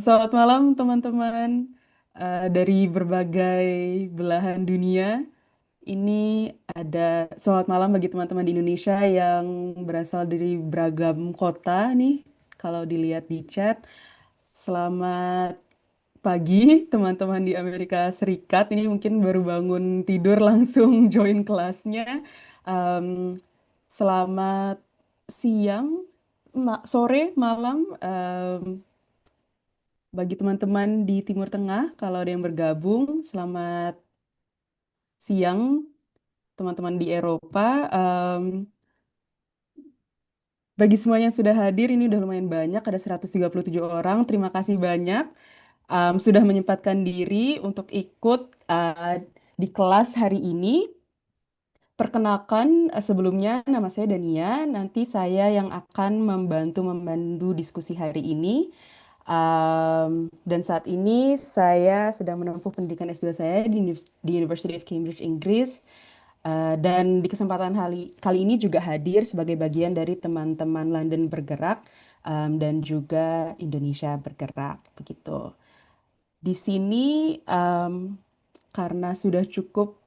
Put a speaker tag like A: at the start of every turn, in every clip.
A: Selamat malam teman-teman dari berbagai belahan dunia. Ini ada selamat malam bagi teman-teman di Indonesia yang berasal dari beragam kota nih. Kalau dilihat di chat, selamat pagi teman-teman di Amerika Serikat. Ini mungkin baru bangun tidur langsung join kelasnya. Em, Selamat siang, sore, malam. Bagi teman-teman di Timur Tengah, kalau ada yang bergabung, selamat siang teman-teman di Eropa. Em, Bagi semua yang sudah hadir, ini udah lumayan banyak, ada 137 orang. Terima kasih banyak sudah menyempatkan diri untuk ikut di kelas hari ini. Perkenalkan, sebelumnya nama saya Dhania. Nanti saya yang akan membantu memandu diskusi hari ini. Dan saat ini saya sedang menempuh pendidikan S2 saya di University of Cambridge, Inggris. Dan di kesempatan kali ini juga hadir sebagai bagian dari teman-teman London Bergerak dan juga Indonesia Bergerak, begitu. Di sini karena sudah cukup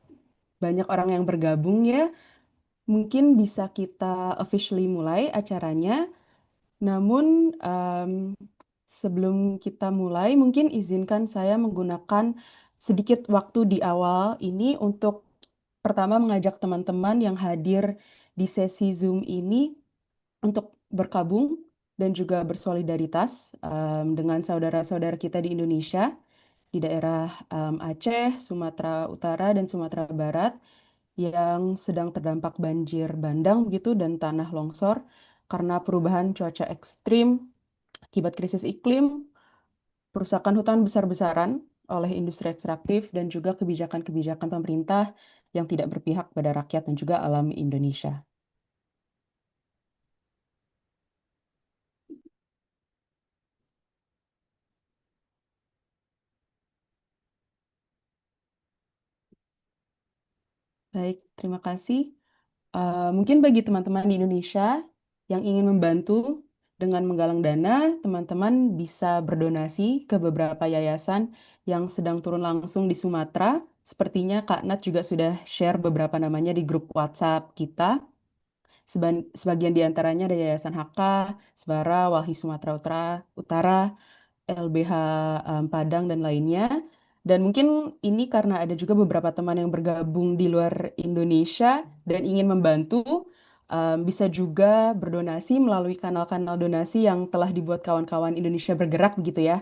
A: banyak orang yang bergabung ya, mungkin bisa kita officially mulai acaranya. Namun, sebelum kita mulai, mungkin izinkan saya menggunakan sedikit waktu di awal ini untuk pertama mengajak teman-teman yang hadir di sesi Zoom ini untuk berkabung dan juga bersolidaritas dengan saudara-saudara kita di Indonesia, di daerah Aceh, Sumatera Utara, dan Sumatera Barat yang sedang terdampak banjir bandang begitu dan tanah longsor karena perubahan cuaca ekstrim akibat krisis iklim, perusakan hutan besar-besaran oleh industri ekstraktif dan juga kebijakan-kebijakan pemerintah yang tidak berpihak pada rakyat dan juga alam Indonesia. Baik, terima kasih. Mungkin bagi teman-teman di Indonesia yang ingin membantu dengan menggalang dana, teman-teman bisa berdonasi ke beberapa yayasan yang sedang turun langsung di Sumatera. Sepertinya Kak Nat juga sudah share beberapa namanya di grup WhatsApp kita. Sebagian di antaranya ada Yayasan HK, Sebara, Walhi Sumatera Utara, LBH Padang, dan lainnya. Dan mungkin ini karena ada juga beberapa teman yang bergabung di luar Indonesia dan ingin membantu, bisa juga berdonasi melalui kanal-kanal donasi yang telah dibuat kawan-kawan Indonesia Bergerak begitu ya,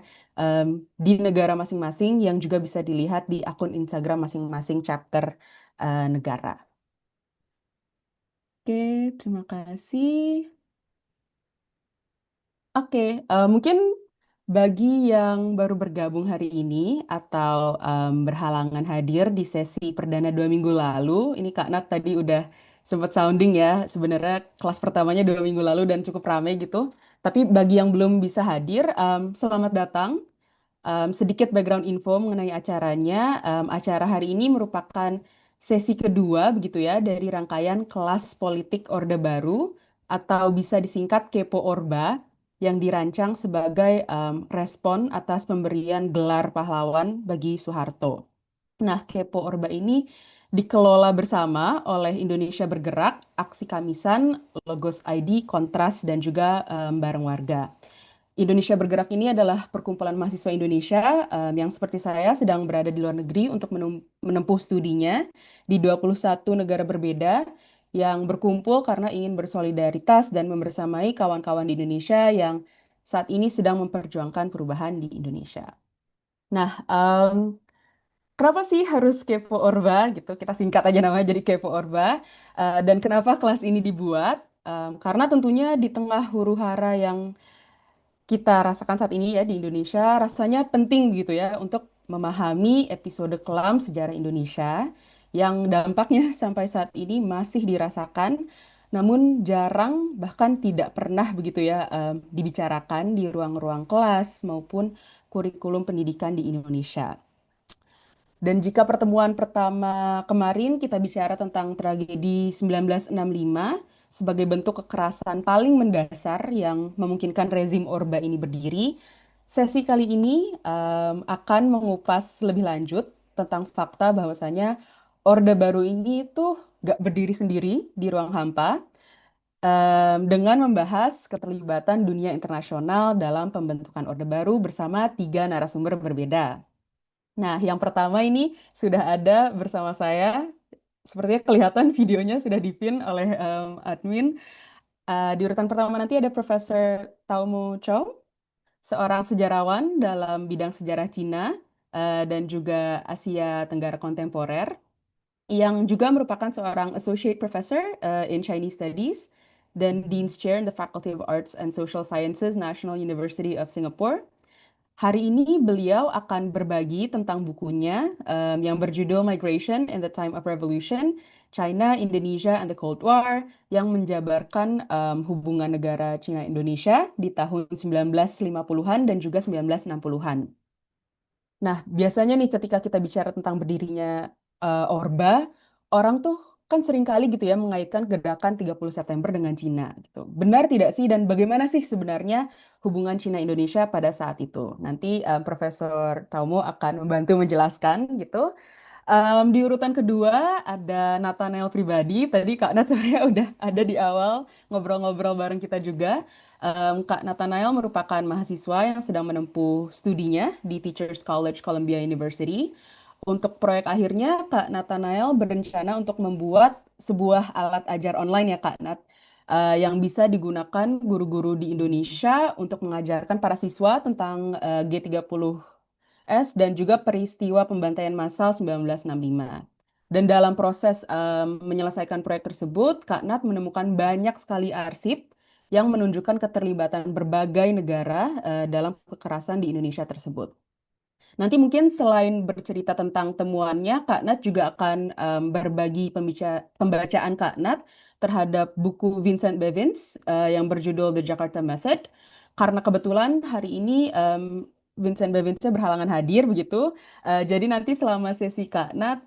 A: di negara masing-masing yang juga bisa dilihat di akun Instagram masing-masing chapter negara. Oke, terima kasih. Oke, mungkin bagi yang baru bergabung hari ini atau berhalangan hadir di sesi perdana 2 minggu lalu, ini Kak Nat tadi udah sempat sounding ya, sebenarnya kelas pertamanya 2 minggu lalu dan cukup ramai gitu. Tapi bagi yang belum bisa hadir, selamat datang. Sedikit background info mengenai acaranya. Acara hari ini merupakan sesi kedua begitu ya dari rangkaian kelas politik Orde Baru atau bisa disingkat Kepo Orba yang dirancang sebagai respon atas pemberian gelar pahlawan bagi Soeharto. Nah, Kepo Orba ini dikelola bersama oleh Indonesia Bergerak, Aksi Kamisan, Logos ID, KontraS, dan juga Bareng Warga. Indonesia Bergerak ini adalah perkumpulan mahasiswa Indonesia yang seperti saya sedang berada di luar negeri untuk menempuh studinya di 21 negara berbeda yang berkumpul karena ingin bersolidaritas dan membersamai kawan-kawan di Indonesia yang saat ini sedang memperjuangkan perubahan di Indonesia. Nah, kenapa sih harus Kepo Orba gitu? Kita singkat aja namanya jadi Kepo Orba. Dan kenapa kelas ini dibuat? Karena tentunya di tengah huru-hara yang kita rasakan saat ini ya di Indonesia, rasanya penting gitu ya untuk memahami episode kelam sejarah Indonesia yang dampaknya sampai saat ini masih dirasakan, namun jarang bahkan tidak pernah begitu ya dibicarakan di ruang-ruang kelas maupun kurikulum pendidikan di Indonesia. Dan jika pertemuan pertama kemarin kita bicara tentang tragedi 1965 sebagai bentuk kekerasan paling mendasar yang memungkinkan rezim Orba ini berdiri, Sesi kali ini akan mengupas lebih lanjut tentang fakta bahwasanya Orde Baru ini tuh gak berdiri sendiri di ruang hampa dengan membahas keterlibatan dunia internasional dalam pembentukan Orde Baru bersama tiga narasumber berbeda. Nah, yang pertama ini sudah ada bersama saya, sepertinya kelihatan videonya sudah dipin oleh admin. Di urutan pertama nanti ada Profesor Taomo, seorang sejarawan dalam bidang sejarah Cina dan juga Asia Tenggara kontemporer, yang juga merupakan seorang Associate Professor in Chinese Studies dan Dean's Chair in the Faculty of Arts and Social Sciences, National University of Singapore. Hari ini beliau akan berbagi tentang bukunya yang berjudul Migration in the Time of Revolution, China, Indonesia, and the Cold War, yang menjabarkan hubungan negara Cina-Indonesia di tahun 1950-an dan juga 1960-an. Nah, biasanya nih ketika kita bicara tentang berdirinya Orba, orang tuh kan seringkali gitu ya mengaitkan gerakan 30 September dengan Cina gitu. Benar tidak sih dan bagaimana sih sebenarnya hubungan Cina-Indonesia pada saat itu? Nanti Profesor Taumo akan membantu menjelaskan gitu. Di urutan kedua ada Nathanael Pribady. Tadi Kak Nat sebenarnya udah ada di awal ngobrol-ngobrol bareng kita juga. Kak Nathanael merupakan mahasiswa yang sedang menempuh studinya di Teachers College Columbia University. Untuk proyek akhirnya, Kak Nathanael berencana untuk membuat sebuah alat ajar online ya Kak Nat, yang bisa digunakan guru-guru di Indonesia untuk mengajarkan para siswa tentang G30S dan juga peristiwa pembantaian massal 1965. Dan dalam proses menyelesaikan proyek tersebut, Kak Nat menemukan banyak sekali arsip yang menunjukkan keterlibatan berbagai negara dalam kekerasan di Indonesia tersebut. Nanti mungkin selain bercerita tentang temuannya, Kak Nat juga akan berbagi pembacaan Kak Nat terhadap buku Vincent Bevins yang berjudul The Jakarta Method. Karena kebetulan hari ini Vincent Bevinsnya berhalangan hadir begitu. Jadi nanti selama sesi Kak Nat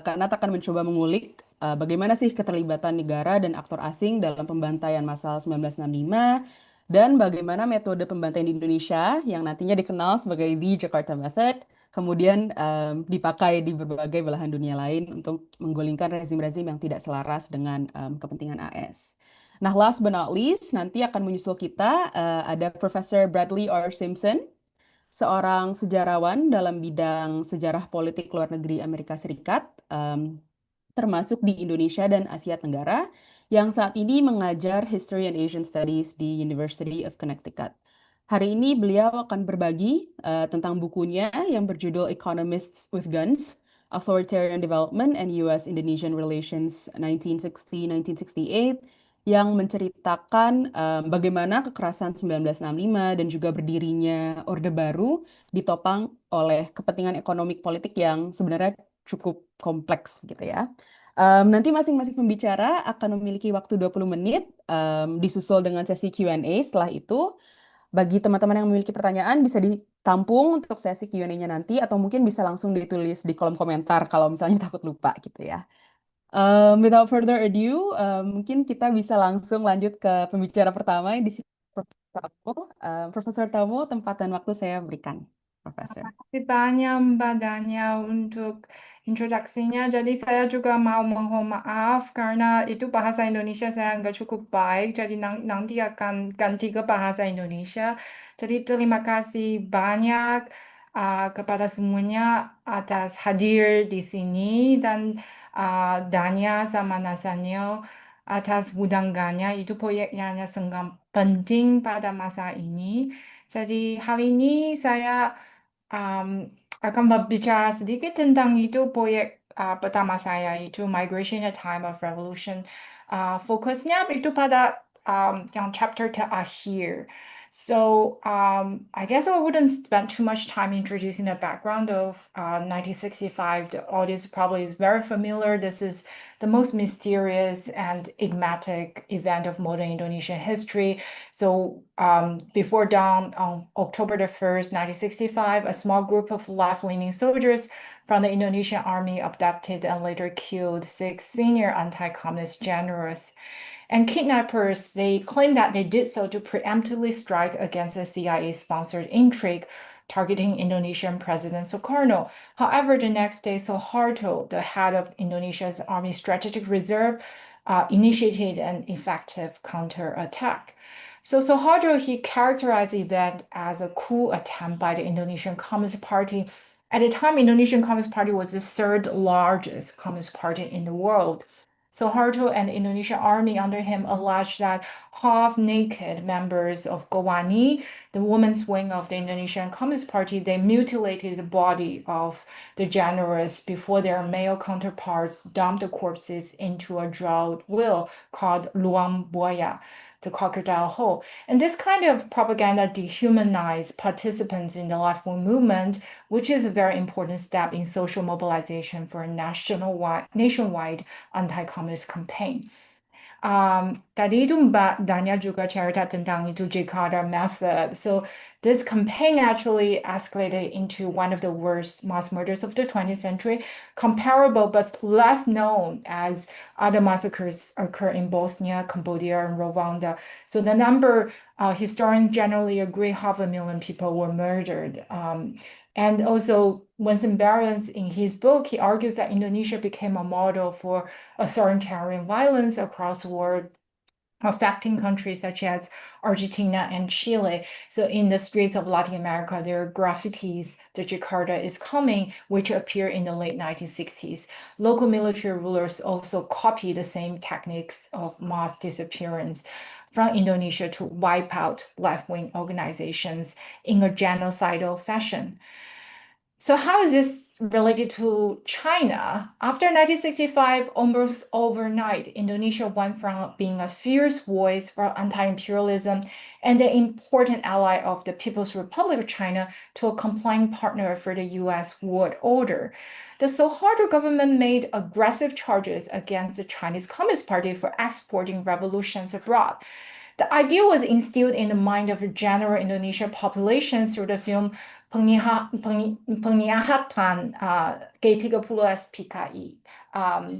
A: akan mencoba mengulik bagaimana sih keterlibatan negara dan aktor asing dalam pembantaian massal 1965 dan bagaimana metode pembantaian di Indonesia yang nantinya dikenal sebagai The Jakarta Method, kemudian dipakai di berbagai belahan dunia lain untuk menggulingkan rezim-rezim yang tidak selaras dengan kepentingan AS. Nah, last but not least, nanti akan menyusul kita ada Professor Bradley R. Simpson, seorang sejarawan dalam bidang sejarah politik luar negeri Amerika Serikat, termasuk di Indonesia dan Asia Tenggara, yang saat ini mengajar History and Asian Studies di University of Connecticut. Hari ini beliau akan berbagi tentang bukunya yang berjudul Economists with Guns, Authoritarian Development and U.S.-Indonesian Relations 1960-1968, yang menceritakan bagaimana kekerasan 1965 dan juga berdirinya Orde Baru ditopang oleh kepentingan ekonomi politik yang sebenarnya cukup kompleks gitu ya. Nanti masing-masing pembicara akan memiliki waktu 20 menit, disusul dengan sesi Q&A setelah itu. Bagi teman-teman yang memiliki pertanyaan, bisa ditampung untuk sesi Q&A-nya nanti, atau mungkin bisa langsung ditulis di kolom komentar kalau misalnya takut lupa gitu ya. Without further ado, mungkin kita bisa langsung lanjut ke pembicara pertama yang di sini Profesor Tamu. Profesor Tamu, tempat dan waktu saya berikan, Profesor.
B: Terima kasih banyak Mbak Dhania untuk introduksinya. Jadi saya juga mau mohon maaf karena itu bahasa Indonesia saya nggak cukup baik. Jadi nanti akan ganti ke bahasa Indonesia. Jadi terima kasih banyak kepada semuanya atas hadir di sini dan Dhania sama Nathanael atas undangannya. Itu proyek yang sangat penting pada masa ini. Jadi hari ini saya akan berbicara sedikit tentang itu proyek pertama saya itu Migration at Time of Revolution. Fokusnya itu pada yang chapter terakhir. So I guess I wouldn't spend too much time introducing the background of 1965. The audience probably is very familiar. This is the most mysterious and enigmatic event of modern Indonesian history. So before dawn on October the 1st, 1965, a small group of left-leaning soldiers from the Indonesian army abducted and later killed 6 senior anti-communist generals. And kidnappers, they claim that they did so to preemptively strike against a CIA-sponsored intrigue targeting Indonesian President Sukarno. However, the next day, Suharto, the head of Indonesia's Army Strategic Reserve, initiated an effective counterattack. So Suharto, he characterized the event as a coup attempt by the Indonesian Communist Party. At the time, Indonesian Communist Party was the third largest communist party in the world. Suharto and the Indonesian army under him alleged that half-naked members of Gowani, the women's wing of the Indonesian Communist Party, they mutilated the body of the generals before their male counterparts dumped the corpses into a drought well called Luang Buaya, the crocodile hole. And this kind of propaganda dehumanized participants in the left-wing movement, which is a very important step in social mobilization for a nationwide anti-communist campaign. Tadi itu Mbak Dhania juga cerita tentang itu Jakarta method. So this campaign actually escalated into one of the worst mass murders of the 20th century, comparable but less known as other massacres occur in Bosnia, Cambodia, and Rwanda. So the number, historians generally agree 500,000 people were murdered. And also, Winston Barron's in his book, he argues that Indonesia became a model for authoritarian violence across the world, affecting countries such as Argentina and Chile. So in the streets of Latin America, there are graffitis, the Jakarta is coming, which appear in the late 1960s. Local military rulers also copied the same techniques of mass disappearance from Indonesia to wipe out left-wing organizations in a genocidal fashion. So how is this related to China? After 1965, almost overnight, Indonesia went from being a fierce voice for anti-imperialism and an important ally of the People's Republic of China to a compliant partner for the US World Order. The Suharto government made aggressive charges against the Chinese Communist Party for exporting revolutions abroad. The idea was instilled in the mind of the general Indonesian population through the film Penglihatan G30 PKI,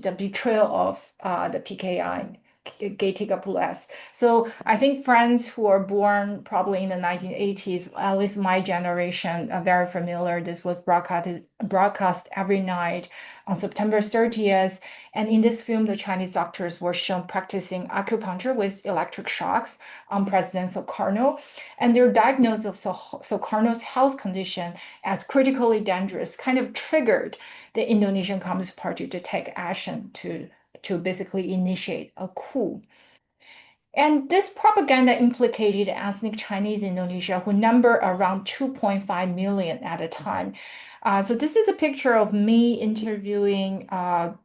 B: the betrayal of the PKI. G30. So I think friends who are born probably in the 1980s, at least my generation, are very familiar. This was broadcast every night on September 30th. And in this film, the Chinese doctors were shown practicing acupuncture with electric shocks on President Sukarno. And their diagnosis of Sukarno's health condition as critically dangerous kind of triggered the Indonesian Communist Party to take action to basically initiate a coup. And this propaganda implicated ethnic Chinese in Indonesia, who number around 2.5 million at the time. So this is a picture of me interviewing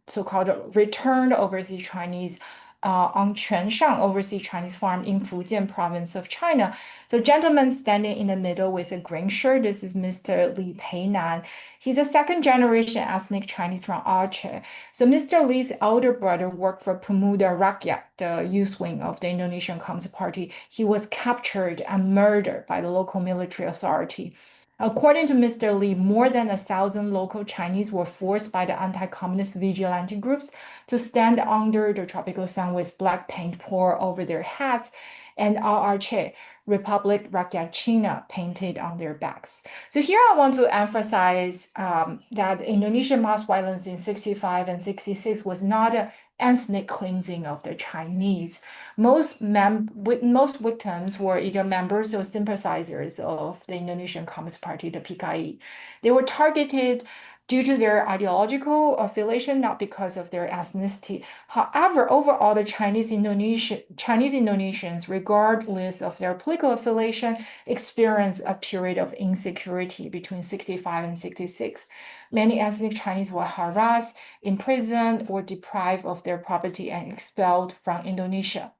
B: so-called returned overseas Chinese on Quanshang overseas Chinese farm in Fujian province of China. So gentleman standing in the middle with a green shirt, this is Mr. Li Peinan. He's a second generation ethnic Chinese from Aceh. So Mr. Li's elder brother worked for Pemuda Rakyat, the youth wing of the Indonesian Communist Party. He was captured and murdered by the local military authority. According to Mr. Li, more than 1,000 local Chinese were forced by the anti-communist vigilante groups to stand under the tropical sun with black paint poured over their heads and Aceh, Republic Rakyat Cina, painted on their backs. So here I want to emphasize that Indonesian mass violence in 65 and 66 was not an ethnic cleansing of the Chinese. Most victims were either members or sympathizers of the Indonesian Communist Party, the PKI. They were targeted due to their ideological affiliation, not because of their ethnicity. However, overall, the Chinese Indonesians, regardless of their political affiliation, experienced a period of insecurity between 65 and 66. Many ethnic Chinese were harassed, imprisoned, or deprived of their property and expelled from Indonesia.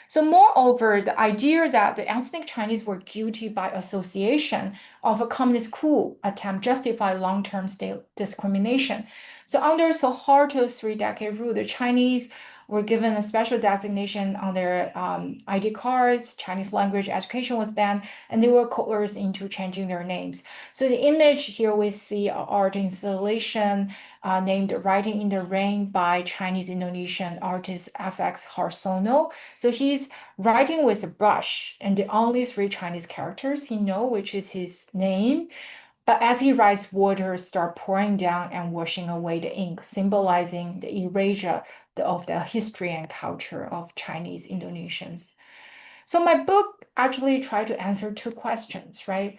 B: So moreover, the idea that the ethnic Chinese were guilty by association of a communist coup attempt justify long-term state discrimination. So under Suharto's three-decade rule, the Chinese were given a special designation on their ID cards. Chinese language education was banned, and they were coerced into changing their names. So the image here we see an art installation named Writing in the Rain by Chinese Indonesian artist FX Harsono. So he's writing with a brush, and the only three Chinese characters he knows, which is his name. But as he writes, water start pouring down and washing away the ink, symbolizing the erasure of the history and culture of Chinese Indonesians. So my book actually tried to answer two questions, right?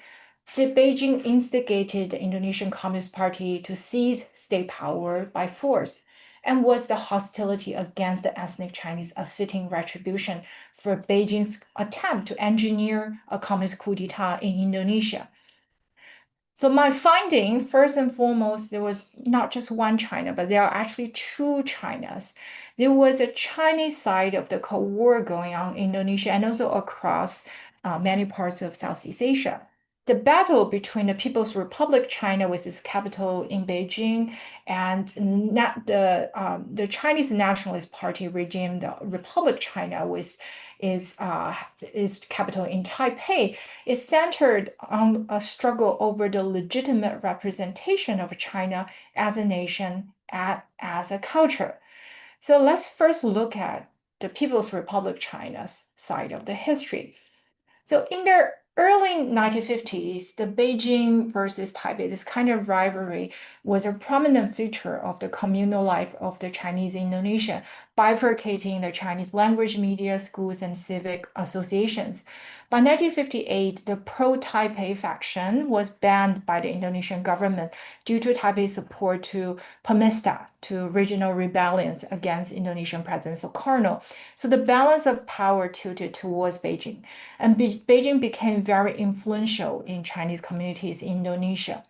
B: Did Beijing instigated the Indonesian Communist Party to seize state power by force? And was the hostility against the ethnic Chinese a fitting retribution for Beijing's attempt to engineer a communist coup d'etat in Indonesia? So my finding, first and foremost, there was not just one China, but there are actually two Chinas. There was a Chinese side of the Cold War going on in Indonesia and also across many parts of Southeast Asia. The battle between the People's Republic China, with its capital in Beijing, and the Chinese Nationalist Party regime, the Republic China, with its capital in Taipei, is centered on a struggle over the legitimate representation of China as a nation, as a culture. So let's first look at the People's Republic China's side of the history. So in the early 1950s, the Beijing versus Taipei, this kind of rivalry was a prominent feature of the communal life of the Chinese Indonesia, bifurcating the Chinese language media, schools, and civic associations. By 1958, the pro-Taipei faction was banned by the Indonesian government due to Taipei's support to Pemista, to regional rebellions against Indonesian President Sukarno. So the balance of power tilted towards Beijing, and Beijing became very influential in Chinese communities in Indonesia.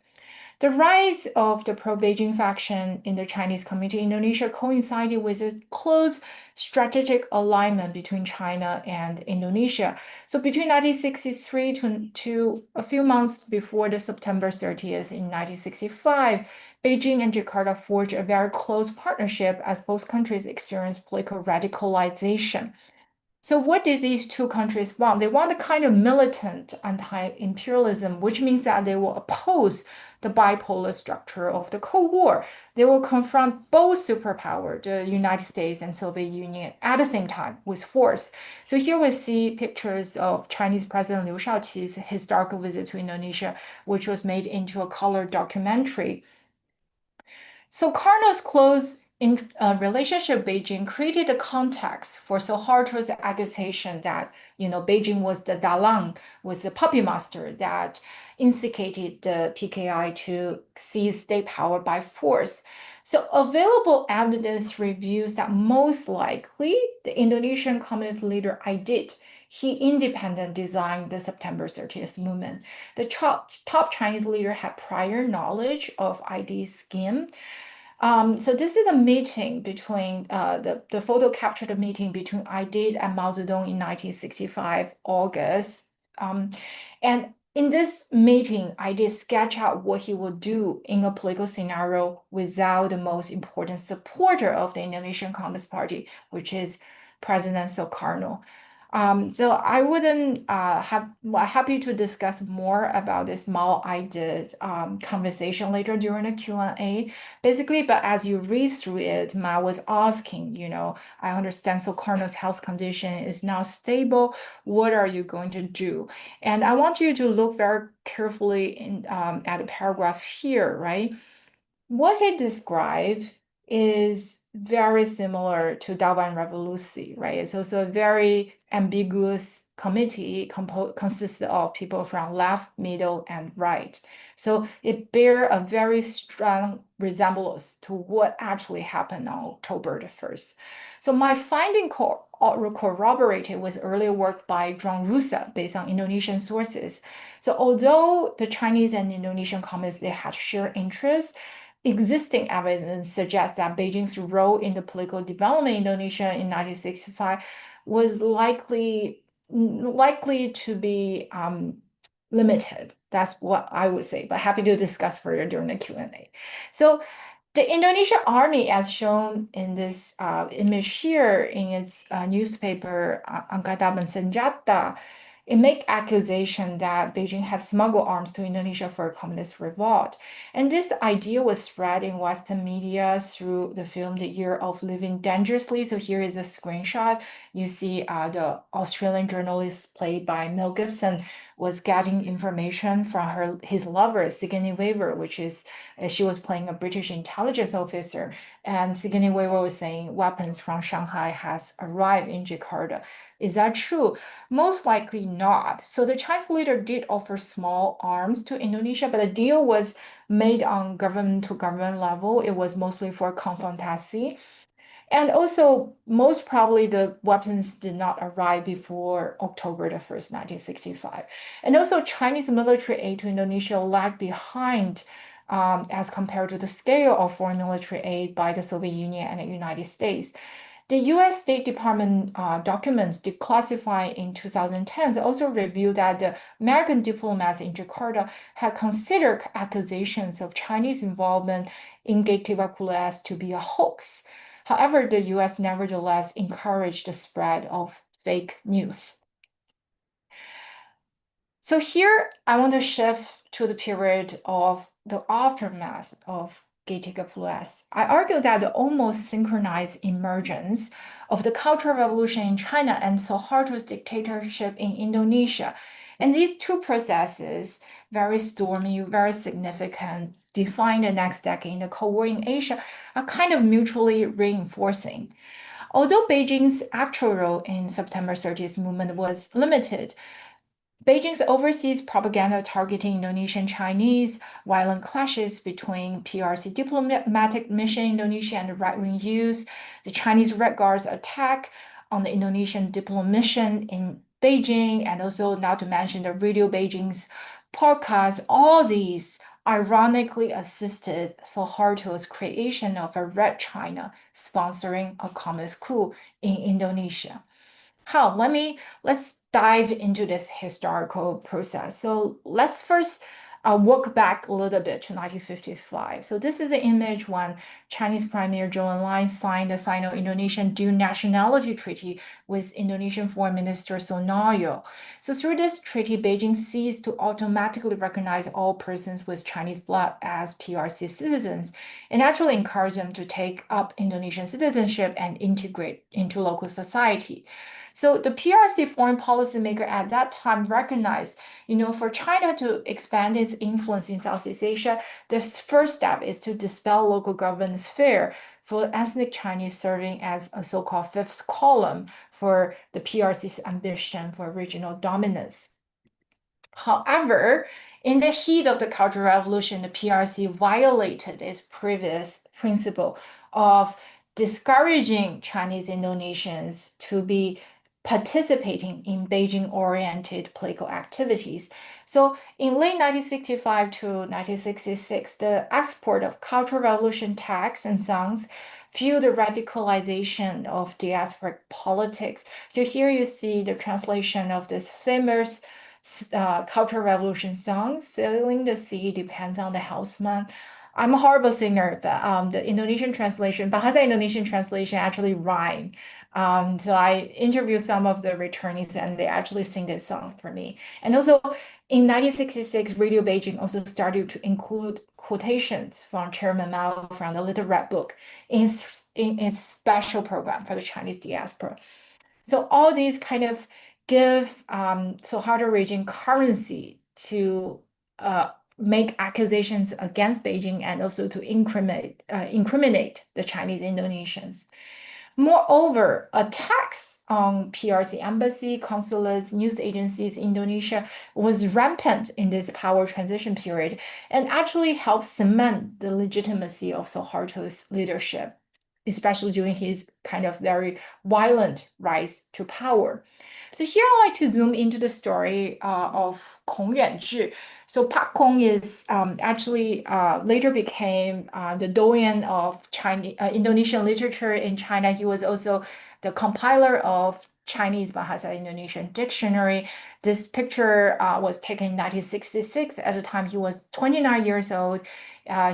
B: The rise of the pro-Beijing faction in the Chinese community in Indonesia coincided with a close strategic alignment between China and Indonesia. So between 1963 to a few months before the September 30th in 1965, Beijing and Jakarta forged a very close partnership as both countries experienced political radicalization. So what did these two countries want? They want a kind of militant anti-imperialism, which means that they will oppose the bipolar structure of the Cold War. They will confront both superpower, the United States and Soviet Union, at the same time with force. So here we see pictures of Chinese President Liu Shaoqi's historical visit to Indonesia, which was made into a color documentary. So Carnot's close relationship with Beijing created a context for Suharto's accusation that Beijing was the Dalang, was the puppy master that instigated the PKI to seize state power by force. So available evidence reveals that most likely the Indonesian communist leader Aidit, he independent designed the September 30th movement. The top Chinese leader had prior knowledge of Aidit's scheme. So this is a meeting between the photo captured a meeting between Aidit and Mao Zedong in 1965 August. And in this meeting, Aidit sketch out what he would do in a political scenario without the most important supporter of the Indonesian Communist Party, which is President Sukarno. So I wouldn't happy to discuss more about this Mao Aidit conversation later during the Q&A. Basically, but as you read through it, Mao was asking, I understand Sukarno's health condition is now stable. What are you going to do? And I want you to look very carefully at a paragraph here, right? What he described is very similar to Dawan Revolution, right? It's also a very ambiguous committee consisted of people from left, middle, and right. So it bears a very strong resemblance to what actually happened on October the 1st. So my finding corroborated with earlier work by John Rusa based on Indonesian sources. So although the Chinese and Indonesian communists, they had shared interests, existing evidence suggests that Beijing's role in the political development in Indonesia in 1965 was likely to be limited. That's what I would say, but happy to discuss further during the Q&A. So The Indonesian army, as shown in this image here in its newspaper, Angkatan Senjata, it make accusation that Beijing had smuggled arms to Indonesia for a communist revolt. And this idea was spread in Western media through the film The Year of Living Dangerously. So here is a screenshot. You see the Australian journalist played by Mel Gibson was getting information from his lover, Sigourney Weaver, which is she was playing a British intelligence officer. And Sigourney Weaver was saying weapons from Shanghai has arrived in Jakarta. Is that true? Most likely not. So the Chinese leader did offer small arms to Indonesia, but the deal was made on government to government level. It was mostly for confrontation. And also, most probably the weapons did not arrive before October the 1st, 1965. And also, Chinese military aid to Indonesia lagged behind as compared to the scale of foreign military aid by the Soviet Union and the United States. The US State Department documents declassified in 2010 also revealed that the American diplomats in Jakarta had considered accusations of Chinese involvement in Keterlibatan to be a hoax. However, the US nevertheless encouraged the spread of fake news. So here I want to shift to the period of the aftermath of Gettysburg Plus. I argue that the almost synchronized emergence of the Cultural Revolution in China and Suharto's dictatorship in Indonesia, and these two processes, very stormy, very significant, define the next decade in the Cold War in Asia, are kind of mutually reinforcing. Although Beijing's actual role in September 30th movement was limited, Beijing's overseas propaganda targeting Indonesian Chinese, violent clashes between PRC diplomatic mission in Indonesia and right-wing youth, the Chinese Red Guards attack on the Indonesian diplomat mission in Beijing, and also not to mention the Radio Beijing's podcast, all these ironically assisted Suharto's creation of a Red China sponsoring a communist coup in Indonesia. How? Let's dive into this historical process. So let's first work back a little bit to 1955. So this is the image when Chinese Premier Zhou Enlai signed the Sino-Indonesian Dual Nationality Treaty with Indonesian Foreign Minister Sonayo. So through this treaty, Beijing ceased to automatically recognize all persons with Chinese blood as PRC citizens and actually encouraged them to take up Indonesian citizenship and integrate into local society. So the PRC foreign policy maker at that time recognized, for China to expand its influence in Southeast Asia, the first step is to dispel local governance fear for ethnic Chinese serving as a so-called fifth column for the PRC's ambition for regional dominance. However, in the heat of the Cultural Revolution, the PRC violated its previous principle of discouraging Chinese Indonesians to be participating in Beijing-oriented political activities. So in late 1965 to 1966, the export of Cultural Revolution texts and songs fueled the radicalization of diasporic politics. So here you see the translation of this famous Cultural Revolution song, Sailing the Sea Depends on the Helmsman. I'm a horrible singer, but the Indonesian translation, Bahasa Indonesian translation actually rhyme. So I interviewed some of the returnees and they actually sing this song for me. And also in 1966, Radio Beijing also started to include quotations from Chairman Mao from the Little Red Book in its special program for the Chinese diaspora. So all these kind of give Suharto region currency to make accusations against Beijing and also to incriminate the Chinese Indonesians. Moreover, attacks on PRC embassy, consulates, news agencies in Indonesia was rampant in this power transition period and actually helped cement the legitimacy of Suharto's leadership, especially during his kind of very violent rise to power. So here I like to zoom into the story of Kong Yuanzhi. So Pak Kong is actually later became the doyen of Chinese Indonesian literature in China. He was also the compiler of Chinese Bahasa Indonesian Dictionary. This picture was taken in 1966. At the time, he was 29 years old.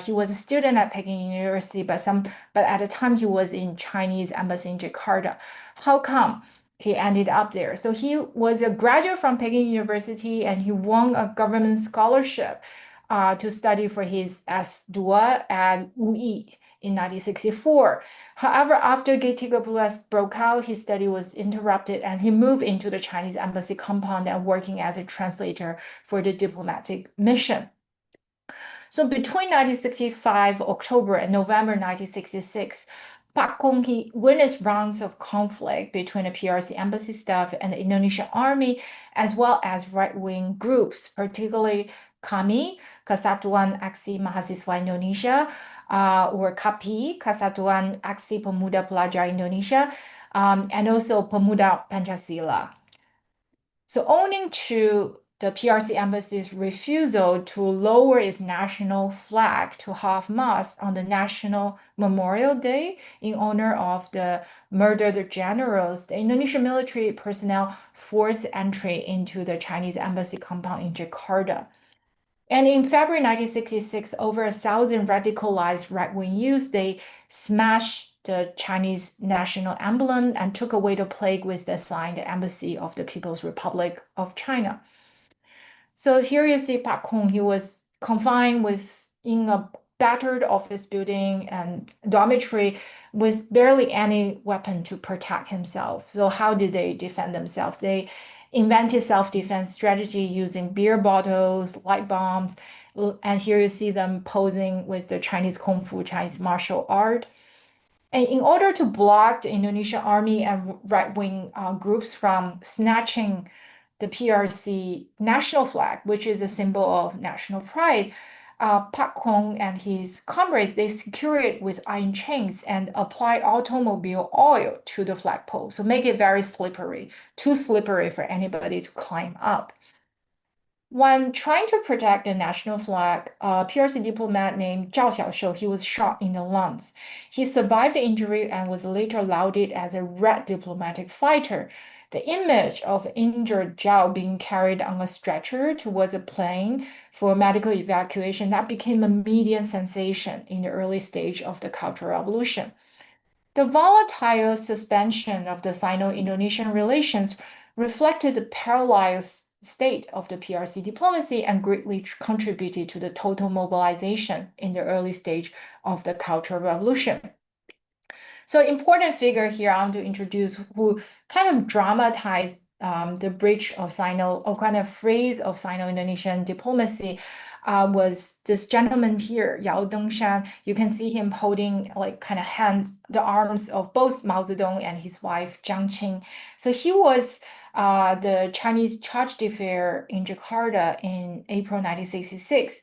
B: He was a student at Peking University, but at the time he was in Chinese embassy in Jakarta. How come he ended up there? So he was a graduate from Peking University, and he won a government scholarship to study for his S2 at UI in 1964. However, after Keterlibatan broke out, his study was interrupted and he moved into the Chinese embassy compound and working as a translator for the diplomatic mission. So between 1965 October and November 1966, Pak Kong he witnessed rounds of conflict between the PRC embassy staff and the Indonesian army, as well as right-wing groups, particularly Kami, Kesatuan Aksi Mahasiswa Indonesia, or KAPI, Kesatuan Aksi Pemuda Pelajar Indonesia, and also Pemuda Pancasila. So owing to the PRC embassy's refusal to lower its national flag to half-mast on the National Memorial Day in honor of the murdered generals, the Indonesian military personnel forced entry into the Chinese embassy compound in Jakarta. And in February 1966, over 1,000 radicalized right-wing youths, they smashed the Chinese national emblem and took away the plaque with the sign, the Embassy of the People's Republic of China. So here you see Pak Kong, he was confined in a battered office building and dormitory with barely any weapon to protect himself. So how did they defend themselves? They invented self-defense strategy using beer bottles, light bombs, and here you see them posing with the Chinese Kung Fu, Chinese martial art. And in order to block the Indonesian army and right-wing groups from snatching the PRC national flag, which is a symbol of national pride, Pak Kong and his comrades, they secure it with iron chains and apply automobile oil to the flagpole. So make it very slippery, too slippery for anybody to climb up. When trying to protect the national flag, a PRC diplomat named Zhao Xiaoshou, he was shot in the lungs. He survived the injury and was later lauded as a red diplomatic fighter. The image of injured Zhao being carried on a stretcher towards a plane for medical evacuation, that became a media sensation in the early stage of the Cultural Revolution. The volatile suspension of the Sino-Indonesian relations reflected the paralyzed state of the PRC diplomacy and greatly contributed to the total mobilization in the early stage of the Cultural Revolution. So important figure here I want to introduce who kind of dramatized the bridge of Sino, or kind of phrase of Sino-Indonesian diplomacy was this gentleman here, Yao Dengshan. You can see him holding like kind of hands, the arms of both Mao Zedong and his wife Jiang Qing. So he was the Chinese charge d'affaires in Jakarta in April 1966.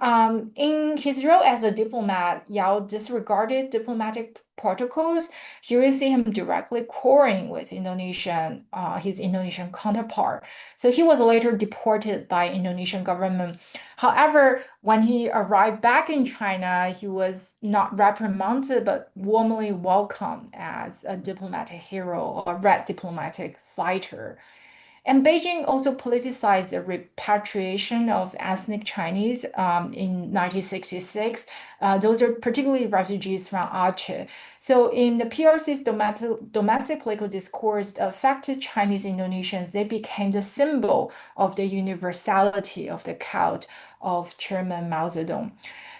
B: In his role as a diplomat, Yao disregarded diplomatic protocols. Here we see him directly quarreling with his Indonesian counterpart. So he was later deported by Indonesian government. However, when he arrived back in China, he was not reprimanded, but warmly welcomed as a diplomatic hero or red diplomatic fighter. And Beijing also politicized the repatriation of ethnic Chinese in 1966. Those are particularly refugees from Aceh. So in the PRC's domestic political discourse, the affected Chinese Indonesians, they became the symbol of the universality of the cult of Chairman Mao Zedong.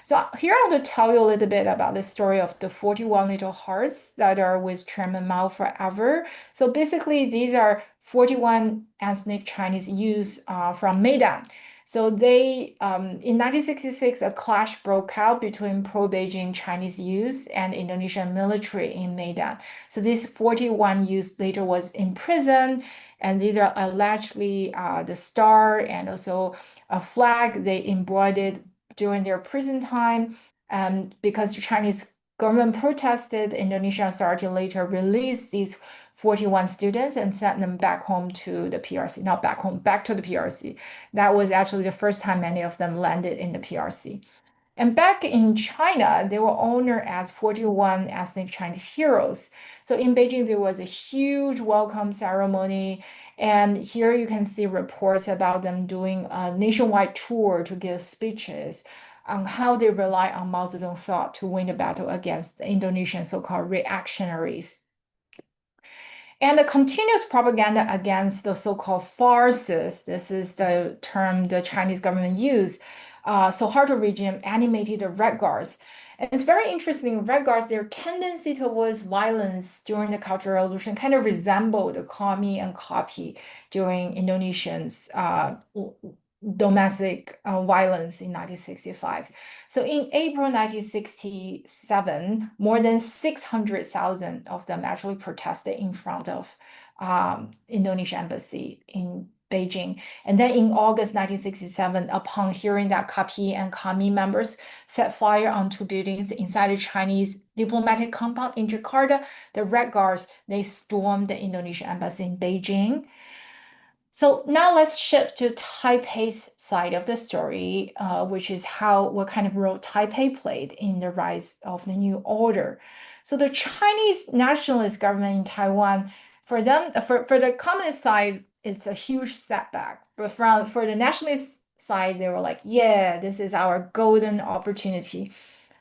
B: So here I want to tell you a little bit about the story of the 41 little hearts that are with Chairman Mao forever. So basically, these are 41 ethnic Chinese youths from Medan. So in 1966, a clash broke out between pro-Beijing Chinese youth and Indonesian military in Medan. So these 41 youths later was imprisoned, and these are allegedly the star and also a flag they embroidered during their prison time. And because the Chinese government protested, the Indonesian authority later released these 41 students and sent them back home to the PRC, not back home, back to the PRC. That was actually the first time many of them landed in the PRC. And back in China, they were honored as 41 ethnic Chinese heroes. So in Beijing, there was a huge welcome ceremony. And here you can see reports about them doing a nationwide tour to give speeches on how they rely on Mao Zedong thought to win the battle against the Indonesian so-called reactionaries. And the continuous propaganda against the so-called farces, this is the term the Chinese government used, Suharto regime animated the Red Guards. And it's very interesting, Red Guards, their tendency towards violence during the Cultural Revolution kind of resembled the commie and copy during Indonesians' domestic violence in 1965. So in April 1967, more than 600,000 of them actually protested in front of Indonesian embassy in Beijing. And then in August 1967, upon hearing that Kapi and Kami members set fire on two buildings inside a Chinese diplomatic compound in Jakarta, the Red Guards, they stormed the Indonesian embassy in Beijing. So now let's shift to Taipei's side of the story, which is what kind of role Taipei played in the rise of the new order. So the Chinese nationalist government in Taiwan, for them, for the communist side, it's a huge setback. But for the nationalist side, they were like, yeah, this is our golden opportunity.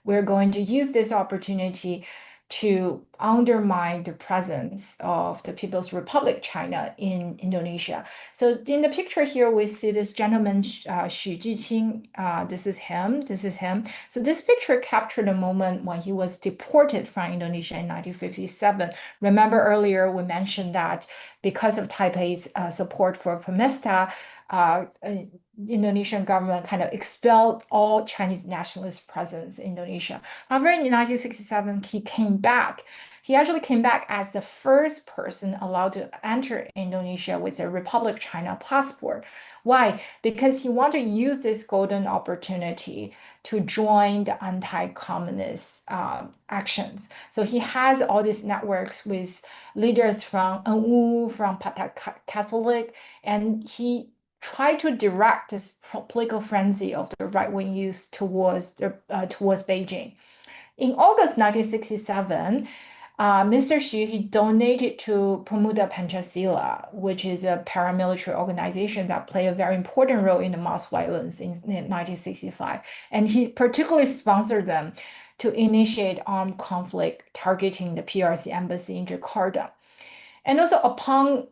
B: We're going to use this opportunity to undermine the presence of the People's Republic China in Indonesia. So in the picture here, we see this gentleman, Xu Jiqing. This is him. This is him. So this picture captured the moment when he was deported from Indonesia in 1957. Remember earlier we mentioned that because of Taipei's support for Pemesta, Indonesian government kind of expelled all Chinese nationalist presence in Indonesia. However, in 1967, he came back. He actually came back as the first person allowed to enter Indonesia with a Republic China passport. Why? Because he wanted to use this golden opportunity to join the anti-communist actions. So he has all these networks with leaders from NU, from Partai Catholic, and he tried to direct this political frenzy of the right-wing youth towards Beijing. In August 1967, Mr. Xu he donated to Pemuda Pancasila, which is a paramilitary organization that played a very important role in the mass violence in 1965. And he particularly sponsored them to initiate armed conflict targeting the PRC embassy in Jakarta. And also upon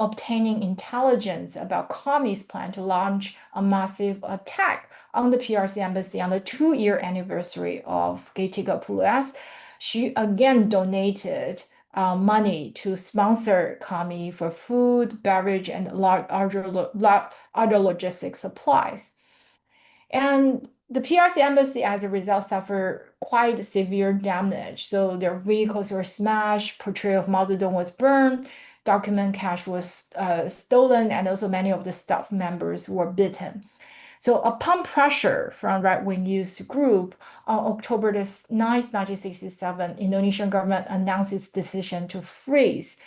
B: obtaining intelligence about Kami's plan to launch a massive attack on the PRC embassy on the 2-year anniversary of Keterlibatan, she again donated money to sponsor Kami for food, beverage, and other logistic supplies. And the PRC embassy, as a result, suffered quite severe damage. So their vehicles were smashed, portrait of Mao Zedong was burned, document cash was stolen, and also many of the staff members were beaten. So upon pressure from right-wing youth group, on October 9th, 1967, Indonesian government announced its decision to freeze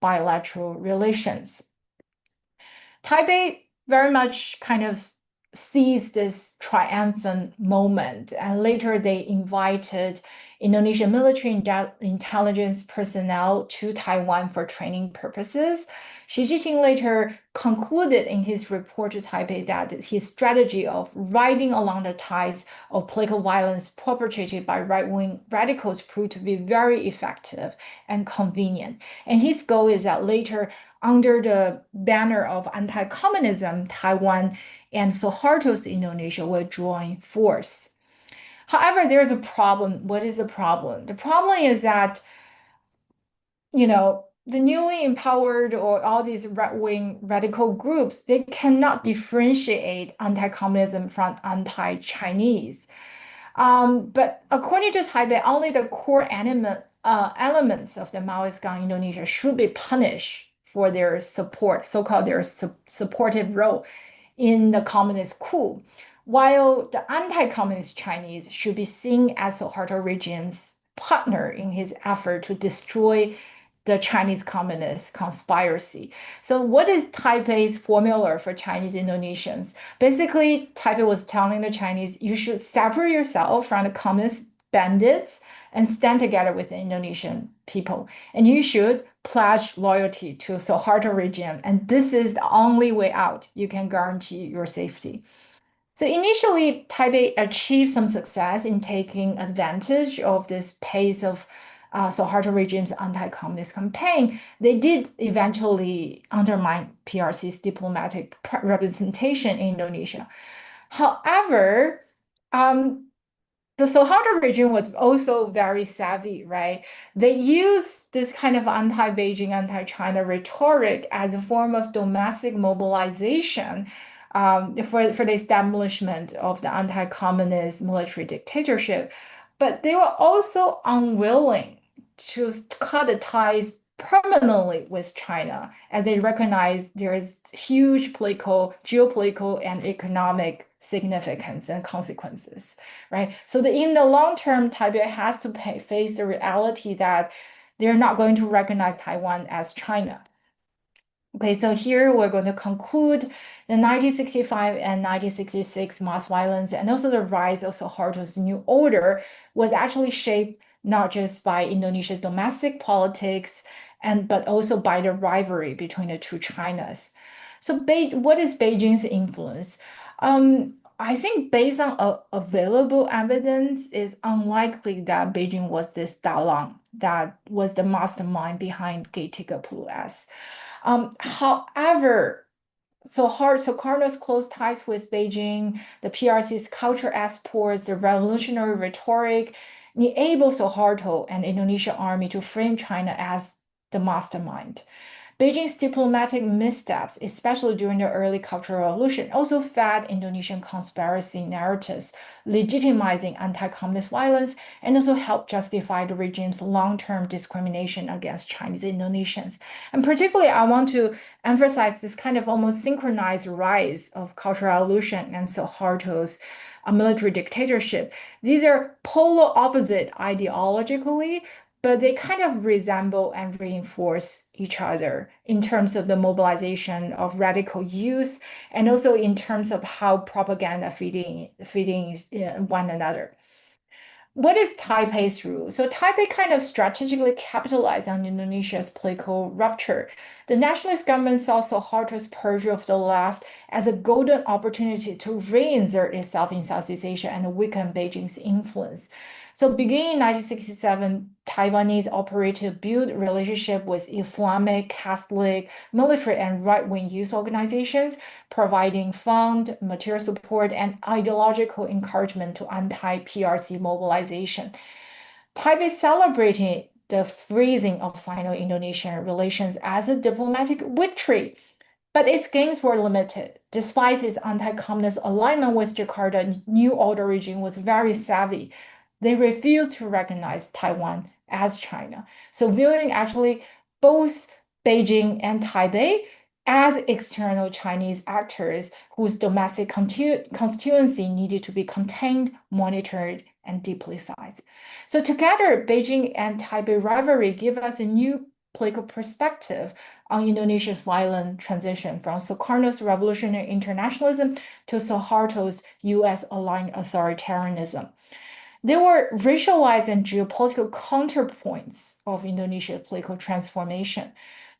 B: bilateral relations. Taipei very much kind of seized this triumphant moment, and later they invited Indonesian military intelligence personnel to Taiwan for training purposes. Xi Jinping later concluded in his report to Taipei that his strategy of riding along the tides of political violence perpetrated by right-wing radicals proved to be very effective and convenient. And his goal is that later, under the banner of anti-communism, Taiwan and Suharto's Indonesia will join force. However, there's a problem. What is the problem? The problem is that, the newly empowered or all these right-wing radical groups, they cannot differentiate anti-communism from anti-Chinese. But according to Taipei, only the core elements of the Maoist gang Indonesia should be punished for their support, so-called their supportive role in the communist coup, while the anti-communist Chinese should be seen as Suharto regime's partner in his effort to destroy the Chinese Communist conspiracy. So, what is Taipei's formula for Chinese Indonesians? Basically, Taipei was telling the Chinese, you should separate yourself from the communist bandits and stand together with the Indonesian people. And you should pledge loyalty to Suharto regime. And this is the only way out. You can guarantee your safety. So initially, Taipei achieved some success in taking advantage of this pace of Suharto regime's anti-communist campaign. They did eventually undermine PRC's diplomatic representation in Indonesia. However, um, the Suharto region was also very savvy, right? They used this kind of anti-Beijing, anti-China rhetoric as a form of domestic mobilization for the establishment of the anti-communist military dictatorship. But they were also unwilling to cut the ties permanently with China, as they recognize there is huge political, geopolitical, and economic significance and consequences, right? So in the long term, Taipei has to face the reality that they're not going to recognize Taiwan as China. Okay, so here we're going to conclude the 1965 and 1966 mass violence and also the rise of Suharto's new order was actually shaped not just by Indonesia's domestic politics but also by the rivalry between the two Chinas. So what is Beijing's influence? I think based on available evidence, it's unlikely that Beijing was this Dalang that was the mastermind behind Keterlibatan. However, Sukarno's close ties with Beijing, the PRC's culture exports, the revolutionary rhetoric, enabled Suharto and Indonesian army to frame China as the mastermind. Beijing's diplomatic missteps, especially during the early Cultural Revolution, also fed Indonesian conspiracy narratives, legitimizing anti-communist violence, and also helped justify the regime's long-term discrimination against Chinese Indonesians. And particularly, I want to emphasize this kind of almost synchronized rise of Cultural Revolution and Suharto's military dictatorship. These are polar opposite ideologically, but they kind of resemble and reinforce each other in terms of the mobilization of radical youth and also in terms of how propaganda feeding one another. What is Taipei's rule? So Taipei kind of strategically capitalized on Indonesia's political rupture. The nationalist government saw Suharto's purge of the left as a golden opportunity to reinsert itself in Southeast Asia and weaken Beijing's influence. So beginning in 1967, Taiwanese operated build relationship with Islamic, Catholic, military, and right-wing youth organizations, providing fund, material support, and ideological encouragement to anti-PRC mobilization. Taipei celebrated the freezing of Sino-Indonesian relations as a diplomatic victory, but its gains were limited. Despite its anti-communist alignment with Jakarta, New Order regime was very savvy. They refused to recognize Taiwan as China. So viewing actually both Beijing and Taipei as external Chinese actors whose domestic constituency needed to be contained, monitored, and deeply sized. So together, Beijing and Taipei rivalry give us a new political perspective on Indonesia's violent transition from Sukarno's revolutionary internationalism to Suharto's US-aligned authoritarianism. There were racialized and geopolitical counterpoints of Indonesia's political transformation.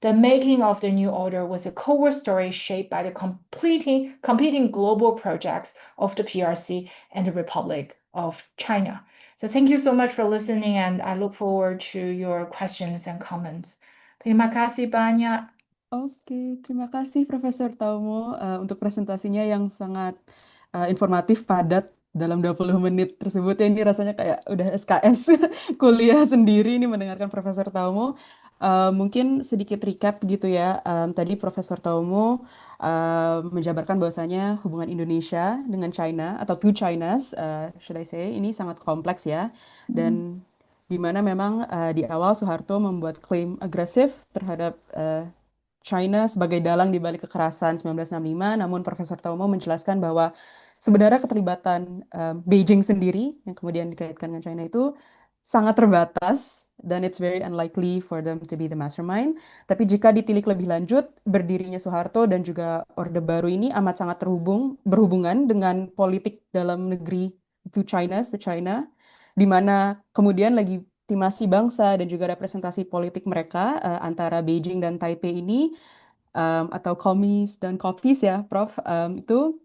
B: The making of the new order was a covert story shaped by the competing global projects of the PRC and the Republic of China. So thank you so much for listening, and I look forward to your questions and comments. Terima kasih banyak.
A: Oke, terima kasih Profesor Taomo untuk presentasinya yang sangat informatif, padat dalam 20 menit tersebut. Ya, ini rasanya kayak udah SKS kuliah sendiri ini mendengarkan Profesor Taomo. Mungkin sedikit recap gitu ya. Tadi Profesor Taomo menjabarkan bahwasanya hubungan Indonesia dengan China atau two Chinas, should I say, ini sangat kompleks ya. Dan di mana memang di awal Soeharto membuat klaim agresif terhadap China sebagai dalang di balik kekerasan 1965, namun Profesor Taumo menjelaskan bahwa sebenarnya keterlibatan Beijing sendiri yang kemudian dikaitkan dengan China itu sangat terbatas then it's very unlikely for them to be the mastermind. Tapi jika ditilik lebih lanjut, berdirinya Soeharto dan juga Orde Baru ini amat sangat berhubungan dengan politik dalam negeri China, di mana kemudian legitimasi bangsa dan juga representasi politik mereka antara Beijing dan Taipei ini atau komis dan kopis ya, Prof, itu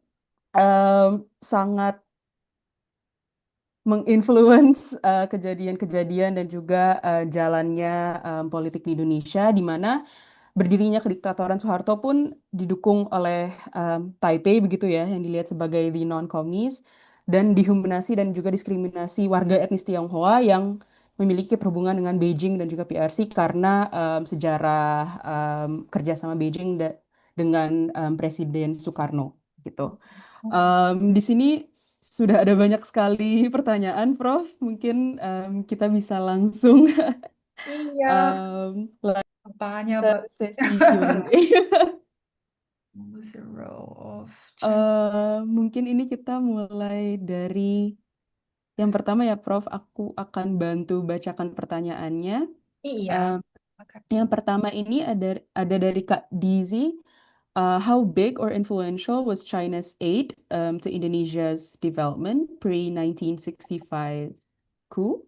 A: sangat menginfluence kejadian-kejadian dan juga jalannya politik di Indonesia, di mana berdirinya kediktatoran Soeharto pun didukung oleh Taipei begitu ya, yang dilihat sebagai the non-komis, dan dihumaniasi dan juga diskriminasi warga etnis Tionghoa yang memiliki keterhubungan dengan Beijing dan juga PRC karena sejarah kerjasama Beijing dengan Presiden Soekarno gitu. Di sini sudah ada banyak sekali pertanyaan, Prof. Mungkin kita bisa langsung
B: Iya,
A: um,
B: banyak
A: lanjut sesi Q&A.
B: What's the role of China?
A: Mungkin ini kita mulai dari yang pertama ya, Prof. Aku akan bantu bacakan pertanyaannya.
B: Iya,
A: Um,
B: makasih.
A: yang pertama ini ada dari Kak Dizi. How big or influential was China's aid to Indonesia's development pre-1965 coup?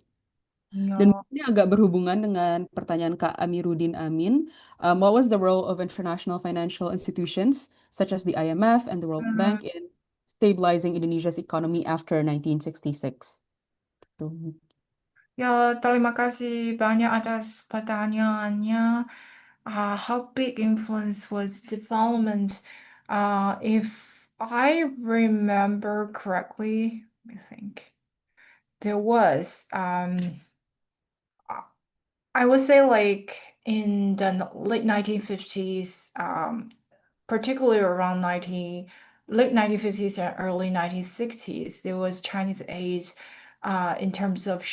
A: Dan
B: Iya.
A: ini agak berhubungan dengan pertanyaan Kak Amiruddin Amin. What was the role of international financial institutions such as the IMF and the World
B: Hmm,
A: Bank in stabilizing Indonesia's economy after 1966? Tuh.
B: ya, terima kasih banyak atas pertanyaannya. How big influence was development? If I remember correctly, I think there was. I would say like in the late 1950s, particularly around late 1950s and early 1960s, there was Chinese aid in terms of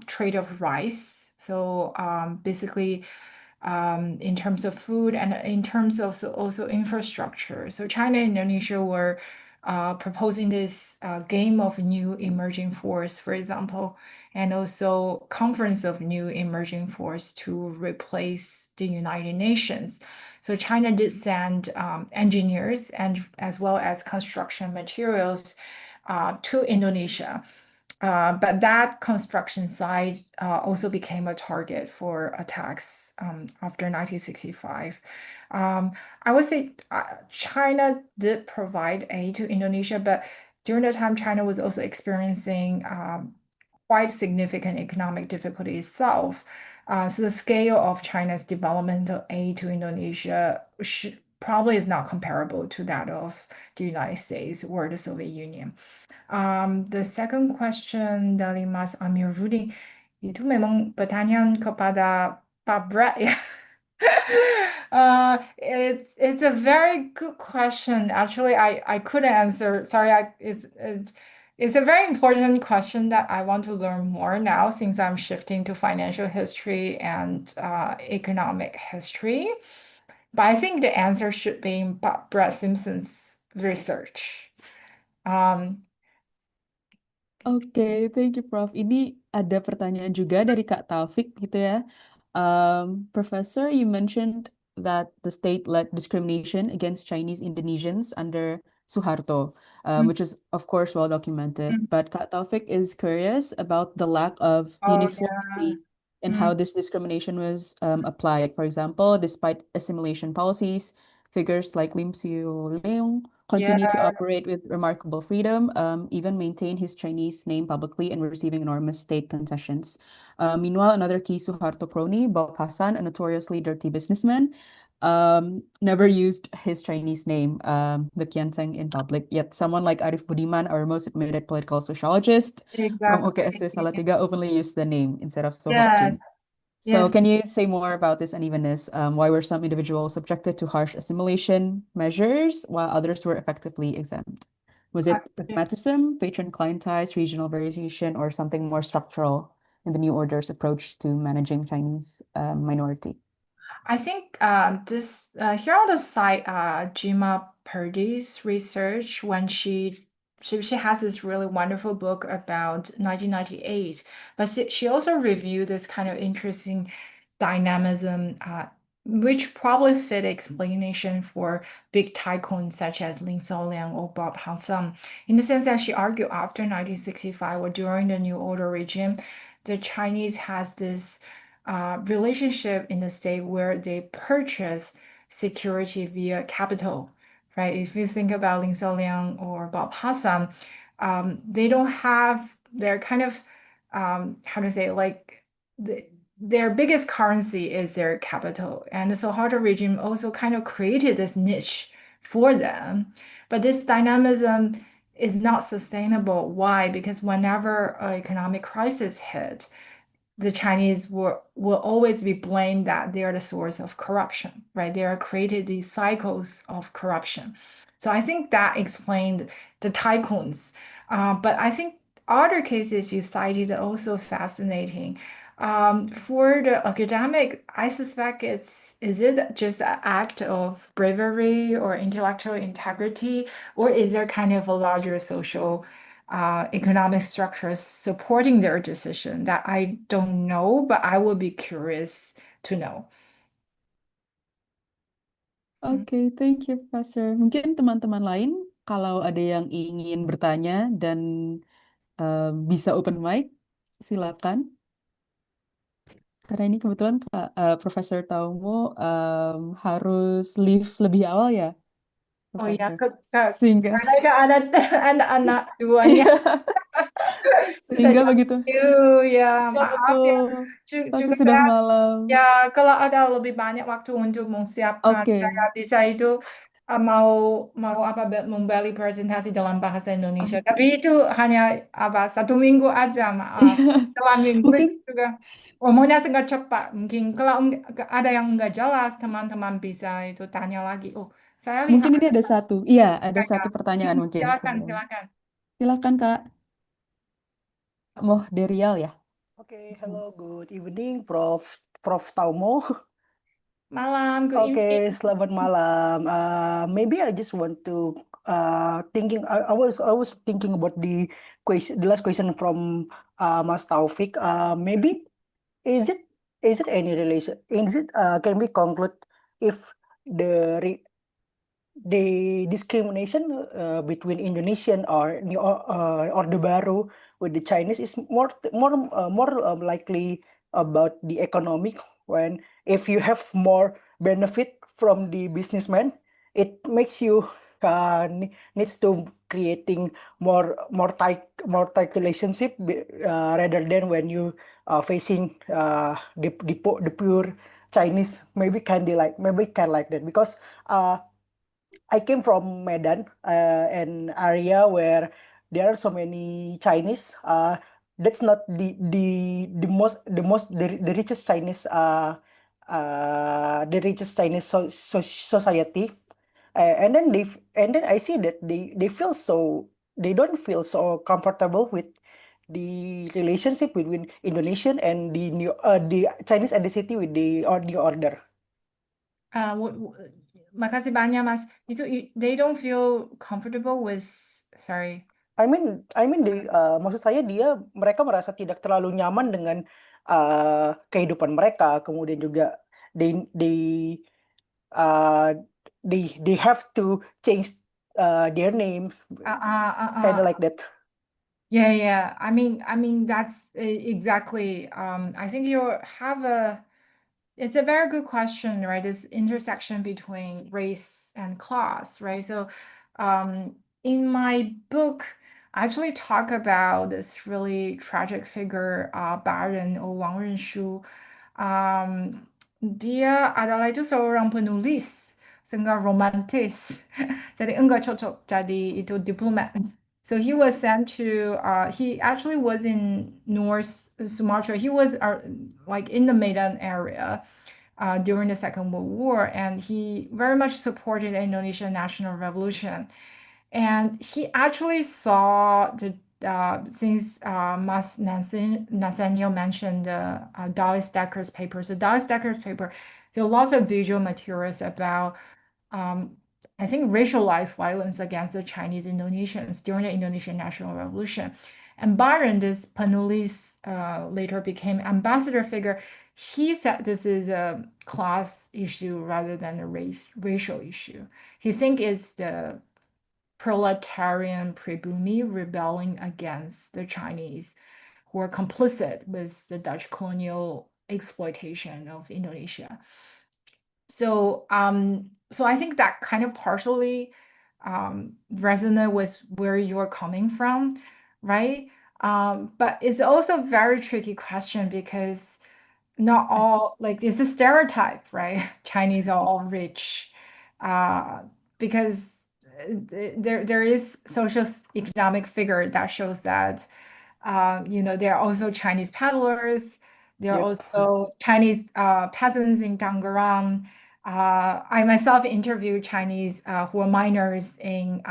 B: trade of rice. So basically, in terms of food and in terms of also infrastructure. So China and Indonesia were proposing this game of new emerging force, for example, and also conference of new emerging force to replace the United Nations. So China did send engineers and as well as construction materials to Indonesia. But that construction site also became a target for attacks after 1965. I would say China did provide aid to Indonesia, but during the time, China was also experiencing quite significant economic difficulty itself. So the scale of China's developmental aid to Indonesia probably is not comparable to that of the United States or the Soviet Union. The second question dari Mas Amiruddin itu memang pertanyaan kepada Pak Brett ya. It's a very good question. Actually, I couldn't answer. Sorry, it's a very important question that I want to learn more now since I'm shifting to financial history and economic history. But I think the answer should be in Brett Simpson's research. Um,
A: Oke, thank you, Prof. Ini ada pertanyaan juga dari Kak Taufik gitu ya. Professor, you mentioned that the state led discrimination against Chinese Indonesians under Suharto, which is of course well documented. But Kak Taufik is curious about the lack of
B: Oh yeah.
A: uniformity in
B: Mm,
A: how this discrimination was applied. For example, despite assimilation policies, figures like Lim Siu Leung continue to operate
B: yes,
A: with remarkable freedom, even maintain his Chinese name publicly and receiving enormous state concessions. Meanwhile, another key Suharto crony, Bob Hassan, a notoriously dirty businessman, never used his Chinese name, the Kianteng, in public. Yet someone like Arif Budiman, our most admitted political sociologist from UKSW
B: exactly.
A: Salatiga, openly used the name instead of
B: Yes,
A: Sohokjin. So
B: yes.
A: can you say more about this unevenness? Why were some individuals subjected to harsh assimilation measures while others were effectively exempt? Was
B: I,
A: it pragmatism, patron-client ties, regional variation, or something more structural in the new order's approach to managing Chinese minority?
B: I think this here on the site, Jima Purdy's research when she she has this really wonderful book about 1998, but she also reviewed this kind of interesting dynamism, which probably fit explanation for big tycoons such as Lin Soliang or Bob Hansam, in the sense that she argued after 1965 or during the New Order regime, the Chinese has this relationship in the state where they purchase security via capital, right? If you think about Lin Soliang or Bob Hassam, they don't have their kind of how to say like their biggest currency is their capital, and the Suharto regime also kind of created this niche for them. But this dynamism is not sustainable. Why? Because whenever an economic crisis hit, the Chinese will always be blamed that they are the source of corruption, right? They are created these cycles of corruption. So I think that explained the tycoons. But I think other cases you cited are also fascinating. For the academic, I suspect is it just an act of bravery or intellectual integrity, or is there kind of a larger social economic structures supporting their decision that I don't know, but I would be curious to know. Hmm.
A: Oke, thank you, Professor. Mungkin teman-teman lain, kalau ada yang ingin bertanya dan bisa open mic, silakan. Karena ini kebetulan Profesor Taomo harus leave lebih awal ya,
B: Oh ya,
A: Profesor. Sehingga,
B: karena itu ada anak-anak duanya.
A: iya,
B: Sudah
A: sehingga
B: jam
A: begitu.
B: itu ya,
A: Ya
B: maaf ya.
A: betul, pasti
B: Juga
A: sudah
B: saya
A: malam.
B: ya kalau ada lebih banyak waktu untuk menyiapkan,
A: Oke,
B: saya bisa itu mau mau apa membeli presentasi dalam bahasa Indonesia.
A: oke.
B: Tapi itu hanya apa 1 minggu aja, maaf. Dalam Inggris
A: Mungkin
B: juga omongnya sangat cepat. Mungkin kalau ada yang enggak jelas, teman-teman bisa itu tanya lagi. Oh, saya lihat.
A: mungkin ini ada satu. Iya, ada satu pertanyaan mungkin
B: Silakan,
A: sebelum.
B: silakan.
A: Silakan Kak Moderial ya.
C: Okay, hello, good evening, Prof. Taomo.
B: Malam, good evening.
C: Okay, selamat malam. Maybe I just want to thinking. I was thinking about the last question from Mas Taufik. Maybe is it any relation? Is it can we conclude if the the discrimination between Indonesian or Orde Baru with the Chinese is more likely about the economic, when if you have more benefit from the businessman, it makes you needs to creating more tight relationship, rather than when you facing the pure Chinese, maybe can like that, because I came from Medan, an area where there are so many Chinese. That's not the richest Chinese, the richest Chinese society. And then I see that they don't feel so comfortable with the relationship between Indonesian and the Chinese ethnicity with the or the order.
B: Makasih banyak, Mas. Itu they don't feel comfortable with, sorry.
C: Maksud saya mereka merasa tidak terlalu nyaman dengan kehidupan mereka, kemudian juga they they uh, they have to change their name,
B: Uh, uh, uh,
C: kind
B: uh,
C: of like that.
B: yeah, yeah. I mean that's exactly. I think you have a. It's a very good question, right? This intersection between race and class, right? So, in my book, I actually talk about this really tragic figure, Bareng or Wang Renshu. Dia adalah itu seorang penulis, sangat romantis. Jadi enggak cocok jadi itu diplomat. So he was sent to, he actually was in North Sumatra. He was like in the Medan area during the Second World War, and he very much supported the Indonesian national revolution. And he actually saw the since Mas Nathanael mentioned the Dallas Decker's paper. So Dallas Decker's paper, there are lots of visual materials about um, I think, racialized violence against the Chinese Indonesians during the Indonesian National Revolution. And Bareng, this Penulis, later became ambassador figure. He said this is a class issue rather than a racial issue. He think it's the proletarian pribumi rebelling against the Chinese who are complicit with the Dutch colonial exploitation of Indonesia. So I think that kind of partially resonate with where you're coming from, right? But it's also a very tricky question because not all, like, it's a stereotype, right? Chinese are all rich, uh, because there is social economic figure that shows that there are also Chinese peddlers. There are
C: Yep.
B: also Chinese peasants in Tangerang. I myself interviewed Chinese who are miners in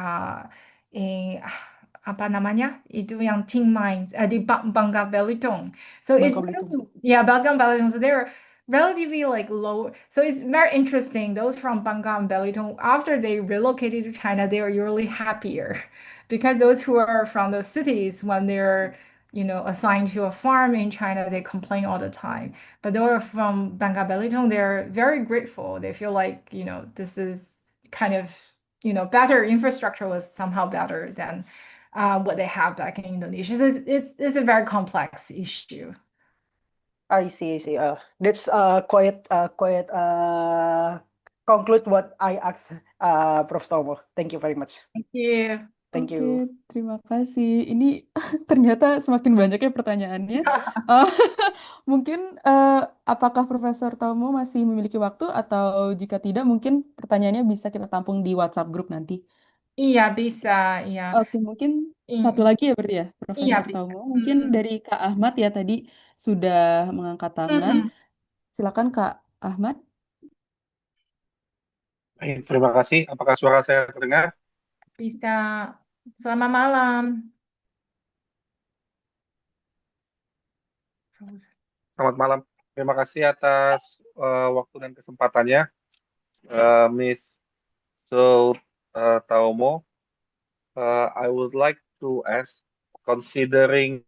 B: apa namanya itu yang tin mines di Bangka Belitung. So
C: Bangka Belitung.
B: yeah, Bangka Belitung. So they're relatively like low. So it's very interesting. Those from Bangka and Belitung, after they relocated to China, they are usually happier because those who are from those cities, when they're assigned to a farm in China, they complain all the time. But those from Bangka Belitung, they're very grateful. They feel like, this is kind of, better infrastructure was somehow better than what they have back in Indonesia. So it's a very complex issue.
C: I see, I see. That's quite conclude what I asked Prof. Tomo. Thank you very much.
B: Thank you.
C: Thank
A: Oke,
C: you.
A: terima kasih. Ini ternyata semakin banyak ya pertanyaannya. Eh, mungkin apakah Profesor Tomo masih memiliki waktu atau jika tidak mungkin pertanyaannya bisa kita tampung di WhatsApp grup nanti.
B: Iya, bisa. Iya.
A: Oke, mungkin satu
B: Mm,
A: lagi ya berarti ya,
B: Iya,
A: Profesor
B: bisa.
A: Tomo. Mungkin dari Kak Ahmad ya tadi sudah mengangkat tangan.
B: Mm,
A: Silakan Kak Ahmad.
D: Baik, terima kasih. Apakah suara saya terdengar?
B: Bisa. Selamat malam.
D: Selamat malam. Terima kasih atas waktu dan kesempatannya, Miss Zhou Taomo. I would like to ask, considering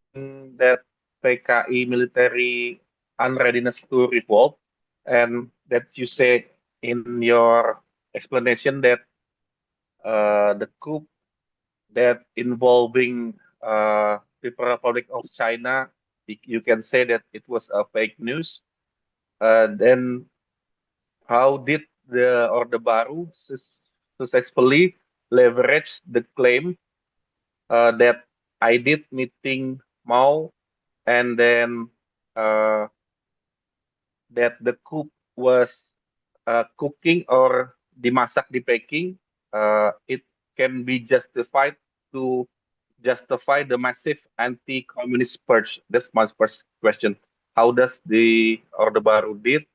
D: that PKI military unreadiness to revolt, and that you say in your explanation that the coup that involving People Republic of China, you can say that it was a fake news. Then how did the Orde Baru successfully leverage the claim that I did meeting Mao, and then uh, that the coup was cooking or dimasak di Peking, it can be justified to justify the massive anti-communist purge? That's my first question. How does the Orde Baru did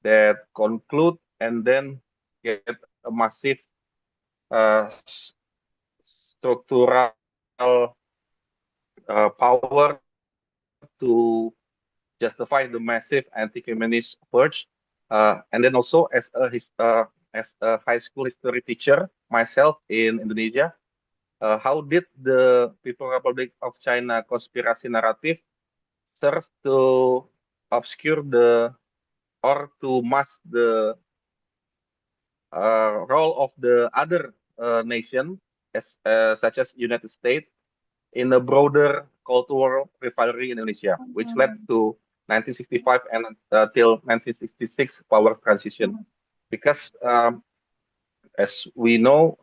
D: that conclude and then get a massive structural power to justify the massive anti-communist purge? And then also as a high school history teacher myself in Indonesia, how did the People Republic of China conspiracy narrative serve to obscure or to mask the role of the other nation, such as United States, in a broader cultural rivalry in Indonesia, which led to 1965 and till 1966 power transition? Because as we know,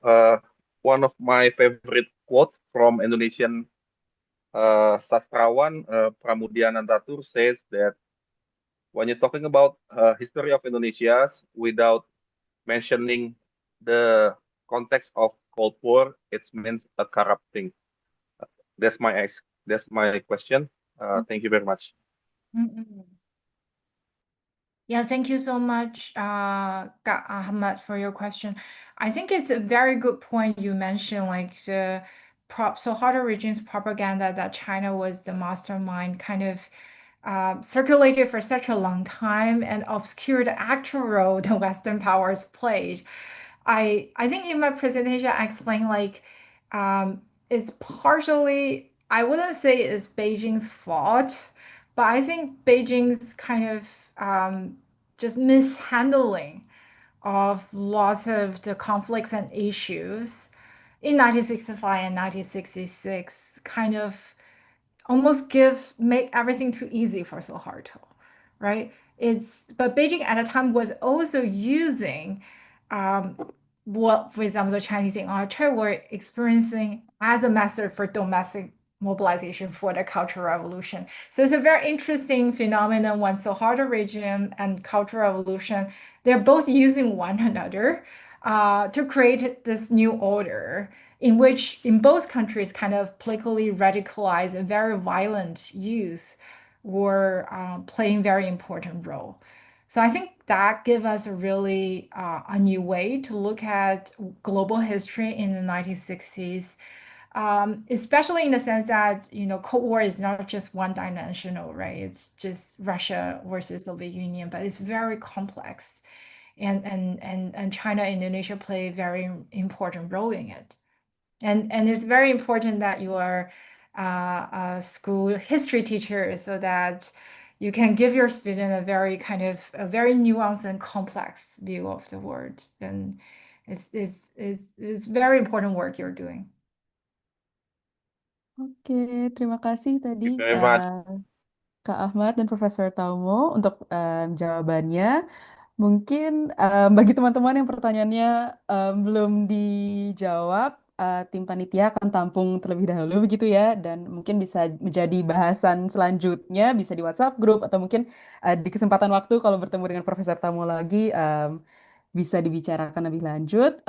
D: one of my favorite quote from Indonesian sastrawan Pramudia Nantatur says that when you're talking about history of Indonesia without mentioning the context of Cold War, it means a corrupting. That's my question. Thank you very much.
B: Mm-mm. Yeah, thank you so much, Kak Ahmad, for your question. I think it's a very good point you mentioned, like so Harder Region's propaganda that China was the mastermind kind of circulated for such a long time and obscured the actual role the Western powers played. I think in my presentation I explained like it's partially, I wouldn't say it's Beijing's fault, but I think Beijing's kind of just mishandling of lots of the conflicts and issues in 1965 and 1966 kind of almost make everything too easy for Suharto, right? It's but Beijing at the time was also using um, what, for example, the Chinese in Archer were experiencing as a method for domestic mobilization for the Cultural Revolution. So it's a very interesting phenomenon when Suharto regime and Cultural Revolution, they're both using one another to create this new order in which in both countries kind of politically radicalized and very violent youth were playing very important role. So I think that give us a really a new way to look at global history in the 1960s, especially in the sense that, you know, Cold War is not just one dimensional, right? It's just Russia versus Soviet Union, but it's very complex. And China and Indonesia play a very important role in it. And it's very important that you are a school history teacher so that you can give your student a very kind of a very nuanced and complex view of the world. And it's very important work you're doing.
A: Oke, terima kasih tadi
D: Thank you very much.
A: Kak Ahmad dan Profesor Taumo untuk jawabannya. Mungkin bagi teman-teman yang pertanyaannya belum dijawab, tim panitia akan tampung terlebih dahulu begitu ya, dan mungkin bisa menjadi bahasan selanjutnya, bisa di WhatsApp group atau mungkin di kesempatan waktu kalau bertemu dengan Profesor Taumo lagi bisa dibicarakan lebih lanjut.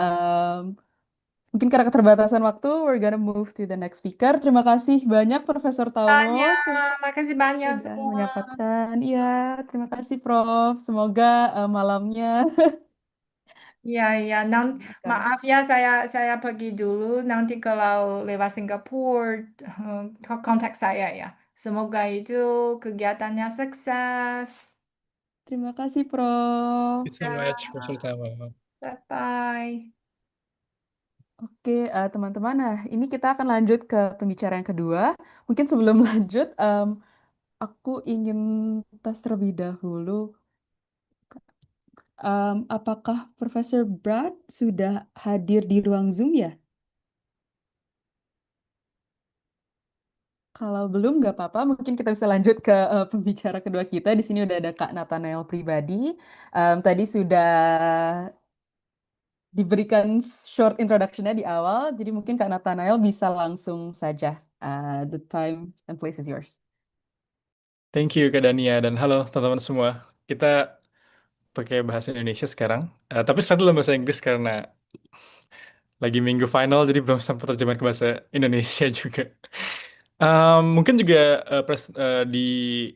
A: Mungkin karena keterbatasan waktu, we're gonna move to the next speaker. Terima kasih banyak Profesor Taumo
B: Tanya, makasih banyak
A: sudah
B: semua.
A: menyempatkan. Iya, terima kasih Prof. Semoga malamnya
B: Ya, ya,
A: menyenangkan.
B: maaf ya saya pergi dulu. Nanti kalau lewat Singapura, kontak saya ya. Semoga itu kegiatannya sukses.
A: Terima kasih Prof.
E: Thank you so much, Professor Taomo.
B: Bye bye.
A: Oke, teman-teman. Nah, ini kita akan lanjut ke pembicara yang kedua. Mungkin sebelum lanjut, aku ingin tes terlebih dahulu. Apakah Profesor Brad sudah hadir di ruang Zoom ya? Kalau belum, nggak apa-apa. Mungkin kita bisa lanjut ke pembicara kedua kita. Di sini udah ada Kak Nathanael Pribady. Tadi sudah diberikan short introduction-nya di awal. Jadi mungkin Kak Nathanael bisa langsung saja. The time and place is yours.
E: Thank you, Kak Dhania, dan halo teman-teman semua. Kita pakai bahasa Indonesia sekarang, tapi saya dalam bahasa Inggris karena lagi minggu final, jadi belum sempat terjemahan ke bahasa Indonesia juga. Mungkin juga di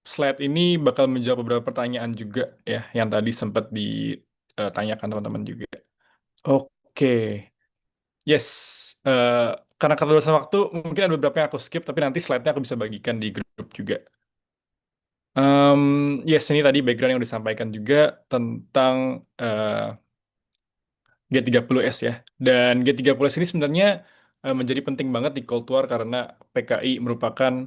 E: slide ini bakal menjawab beberapa pertanyaan juga ya, yang tadi sempat ditanyakan teman-teman juga. Oke, yes. Karena keterbatasan waktu, mungkin ada beberapa yang aku skip, tapi nanti slide-nya aku bisa bagikan di grup juga. Yes, ini tadi background yang disampaikan juga tentang G30S ya. Dan G30S ini sebenarnya menjadi penting banget di Cold War karena PKI merupakan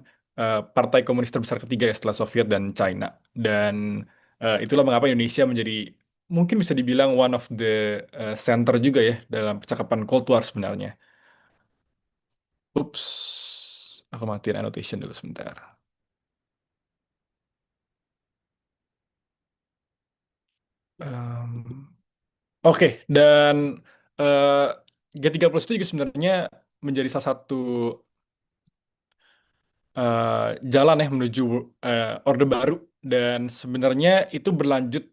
E: partai komunis terbesar ketiga ya setelah Soviet dan China. Dan itulah mengapa Indonesia menjadi mungkin bisa dibilang one of the center juga ya dalam percakapan Cold War sebenarnya. Ups, aku matiin annotation dulu sebentar. Oke, dan eh, G30 itu juga sebenarnya menjadi salah satu jalan ya menuju Orde Baru, dan sebenarnya itu berlanjut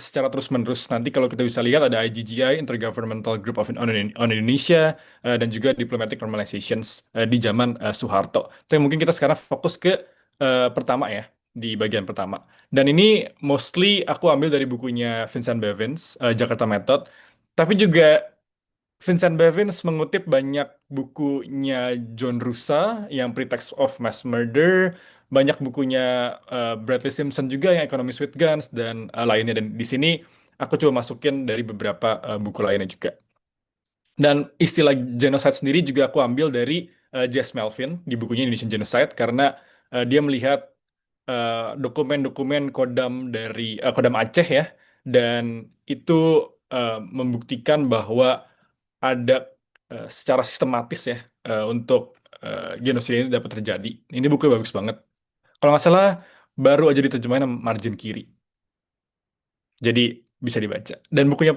E: secara terus-menerus. Nanti kalau kita bisa lihat ada IGGI, Intergovernmental Group on Indonesia, dan juga Diplomatic Normalizations di zaman Soeharto. Tapi mungkin kita sekarang fokus ke pertama ya, di bagian pertama. Dan ini mostly aku ambil dari bukunya Vincent Bevins, Jakarta Method. Tapi juga Vincent Bevins mengutip banyak bukunya John Rusa yang Pretext of Mass Murder, banyak bukunya Bradley Simpson juga yang Economists with Guns dan lainnya. Dan di sini aku coba masukin dari beberapa buku lainnya juga. Dan istilah genocide sendiri juga aku ambil dari Jess Melvin di bukunya Indonesian Genocide karena dia melihat dokumen-dokumen Kodam dari Kodam Aceh ya, dan itu membuktikan bahwa ada secara sistematis ya untuk genosida ini dapat terjadi. Ini buku bagus banget. Kalau nggak salah baru aja diterjemahin sama margin kiri. Jadi bisa dibaca. Dan bukunya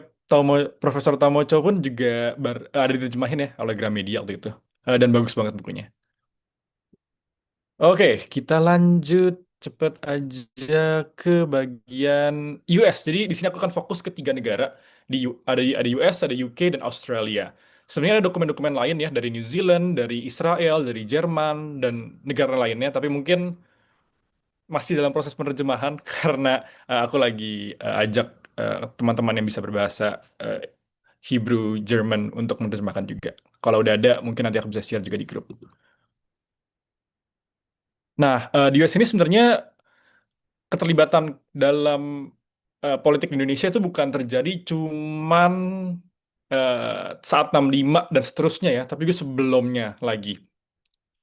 E: Profesor Taomo pun juga ada diterjemahin ya oleh Gramedia waktu itu. Dan bagus banget bukunya. Oke, kita lanjut cepet aja ke bagian US. Jadi di sini aku akan fokus ke 3 negara. Ada US, ada UK, dan Australia. Sebenarnya ada dokumen-dokumen lain ya dari New Zealand, dari Israel, dari Jerman, dan negara lainnya. Tapi mungkin masih dalam proses penerjemahan karena aku lagi ajak teman-teman yang bisa berbahasa eh, Hebrew, German untuk menerjemahkan juga. Kalau udah ada, mungkin nanti aku bisa share juga di grup. Nah, di US ini sebenarnya keterlibatan dalam politik di Indonesia itu bukan terjadi cuman saat 65 dan seterusnya ya, tapi juga sebelumnya lagi.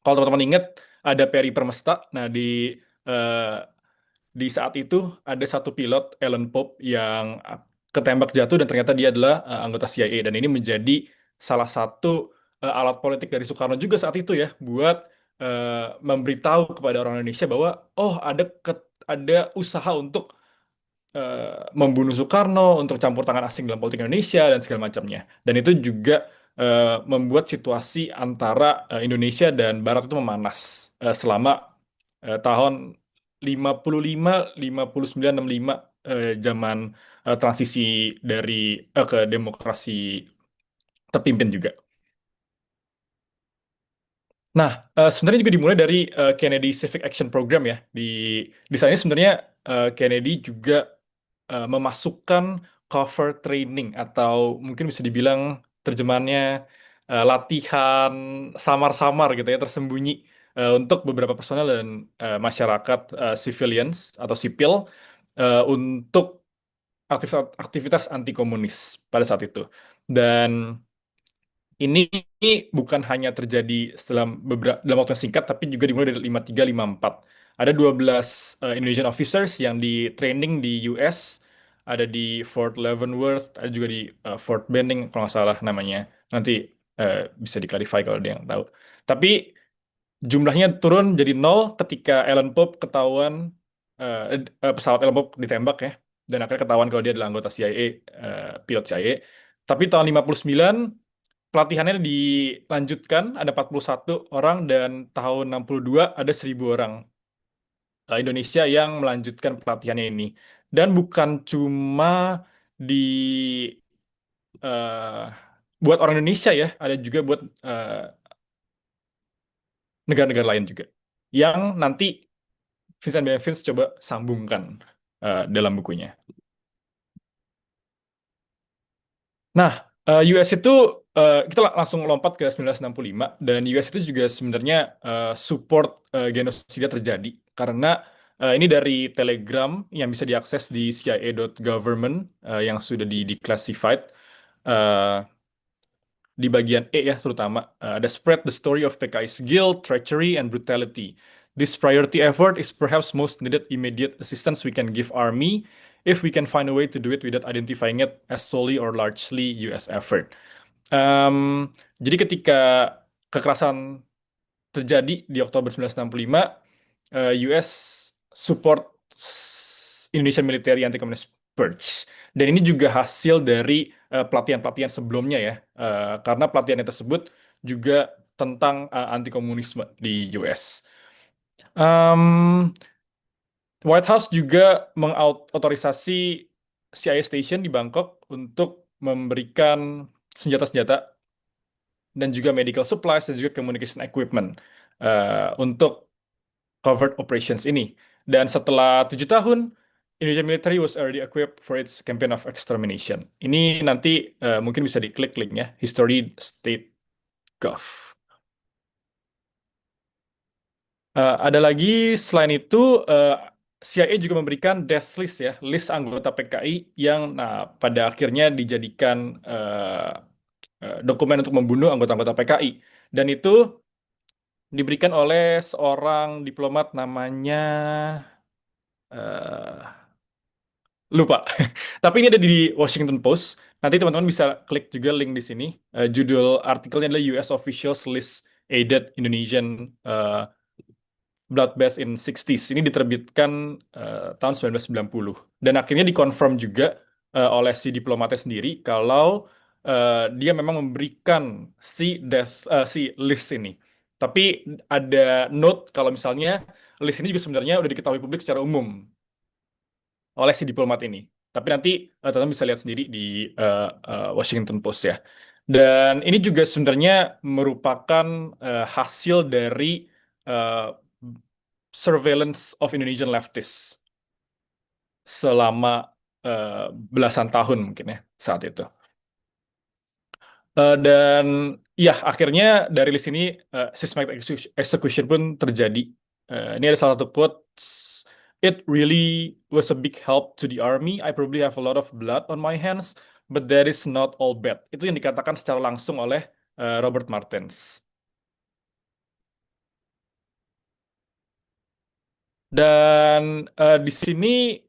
E: Kalau teman-teman ingat, ada Peri Permesta. Nah, eh, di saat itu ada satu pilot, Alan Pope, yang ketembak jatuh dan ternyata dia adalah anggota CIA. Dan ini menjadi salah satu alat politik dari Soekarno juga saat itu ya, buat memberitahu kepada orang Indonesia bahwa, oh ada usaha untuk membunuh Soekarno, untuk campur tangan asing dalam politik Indonesia, dan segala macamnya. Dan itu juga membuat situasi antara Indonesia dan Barat itu memanas selama tahun 55, 59, 65, zaman transisi dari ke demokrasi terpimpin juga. Nah, sebenarnya juga dimulai dari Kennedy Civic Action Program ya. Di sana sebenarnya Kennedy juga memasukkan cover training atau mungkin bisa dibilang terjemahannya latihan samar-samar gitu ya, tersembunyi untuk beberapa personel dan masyarakat civilians atau sipil untuk aktivitas anti komunis pada saat itu. Dan ini bukan hanya terjadi dalam waktu yang singkat, tapi juga dimulai dari 53, 54. Ada 12 Indonesian officers yang di training di US, ada di Fort Leavenworth, ada juga di Fort Benning, kalau nggak salah namanya. Nanti bisa diklarify kalau ada yang tahu. Tapi jumlahnya turun jadi nol ketika Alan Pope ketahuan, pesawat Alan Pope ditembak ya, dan akhirnya ketahuan kalau dia adalah anggota CIA, pilot CIA. Tapi tahun 59 pelatihannya dilanjutkan, ada 41 orang, dan tahun 62 ada 1.000 orang Indonesia yang melanjutkan pelatihannya ini. Dan bukan cuma di eh, buat orang Indonesia ya, ada juga buat negara-negara lain juga. Yang nanti Vincent Bevins coba sambungkan dalam bukunya. Nah, US itu kita langsung lompat ke 1965, dan US itu juga sebenarnya support genosida terjadi karena ini dari telegram yang bisa diakses di cia.government yang sudah declassified. Eh, di bagian E ya terutama ada spread the story of PKI's guilt, treachery, and brutality. This priority effort is perhaps most needed immediate assistance we can give army if we can find a way to do it without identifying it as solely or largely US effort. Jadi ketika kekerasan terjadi di Oktober 1965, US support Indonesian Military Anti-Communist Purge. Dan ini juga hasil dari pelatihan-pelatihan sebelumnya ya, karena pelatihan tersebut juga tentang anti komunisme di US. White House juga mengautorisasi CIA Station di Bangkok untuk memberikan senjata-senjata dan juga medical supplies dan juga communication equipment untuk covert operations ini. Dan setelah 7 tahun, Indonesian military was already equipped for its campaign of extermination. Ini nanti mungkin bisa diklik linknya, History State Gov. Ada lagi selain itu CIA juga memberikan death list ya, list anggota PKI yang pada akhirnya dijadikan dokumen untuk membunuh anggota-anggota PKI. Dan itu diberikan oleh seorang diplomat namanya eh, lupa. Tapi ini ada di Washington Post. Nanti teman-teman bisa klik juga link di sini. Judul artikelnya adalah US Officials List Aided Indonesian Bloodbath in 60s. Ini diterbitkan tahun 1990. Dan akhirnya dikonfirm juga oleh si diplomatnya sendiri kalau dia memang memberikan si list ini. Tapi ada note kalau misalnya list ini juga sebenarnya udah diketahui publik secara umum oleh si diplomat ini. Tapi nanti teman-teman bisa lihat sendiri di Washington Post ya. Dan ini juga sebenarnya merupakan hasil dari eh, surveillance of Indonesian leftists selama belasan tahun mungkin ya saat itu. Dan ya akhirnya dari list ini systematic execution pun terjadi. Ini ada salah satu quote. It really was a big help to the army. I probably have a lot of blood on my hands, but that is not all bad. Itu yang dikatakan secara langsung oleh Robert Martens. Dan di sini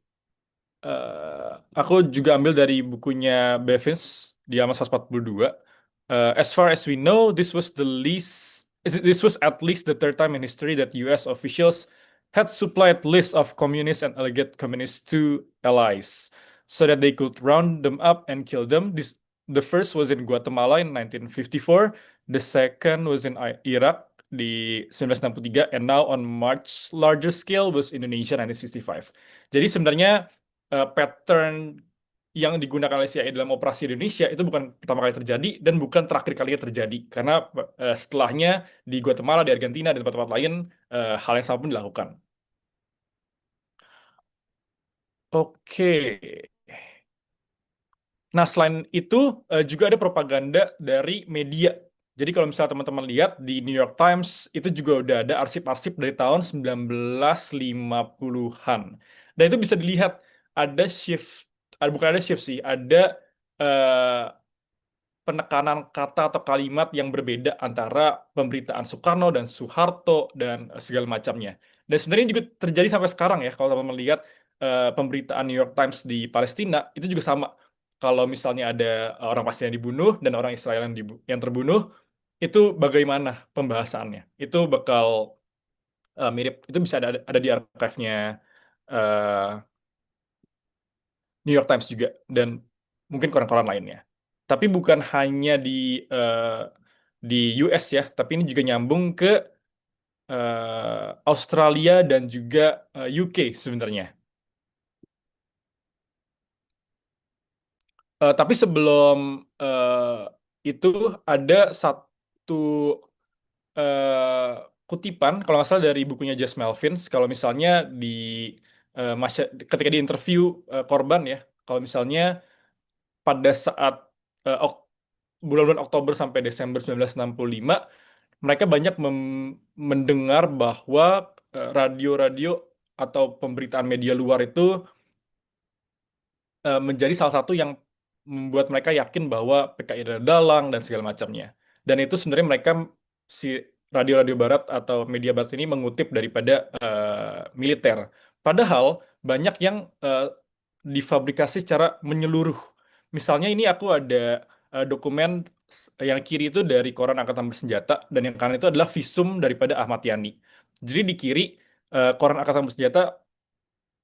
E: aku juga ambil dari bukunya Bevins di halaman 142. As far as we know, this was at least the third time in history that US officials had supplied lists of communists and alleged communists to allies so that they could round them up and kill them. The first was in Guatemala in 1954, the second was in Iraq di 1963, and now on much larger scale was Indonesia 1965. Jadi sebenarnya pattern yang digunakan oleh CIA dalam operasi Indonesia itu bukan pertama kali terjadi dan bukan terakhir kalinya terjadi karena setelahnya di Guatemala, di Argentina dan tempat-tempat lain hal yang sama pun dilakukan. Oke. Nah, selain itu juga ada propaganda dari media. Jadi kalau misalnya teman-teman lihat di New York Times itu juga udah ada arsip-arsip dari tahun 1950-an. Dan itu bisa dilihat ada shift, bukan ada shift sih, ada eh, penekanan kata atau kalimat yang berbeda antara pemberitaan Soekarno dan Soeharto dan segala macamnya. Dan sebenarnya juga terjadi sampai sekarang ya, kalau teman-teman lihat pemberitaan New York Times di Palestina, itu juga sama. Kalau misalnya ada orang Palestina dibunuh dan orang Israel yang terbunuh, itu bagaimana pembahasannya? Itu bakal mirip, itu bisa ada di archive-nya eh, New York Times juga dan mungkin koran-koran lainnya. Tapi bukan hanya di US ya, tapi ini juga nyambung ke Australia dan juga UK sebenarnya. Tapi sebelum itu ada satu kutipan, kalau nggak salah dari bukunya Jess Melvins, kalau misalnya ketika di interview korban ya, kalau misalnya pada saat eh, ok- bulan-bulan Oktober sampai Desember 1965, mereka banyak mendengar bahwa radio-radio atau pemberitaan media luar itu menjadi salah satu yang membuat mereka yakin bahwa PKI adalah dalang dan segala macamnya. Dan itu sebenarnya mereka si radio-radio barat atau media barat ini mengutip daripada militer. Padahal banyak yang difabrikasi secara menyeluruh. Misalnya ini aku ada dokumen yang kiri itu dari koran Angkatan Bersenjata dan yang kanan itu adalah visum daripada Ahmad Yani. Jadi di kiri koran Angkatan Bersenjata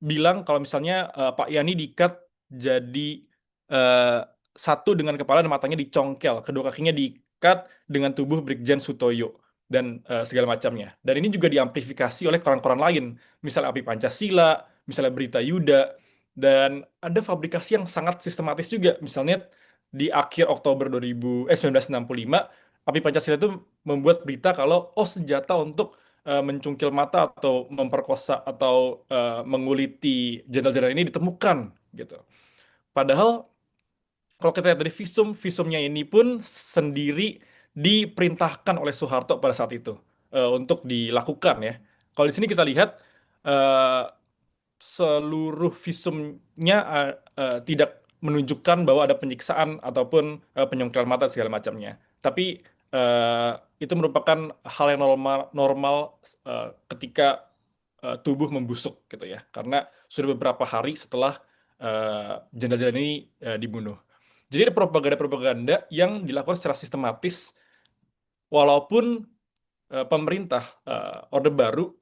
E: bilang kalau misalnya Pak Yani diikat jadi eh, satu dengan kepala dan matanya dicongkel, kedua kakinya diikat dengan tubuh Brigjen Sutoyo dan segala macamnya. Dan ini juga diamplifikasi oleh koran-koran lain, misalnya Api Pancasila, misalnya Berita Yuda, dan ada fabrikasi yang sangat sistematis juga. Misalnya di akhir Oktober 1965, Api Pancasila itu membuat berita kalau senjata untuk mencungkil mata atau memperkosa atau menguliti jenderal-jenderal ini ditemukan gitu. Padahal kalau kita lihat dari visumnya ini pun sendiri diperintahkan oleh Soeharto pada saat itu untuk dilakukan ya. Kalau di sini kita lihat eh, seluruh visumnya tidak menunjukkan bahwa ada penyiksaan ataupun penyongkelan mata segala macamnya. Tapi itu merupakan hal yang normal ketika tubuh membusuk gitu ya. Karena sudah beberapa hari setelah jenazah ini dibunuh. Jadi ada propaganda-propaganda yang dilakukan secara sistematis walaupun pemerintah Orde Baru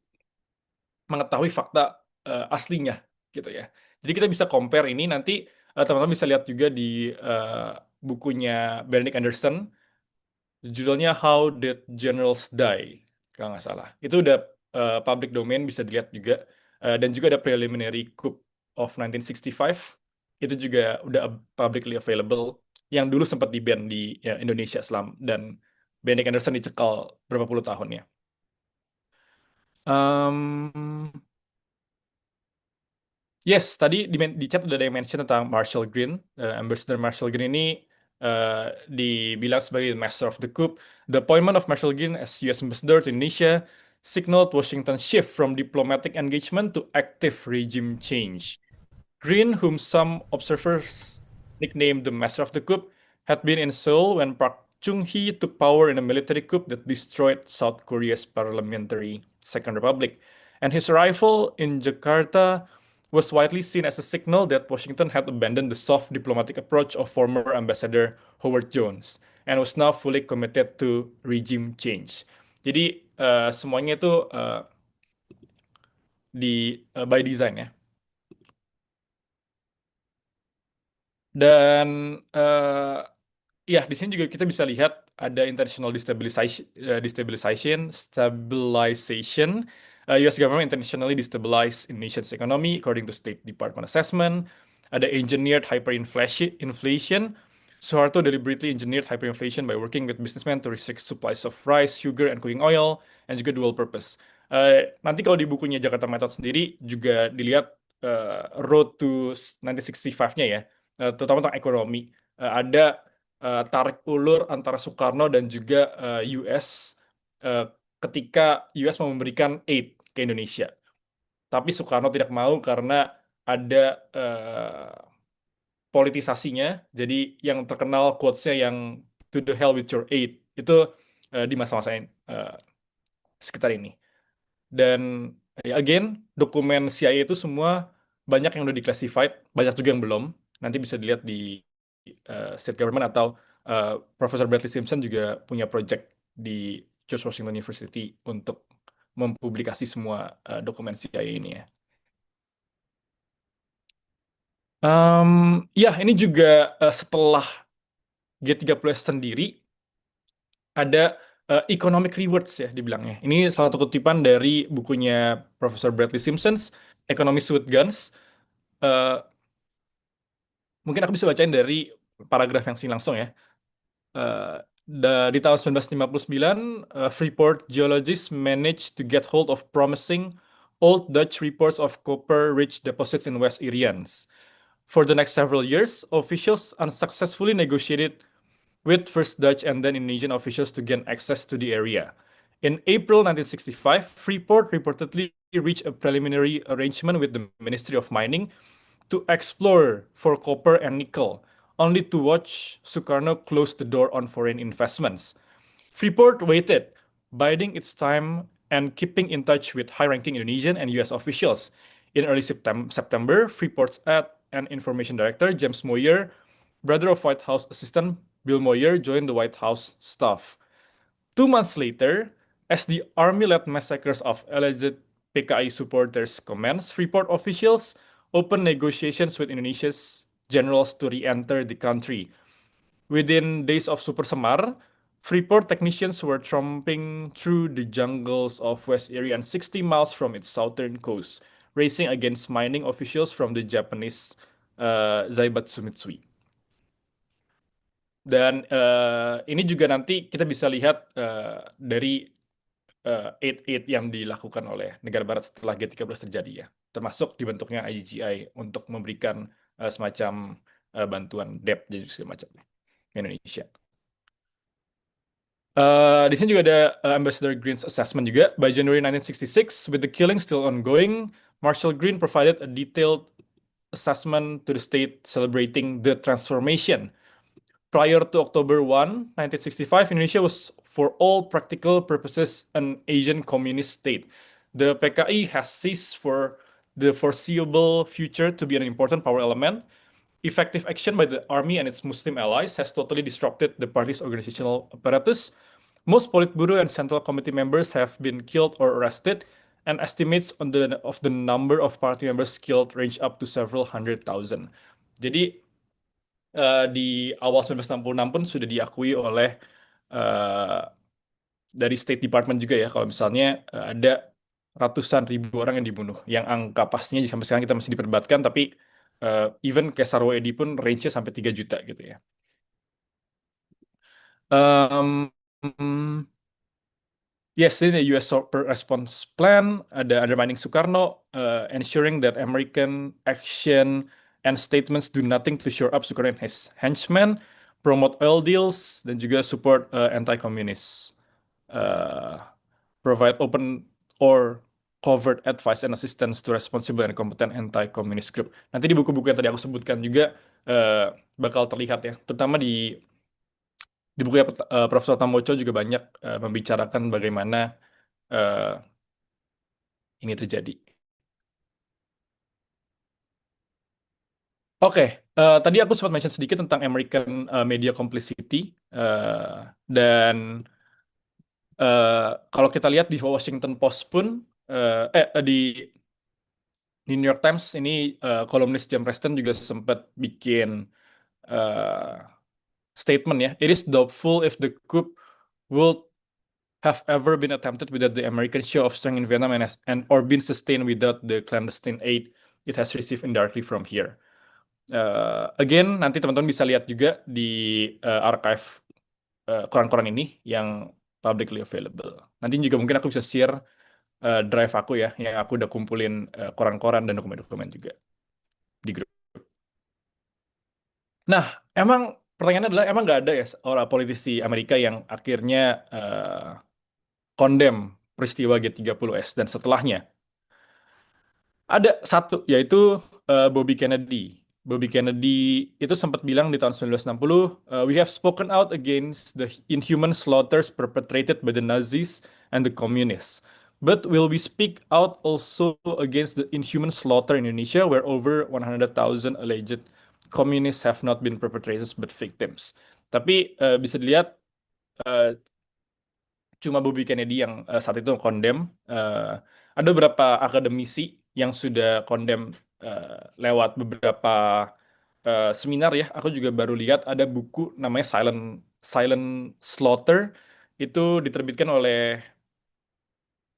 E: mengetahui fakta aslinya gitu ya. Jadi kita bisa compare ini nanti teman-teman bisa lihat juga di bukunya Benedict Anderson, judulnya How Did Generals Die kalau nggak salah. Itu udah public domain, bisa dilihat juga. Dan juga ada Preliminary Coup of 1965, itu juga udah publicly available, yang dulu sempat di-ban di Indonesia dan Benedict Anderson dicekal berapa puluh tahun ya. Um, Yes, tadi di chat udah ada yang mention tentang Marshall Green. Ambassador Marshall Green ini dibilang sebagai master of the coup. The appointment of Marshall Green as U.S. Ambassador to Indonesia signaled Washington's shift from diplomatic engagement to active regime change. Green, whom some observers nicknamed the Master of the Coup, had been in Seoul when Park Chung-hee took power in a military coup that destroyed South Korea's parliamentary Second Republic. And his arrival in Jakarta was widely seen as a signal that Washington had abandoned the soft diplomatic approach of former Ambassador Howard Jones and was now fully committed to regime change. Jadi semuanya itu by design ya. Dan ya di sini juga kita bisa lihat ada international stabilization. U.S. government intentionally destabilized Indonesia's economy according to State Department assessment. Ada engineered hyperinflation. Soeharto deliberately engineered hyperinflation by working with businessmen to restrict supplies of rice, sugar, and cooking oil, and juga dual purpose. Nanti kalau di bukunya Jakarta Method sendiri juga dilihat road to 1965-nya ya, terutama tentang ekonomi. Ada tarik ulur antara Soekarno dan juga US ketika US mau memberikan aid ke Indonesia. Tapi Soekarno tidak mau karena ada politisasinya. Jadi yang terkenal quotes-nya yang to the hell with your aid itu di masa-masa sekitar ini. Dan again, dokumen CIA itu semua banyak yang udah declassified, banyak juga yang belum. Nanti bisa dilihat di state government atau Professor Bradley Simpson juga punya project di George Washington University untuk mempublikasi semua dokumen CIA ini ya. Ya, ini juga setelah G30S sendiri ada economic rewards ya dibilangnya. Ini salah satu kutipan dari bukunya Professor Bradley Simpson's Economists with Guns. Eh, Mungkin aku bisa bacain dari paragraf yang sini langsung ya. Di tahun 1959, Freeport geologists managed to get hold of promising old Dutch reports of copper-rich deposits in West Irians. For the next several years, officials unsuccessfully negotiated with first Dutch and then Indonesian officials to gain access to the area. In April 1965, Freeport reportedly reached a preliminary arrangement with the Ministry of Mining to explore for copper and nickel, only to watch Sukarno close the door on foreign investments. Freeport waited, biding its time and keeping in touch with high-ranking Indonesian and US officials. In early September, Freeport's and information director, James Moyer, brother of White House assistant Bill Moyer, joined the White House staff. 2 months later, as the army-led massacres of alleged PKI supporters commenced, Freeport officials opened negotiations with Indonesia's generals to re-enter the country. Within days of Super Semar, Freeport technicians were tromping through the jungles of West Irian 60 miles from its southern coast, racing against mining officials from the Japanese Zaibatsu Mitsui. Dan ini juga nanti kita bisa lihat dari aid yang dilakukan oleh negara barat setelah G30 terjadi ya. Termasuk dibentuknya IGGI untuk memberikan semacam bantuan debt dan segala macam Indonesia. Di sini juga ada Ambassador Green's assessment juga. By January 1966, with the killing still ongoing, Marshall Green provided a detailed assessment to the state celebrating the transformation. Prior to October 1, 1965, Indonesia was, for all practical purposes, an Asian communist state. The PKI has ceased for the foreseeable future to be an important power element. Effective action by the army and its Muslim allies has totally disrupted the party's organizational apparatus. Most Politburo and Central Committee members have been killed or arrested, and estimates of the number of party members killed range up to several hundred thousand. Jadi di awal 1966 pun sudah diakui oleh dari State Department juga ya, kalau misalnya ada ratusan ribu orang yang dibunuh. Yang angka pastinya sampai sekarang kita masih diperdebatkan, tapi even kayak Sarwo Edi pun range-nya sampai 3 juta gitu ya. Yes, in the U.S. response plan, ada undermining Sukarno, ensuring that American action and statements do nothing to shore up Sukarno and his henchmen, promote oil deals, dan juga support anti-communists, provide open or covert advice and assistance to responsible and competent anti-communist group. Nanti di buku-buku yang tadi aku sebutkan juga bakal terlihat ya, terutama di bukunya Profesor Taomo juga banyak membicarakan bagaimana ini terjadi. Oke, tadi aku sempat mention sedikit tentang American media complicity, dan kalau kita lihat di Washington Post pun, di New York Times ini kolumnis Jim Preston juga sempat bikin statement ya. It is doubtful if the coup would have ever been attempted without the American show of strength in Vietnam or been sustained without the clandestine aid it has received indirectly from here. Again, nanti teman-teman bisa lihat juga di archive koran-koran ini yang publicly available. Nanti juga mungkin aku bisa share drive aku ya, yang aku udah kumpulin koran-koran dan dokumen-dokumen juga di grup. Nah, emang pertanyaannya adalah, emang nggak ada ya orang politisi Amerika yang akhirnya condemn peristiwa G30S dan setelahnya? Ada satu, yaitu Bobby Kennedy. Bobby Kennedy itu sempat bilang di tahun 1960, "We have spoken out against the inhuman slaughters perpetrated by the Nazis and the communists. But will we speak out also against the inhuman slaughter in Indonesia, where over 100,000 alleged communists have not been perpetrators but victims?" Tapi bisa dilihat cuma Bobby Kennedy yang saat itu condemn. Ada beberapa akademisi yang sudah condemn lewat beberapa seminar ya. Aku juga baru lihat ada buku namanya Silent Slaughter, itu diterbitkan oleh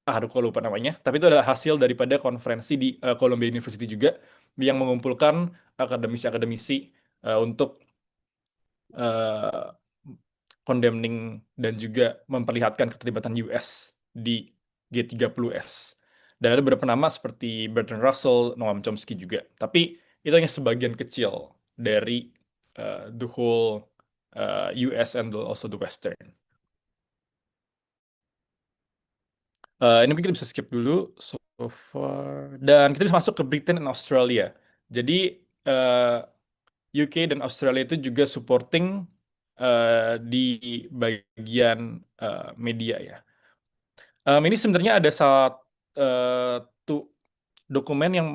E: aduh kok lupa namanya, tapi itu adalah hasil daripada konferensi di Columbia University juga yang mengumpulkan akademisi-akademisi untuk condemning dan juga memperlihatkan keterlibatan US di G30S. Dan ada beberapa nama seperti Bertrand Russell, Noam Chomsky juga. Tapi itu hanya sebagian kecil dari the whole US and also the Western. Ini mungkin kita bisa skip dulu so far. Dan kita bisa masuk ke Britain dan Australia. Jadi UK dan Australia itu juga supporting di bagian media ya. Ini sebenarnya ada satu dokumen yang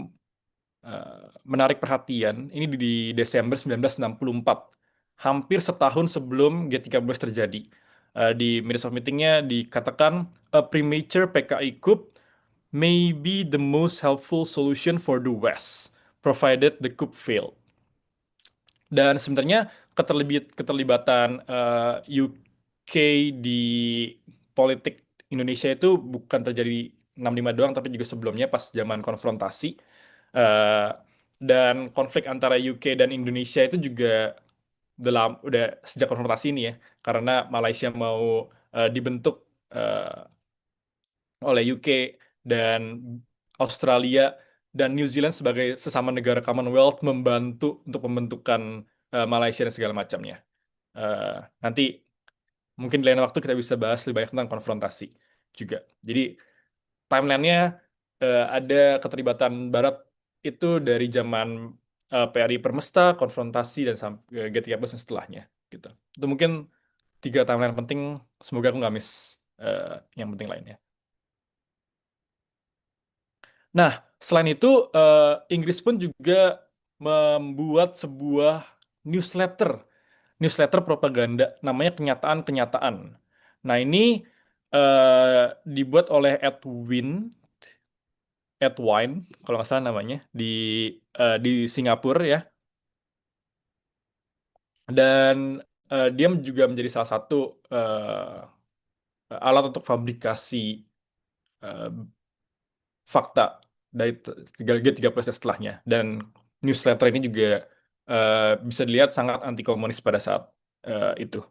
E: menarik perhatian. Ini di Desember 1964, hampir setahun sebelum G30 terjadi. Di minutes of meeting-nya dikatakan, "A premature PKI coup may be the most helpful solution for the West, provided the coup failed." Dan sebenarnya keterlibatan UK di politik Indonesia itu bukan terjadi 65 doang, tapi juga sebelumnya pas zaman konfrontasi. Dan konflik antara UK dan Indonesia itu juga udah sejak konfrontasi ini ya, karena Malaysia mau dibentuk oleh UK dan Australia dan New Zealand sebagai sesama negara Commonwealth membantu untuk pembentukan Malaysia dan segala macamnya. Nanti mungkin di lain waktu kita bisa bahas lebih banyak tentang konfrontasi juga. Jadi timelinenya ada keterlibatan Barat itu dari zaman PRI Permesta, konfrontasi dan sampai G13 dan setelahnya gitu. Itu mungkin 3 timeline penting. Semoga aku nggak miss yang penting lainnya. Nah, selain itu Inggris pun juga membuat sebuah newsletter, newsletter propaganda namanya Kenyataan-Kenyataan. Nah, ini dibuat oleh Edwin, kalau nggak salah namanya, di Singapura ya. Dan dia juga menjadi salah satu alat untuk fabrikasi eh, fakta dari G13 dan setelahnya. Dan newsletter ini juga bisa dilihat sangat anti komunis pada saat itu.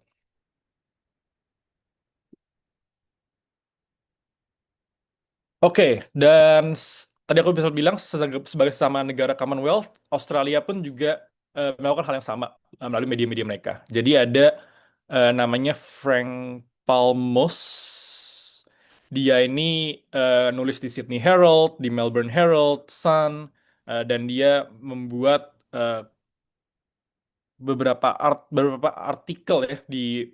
E: Oke, dan tadi aku bisa bilang sebagai sesama negara Commonwealth, Australia pun juga melakukan hal yang sama melalui media-media mereka. Jadi ada namanya Frank Palmos. Dia ini nulis di Sydney Herald, di Melbourne Herald, Sun, dan dia membuat beberapa artikel ya di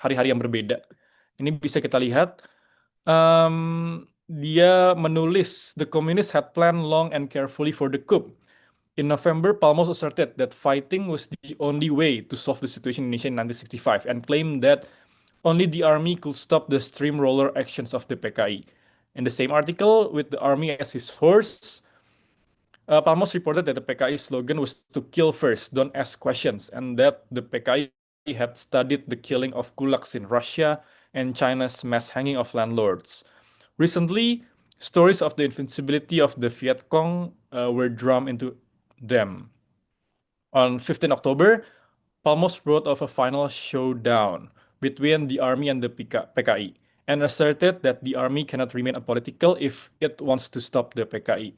E: hari-hari yang berbeda. Ini bisa kita lihat. Dia menulis, "The communists had planned long and carefully for the coup. In November, Palmos asserted that fighting was the only way to solve the situation in Indonesia in 1965 and claimed that only the army could stop the steamroller actions of the PKI. In the same article, with the army as his horse, Palmos reported that the PKI slogan was to kill first, don't ask questions, and that the PKI had studied the killing of kulaks in Russia and China's mass hanging of landlords. Recently, stories of the invincibility of the Viet Cong were drummed into them. On 15 October, Palmos wrote of a final showdown between the army and the PKI and asserted that the army cannot remain apolitical if it wants to stop the PKI.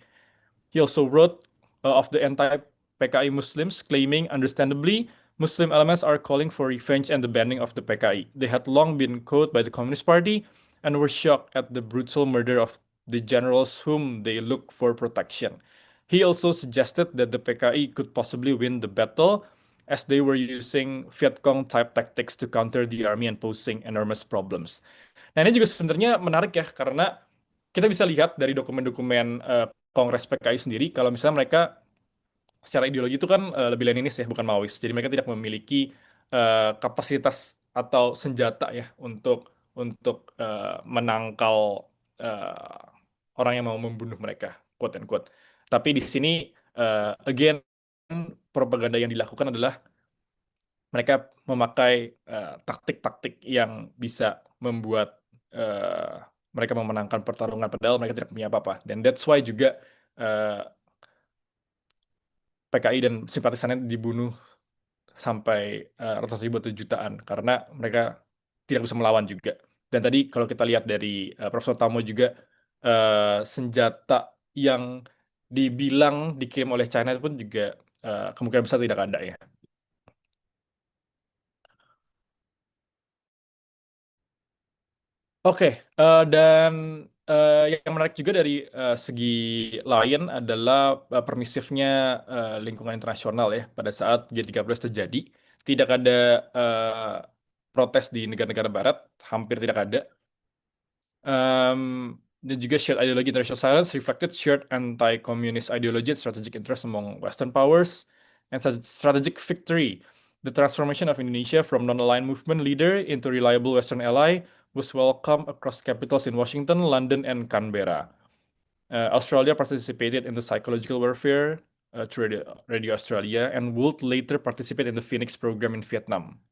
E: He also wrote of the anti-PKI Muslims, claiming, understandably, Muslim elements are calling for revenge and the banning of the PKI. They had long been caught by the Communist Party and were shocked at the brutal murder of the generals whom they looked for protection. He also suggested that the PKI could possibly win the battle as they were using Viet Cong type tactics to counter the army and posing enormous problems. Nah, ini juga sebenarnya menarik ya, karena kita bisa lihat dari dokumen-dokumen Kongres PKI sendiri, kalau misalnya mereka secara ideologi itu kan lebih Leninis ya, bukan Maois. Jadi mereka tidak memiliki kapasitas atau senjata ya untuk menangkal orang yang mau membunuh mereka, quote and quote. Tapi di sini again propaganda yang dilakukan adalah mereka memakai taktik-taktik yang bisa membuat eh, mereka memenangkan pertarungan padahal mereka tidak punya apa-apa. Dan that's why juga eh, PKI dan simpatisannya dibunuh sampai ratusan ribu atau jutaan karena mereka tidak bisa melawan juga. Dan tadi kalau kita lihat dari Profesor Taomo juga senjata yang dibilang dikirim oleh China pun juga kemungkinan besar tidak ada ya. Oke, dan yang menarik juga dari segi lain adalah permisifnya lingkungan internasional ya pada saat G13 terjadi. Tidak ada eh, protes di negara-negara barat, hampir tidak ada. Dan juga shared ideology international silence reflected shared anti-communist ideology and strategic interest among Western powers and strategic victory. The transformation of Indonesia from non-aligned movement leader into reliable Western ally was welcomed across capitals in Washington, London, and Canberra. Australia participated in the psychological warfare through Radio Australia and would later participate in the Phoenix program in Vietnam,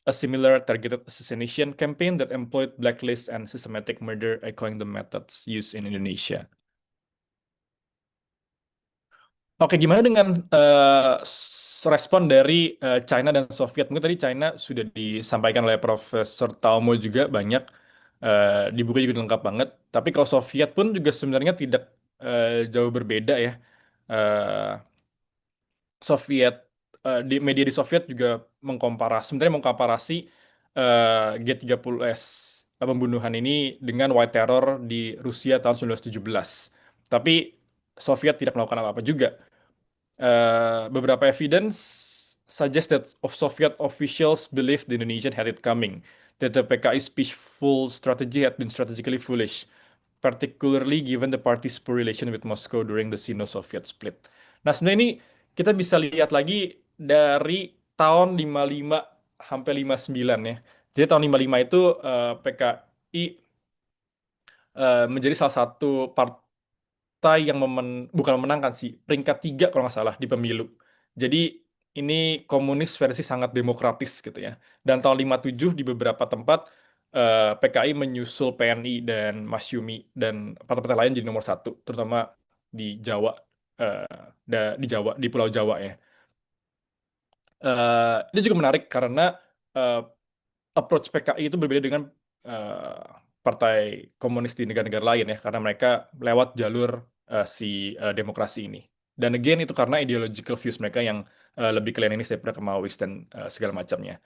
E: a similar targeted assassination campaign that employed blacklists and systematic murder echoing the methods used in Indonesia. Oke, gimana dengan respon dari China dan Soviet? Mungkin tadi China sudah disampaikan oleh Profesor Taomo juga banyak, di buku juga lengkap banget. Tapi kalau Soviet pun juga sebenarnya tidak jauh berbeda ya. Eh, Soviet di media di Soviet juga sebenarnya mengkomparasi G30S pembunuhan ini dengan White Terror di Rusia tahun 1917. Tapi Soviet tidak melakukan apa-apa juga. Beberapa evidence suggest that of Soviet officials believed the Indonesian had it coming, that the PKI's peaceful strategy had been strategically foolish, particularly given the party's poor relation with Moscow during the Sino-Soviet split. Nah, sebenarnya ini kita bisa lihat lagi dari tahun 55 sampai 59 ya. Jadi tahun 55 itu PKI menjadi salah satu partai yang bukan memenangkan sih, peringkat 3 kalau nggak salah di pemilu. Jadi ini komunis versi sangat demokratis gitu ya. Dan tahun 57 di beberapa tempat PKI menyusul PNI dan Masyumi dan partai-partai lain jadi nomor satu, terutama di Jawa, eh, di Pulau Jawa ya. Ini juga menarik karena eh, approach PKI itu berbeda dengan eh, partai komunis di negara-negara lain ya, karena mereka lewat jalur si demokrasi ini. Dan again itu karena ideological views mereka yang lebih ke Leninis daripada ke Maois dan segala macamnya.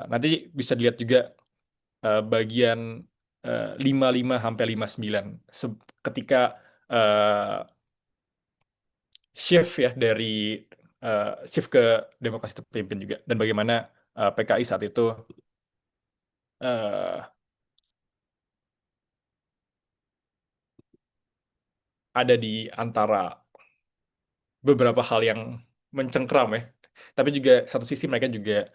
E: Nanti bisa dilihat juga bagian 55 sampai 59 ketika eh, shift ya dari shift ke demokrasi terpimpin juga, dan bagaimana PKI saat itu eh, ada di antara beberapa hal yang mencengkram ya. Tapi juga satu sisi mereka juga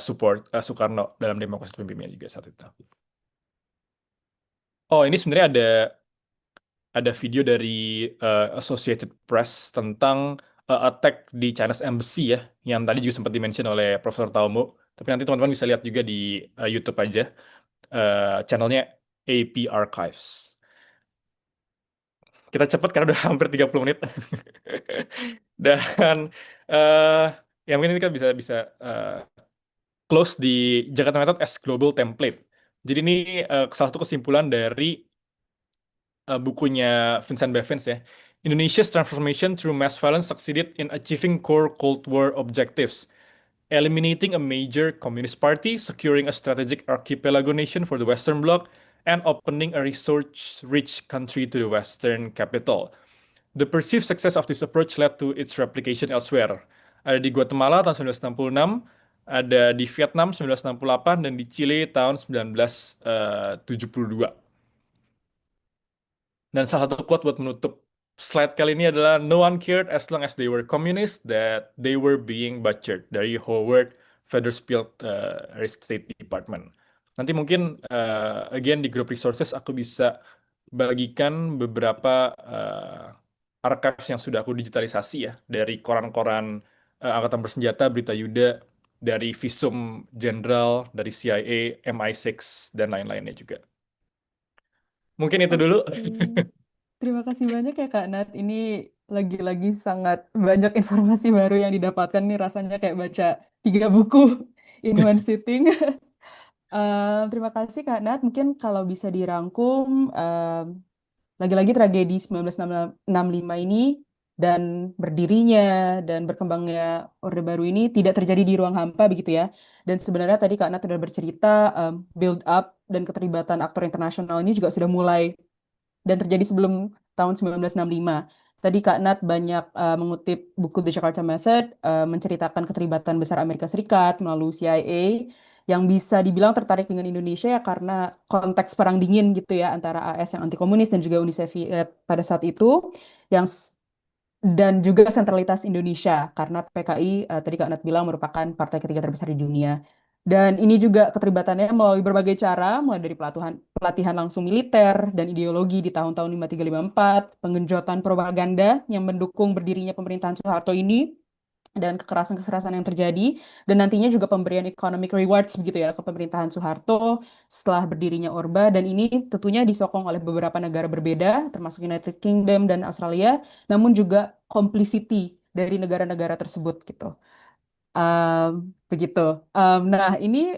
E: support Soekarno dalam demokrasi terpimpinnya juga saat itu. Oh, ini sebenarnya ada video dari Associated Press tentang attack di China's Embassy ya, yang tadi juga sempat dimention oleh Profesor Taomo. Tapi nanti teman-teman bisa lihat juga di YouTube aja, channelnya AP Archives. Kita cepat karena udah hampir 30 menit. Dan eh yang mungkin ini kita bisa bisa close di Jakarta Method as global template. Jadi ini salah satu kesimpulan dari bukunya Vincent Bevins ya. Indonesia's transformation through mass violence succeeded in achieving core Cold War objectives, eliminating a major communist party, securing a strategic archipelago nation for the Western Bloc, and opening a resource-rich country to the Western capital. The perceived success of this approach led to its replication elsewhere. Ada di Guatemala tahun 1966, ada di Vietnam 1968, dan di Chile tahun 1972. Dan salah satu quote buat menutup slide kali ini adalah "No one cared as long as they were communist that they were being butchered" dari Howard Federspielt State Department. Nanti mungkin again di group resources aku bisa bagikan beberapa archives yang sudah aku digitalisasi ya, dari koran-koran Angkatan Bersenjata, Berita Yuda, dari Visum Jenderal, dari CIA, MI6, dan lain-lainnya juga. Mungkin itu dulu.
A: Oke. Terima kasih banyak ya Kak Nat. Ini lagi-lagi sangat banyak informasi baru yang didapatkan nih. Rasanya kayak baca 3 buku in one sitting. Terima kasih Kak Nat. Mungkin kalau bisa dirangkum, lagi-lagi tragedi 1965 ini dan berdirinya dan berkembangnya Orde Baru ini tidak terjadi di ruang hampa begitu ya. Dan sebenarnya tadi Kak Nat sudah bercerita build up dan keterlibatan aktor internasional ini juga sudah mulai dan terjadi sebelum tahun 1965. Tadi Kak Nat banyak mengutip buku The Jakarta Method, menceritakan keterlibatan besar Amerika Serikat melalui CIA yang bisa dibilang tertarik dengan Indonesia ya karena konteks perang dingin gitu ya antara AS yang anti komunis dan juga Uni Soviet pada saat itu yang dan juga sentralitas Indonesia karena PKI tadi Kak Nat bilang merupakan partai ketiga terbesar di dunia. Dan ini juga keterlibatannya melalui berbagai cara, mulai dari pelatihan langsung militer dan ideologi di tahun-tahun 53-54, penggenjotan propaganda yang mendukung berdirinya pemerintahan Soeharto ini, dan kekerasan-kekerasan yang terjadi, dan nantinya juga pemberian economic rewards begitu ya ke pemerintahan Soeharto setelah berdirinya Orba, dan ini tentunya disokong oleh beberapa negara berbeda, termasuk United Kingdom dan Australia, namun juga complicity dari negara-negara tersebut gitu. Begitu. Nah, ini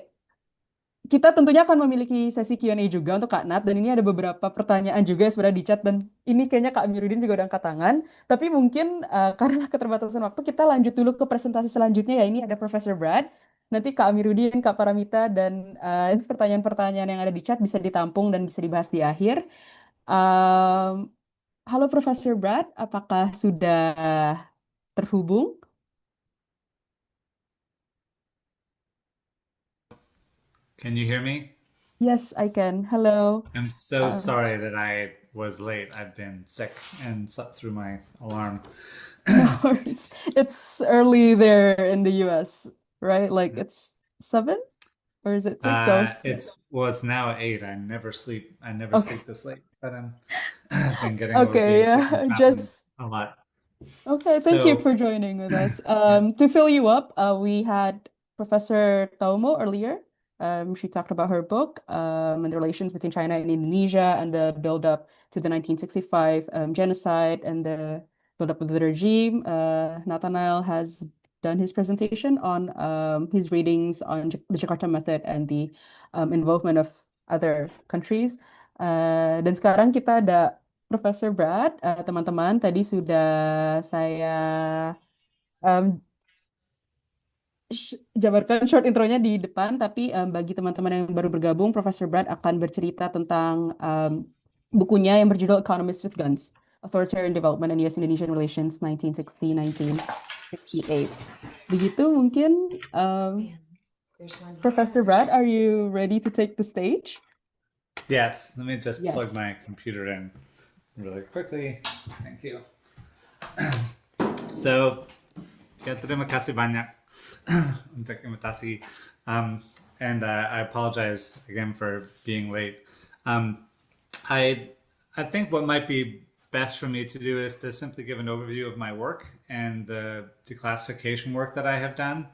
A: kita tentunya akan memiliki sesi Q&A juga untuk Kak Nat, dan ini ada beberapa pertanyaan juga yang sudah di chat, dan ini kayaknya Kak Amiruddin juga udah angkat tangan. Tapi mungkin karena keterbatasan waktu, kita lanjut dulu ke presentasi selanjutnya ya. Ini ada Profesor Brad, nanti Kak Amiruddin, Kak Paramita, dan pertanyaan-pertanyaan yang ada di chat bisa ditampung dan bisa dibahas di akhir. Halo Profesor Brad, apakah sudah terhubung?
F: Can you hear me?
A: Yes, I can. Hello.
F: I'm so
A: Um,
F: sorry that I was late. I've been sick and slept through my alarm.
A: no worries. It's early there in the US, right? Like it's 7 or is it 6? So it's like
F: It's now 8. I never
A: okay.
F: sleep this late, but I've been getting over
A: Okay,
F: being sick and
A: yeah.
F: traveling
A: Just
F: a lot.
A: okay, thank you
F: So
A: for joining with us.
F: yeah.
A: To fill you up, we had Professor Taomo earlier. She talked about her book and the relations between China and Indonesia and the build-up to the 1965 genocide and the build-up of the regime. Nathanael has done his presentation on his readings on the Jakarta method and the involvement of other countries. Dan sekarang kita ada Profesor Brad, teman-teman, tadi sudah saya em, jabarkan short intronya di depan, tapi bagi teman-teman yang baru bergabung, Profesor Brad akan bercerita tentang bukunya yang berjudul Economists with Guns, Authoritarian Development and US-Indonesian Relations 1960-1968. Begitu mungkin, Professor Brad, are you ready to take the stage?
F: Yes, let me just plug
A: Yes.
F: my computer in really quickly. Thank you. So, ya, terima kasih banyak untuk invitasi. And I apologize again for being late. I I think what might be best for me to do is to simply give an overview of my work and the declassification work that I have done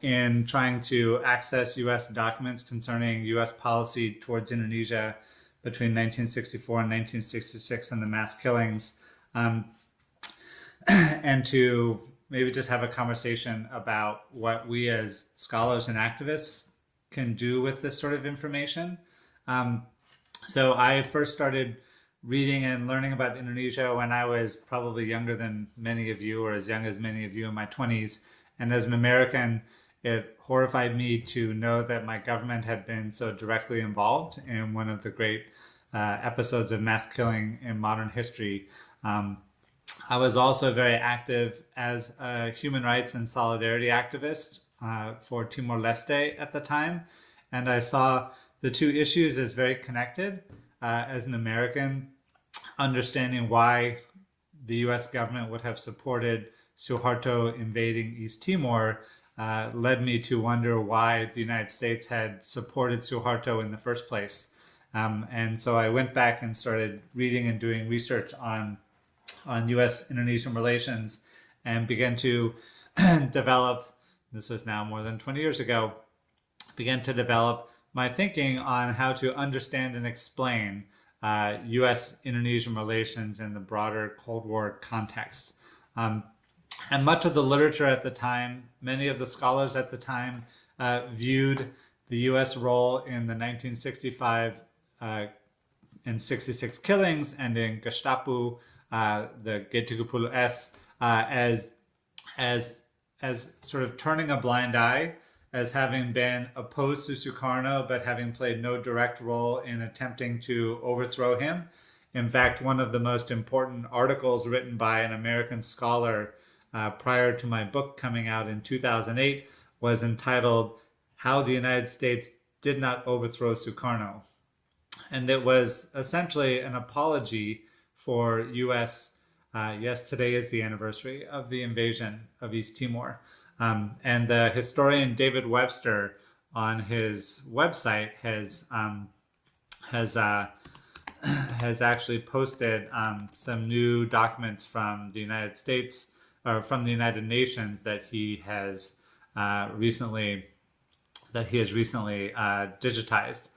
F: in trying to access U.S. documents concerning U.S. policy towards Indonesia between 1964 and 1966 and the mass killings, and to maybe just have a conversation about what we as scholars and activists can do with this sort of information. So I first started reading and learning about Indonesia when I was probably younger than many of you, or as young as many of you, in my 20s. And as an American, it horrified me to know that my government had been so directly involved in one of the great episodes of mass killing in modern history. I was also very active as a human rights and solidarity activist for Timor-Leste at the time. And I saw the two issues as very connected. As an American, understanding why the US government would have supported Suharto invading East Timor led me to wonder why the United States had supported Suharto in the first place. And so I went back and started reading and doing research on US-Indonesian relations and began to develop, this was now more than 20 years ago, began to develop my thinking on how to understand and explain US-Indonesian relations in the broader Cold War context. And much of the literature at the time, many of the scholars at the time viewed the US role in the 1965 and 66 killings and in Gestapo, the G30S, as sort of turning a blind eye, as having been opposed to Sukarno, but having played no direct role in attempting to overthrow him. In fact, one of the most important articles written by an American scholar prior to my book coming out in 2008 was entitled "How the United States Did Not Overthrow Sukarno." And it was essentially an apology for US, yes, today is the anniversary of the invasion of East Timor. And the historian David Webster on his website has actually posted some new documents from the United States, or from the United Nations, that he has recently digitized.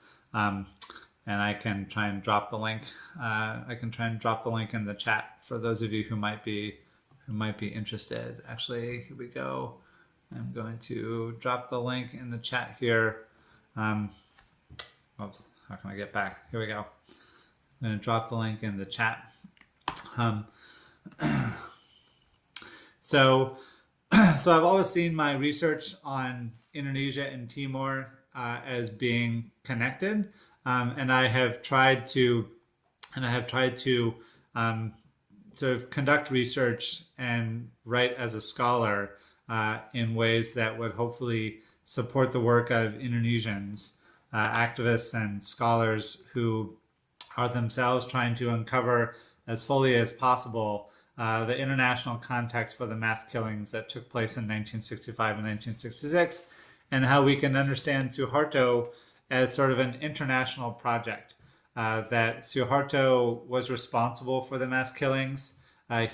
F: And I can try and drop the link. I can try and drop the link in the chat for those of you who might be interested. Actually, here we go. I'm going to drop the link in the chat here. Oops, how can I get back? Here we go. I'm going to drop the link in the chat. So I've always seen my research on Indonesia and Timor as being connected, and I have tried to sort of conduct research and write as a scholar in ways that would hopefully support the work of Indonesians, activists and scholars who are themselves trying to uncover as fully as possible the international context for the mass killings that took place in 1965 and 1966, and how we can understand Suharto as sort of an international project. That Suharto was responsible for the mass killings.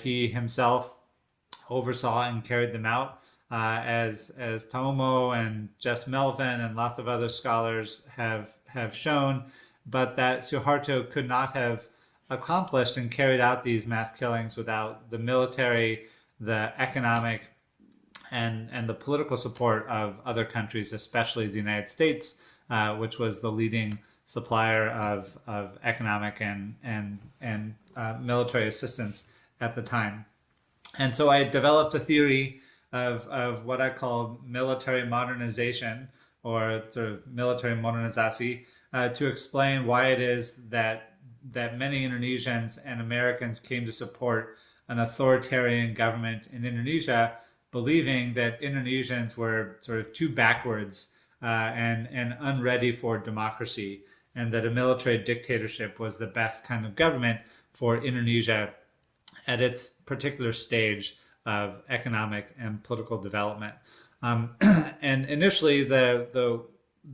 F: He himself oversaw and carried them out, as Taomo and Jess Melvin and lots of other scholars have shown, but that Suharto could not have accomplished and carried out these mass killings without the military, the economic, and the political support of other countries, especially the United States, which was the leading supplier of economic and military assistance at the time. And so I developed a theory of what I call military modernization, or sort of military modernisasi, to explain why it is that many Indonesians and Americans came to support an authoritarian government in Indonesia, believing that Indonesians were sort of too backwards and unready for democracy, and that a military dictatorship was the best kind of government for Indonesia at its particular stage of economic and political development. And initially, the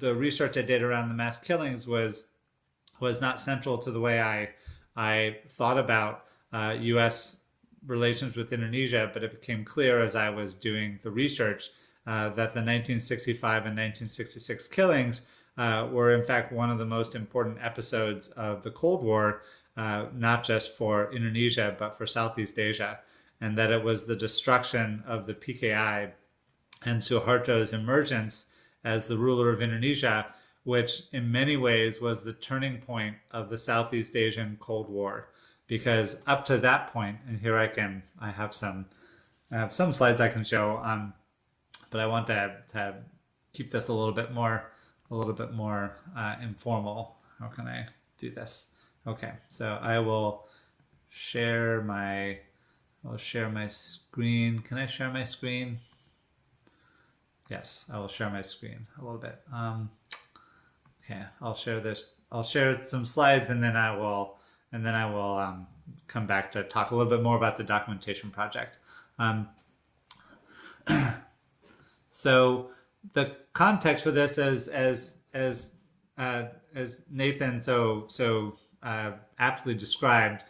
F: research I did around the mass killings was not central to the way I thought about U.S. relations with Indonesia, but it became clear as I was doing the research that the 1965 and 1966 killings were in fact one of the most important episodes of the Cold War, not just for Indonesia, but for Southeast Asia, and that it was the destruction of the PKI and Suharto's emergence as the ruler of Indonesia, which in many ways was the turning point of the Southeast Asian Cold War. Because up to that point, and here I have some slides I can show, but I want to keep this a little bit more informal. How can I do this? Okay, so I will share my screen. Can I share my screen? Yes, I will share my screen a little bit. Okay, I'll share this. I'll share some slides, and then I will come back to talk a little bit more about the documentation project. So the context for this, as Nathan so aptly described,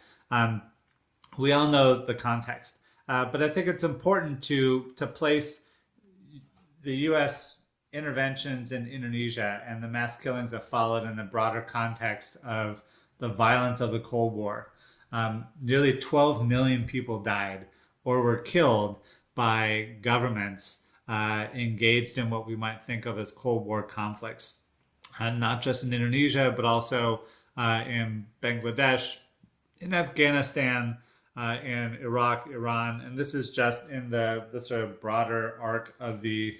F: we all know the context, but I think it's important to place the U.S. interventions in Indonesia and the mass killings that followed in the broader context of the violence of the Cold War. Nearly 12 million people died or were killed by governments engaged in what we might think of as Cold War conflicts, and not just in Indonesia, but also in Bangladesh, in Afghanistan, in Iraq, Iran, and this is just in the sort of broader arc of the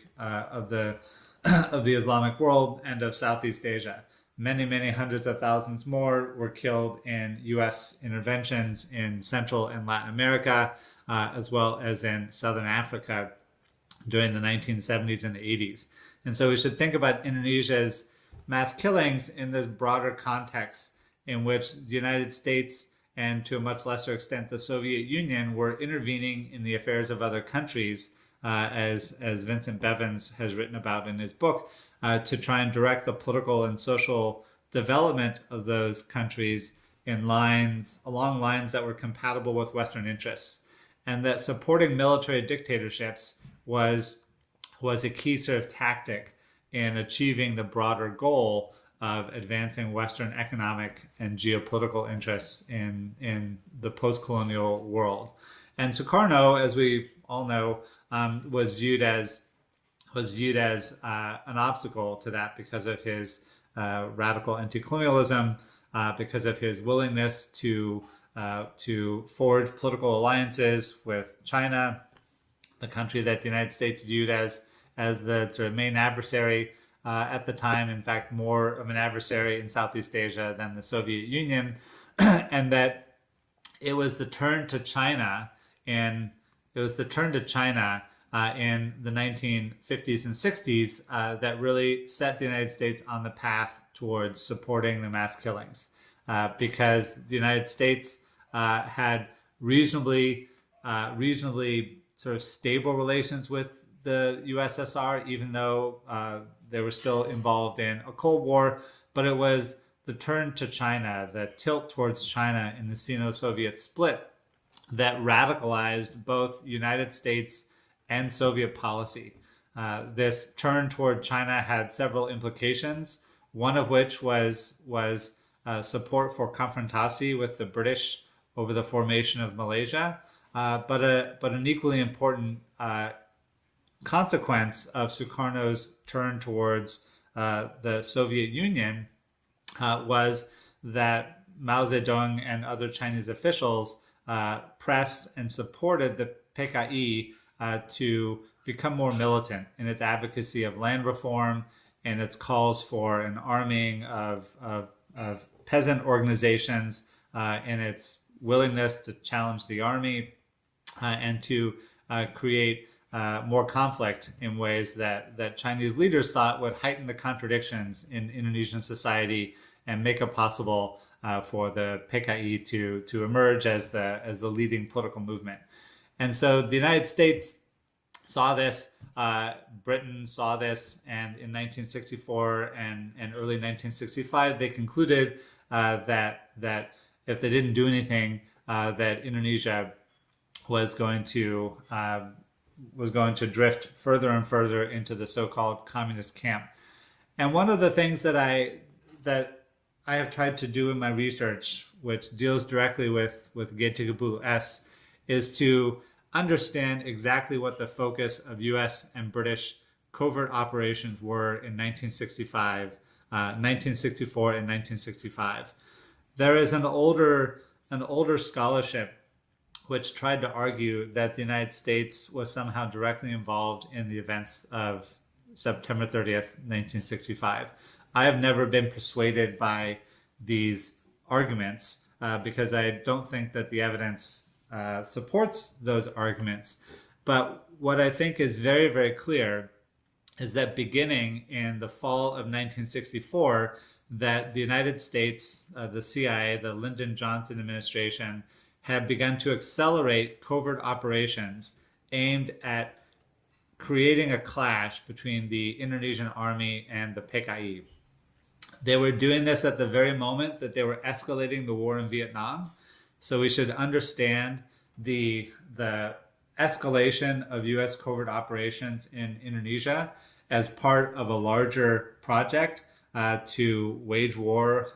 F: Islamic world and of Southeast Asia. Many hundreds of thousands more were killed in U.S. interventions in Central and Latin America, as well as in Southern Africa during the 1970s and 80s. And so we should think about Indonesia's mass killings in this broader context in which the United States, and to a much lesser extent the Soviet Union, were intervening in the affairs of other countries, as Vincent Bevins has written about in his book, to try and direct the political and social development of those countries along lines that were compatible with Western interests, and that supporting military dictatorships was a key sort of tactic in achieving the broader goal of advancing Western economic and geopolitical interests in the post-colonial world. And Sukarno, as we all know, was viewed as an obstacle to that because of his radical anti-colonialism, because of his willingness to forge political alliances with China, the country that the United States viewed as the sort of main adversary at the time, in fact, more of an adversary in Southeast Asia than the Soviet Union, and that it was the turn to China in it was the turn to China in the 1950s and 60s that really set the United States on the path towards supporting the mass killings, because the United States had reasonably sort of stable relations with the USSR, even though they were still involved in a Cold War. But it was the turn to China, the tilt towards China in the Sino-Soviet split, that radicalized both United States and Soviet policy. This turn toward China had several implications, one of which was support for confrontasi with the British over the formation of Malaysia, but an equally important consequence of Sukarno's turn towards the Soviet Union was that Mao Zedong and other Chinese officials pressed and supported the PKI to become more militant in its advocacy of land reform and its calls for an arming of peasant organizations, and its willingness to challenge the army and to create more conflict in ways that Chinese leaders thought would heighten the contradictions in Indonesian society and make it possible for the PKI to emerge as the leading political movement. And so the United States saw this, Britain saw this, and in 1964 and early 1965, they concluded that if they didn't do anything, that Indonesia was going to drift further and further into the so-called communist camp. And one of the things that I have tried to do in my research, which deals directly with G30S, is to understand exactly what the focus of U.S. and British covert operations were in 1964 and 1965. There is an older scholarship which tried to argue that the United States was somehow directly involved in the events of September 30th, 1965. I have never been persuaded by these arguments because I don't think that the evidence supports those arguments. But what I think is very, very clear is that beginning in the fall of 1964, that the United States, the CIA, the Lyndon Johnson administration, had begun to accelerate covert operations aimed at creating a clash between the Indonesian army and the PKI. They were doing this at the very moment that they were escalating the war in Vietnam. So we should understand the escalation of U.S. covert operations in Indonesia as part of a larger project to wage war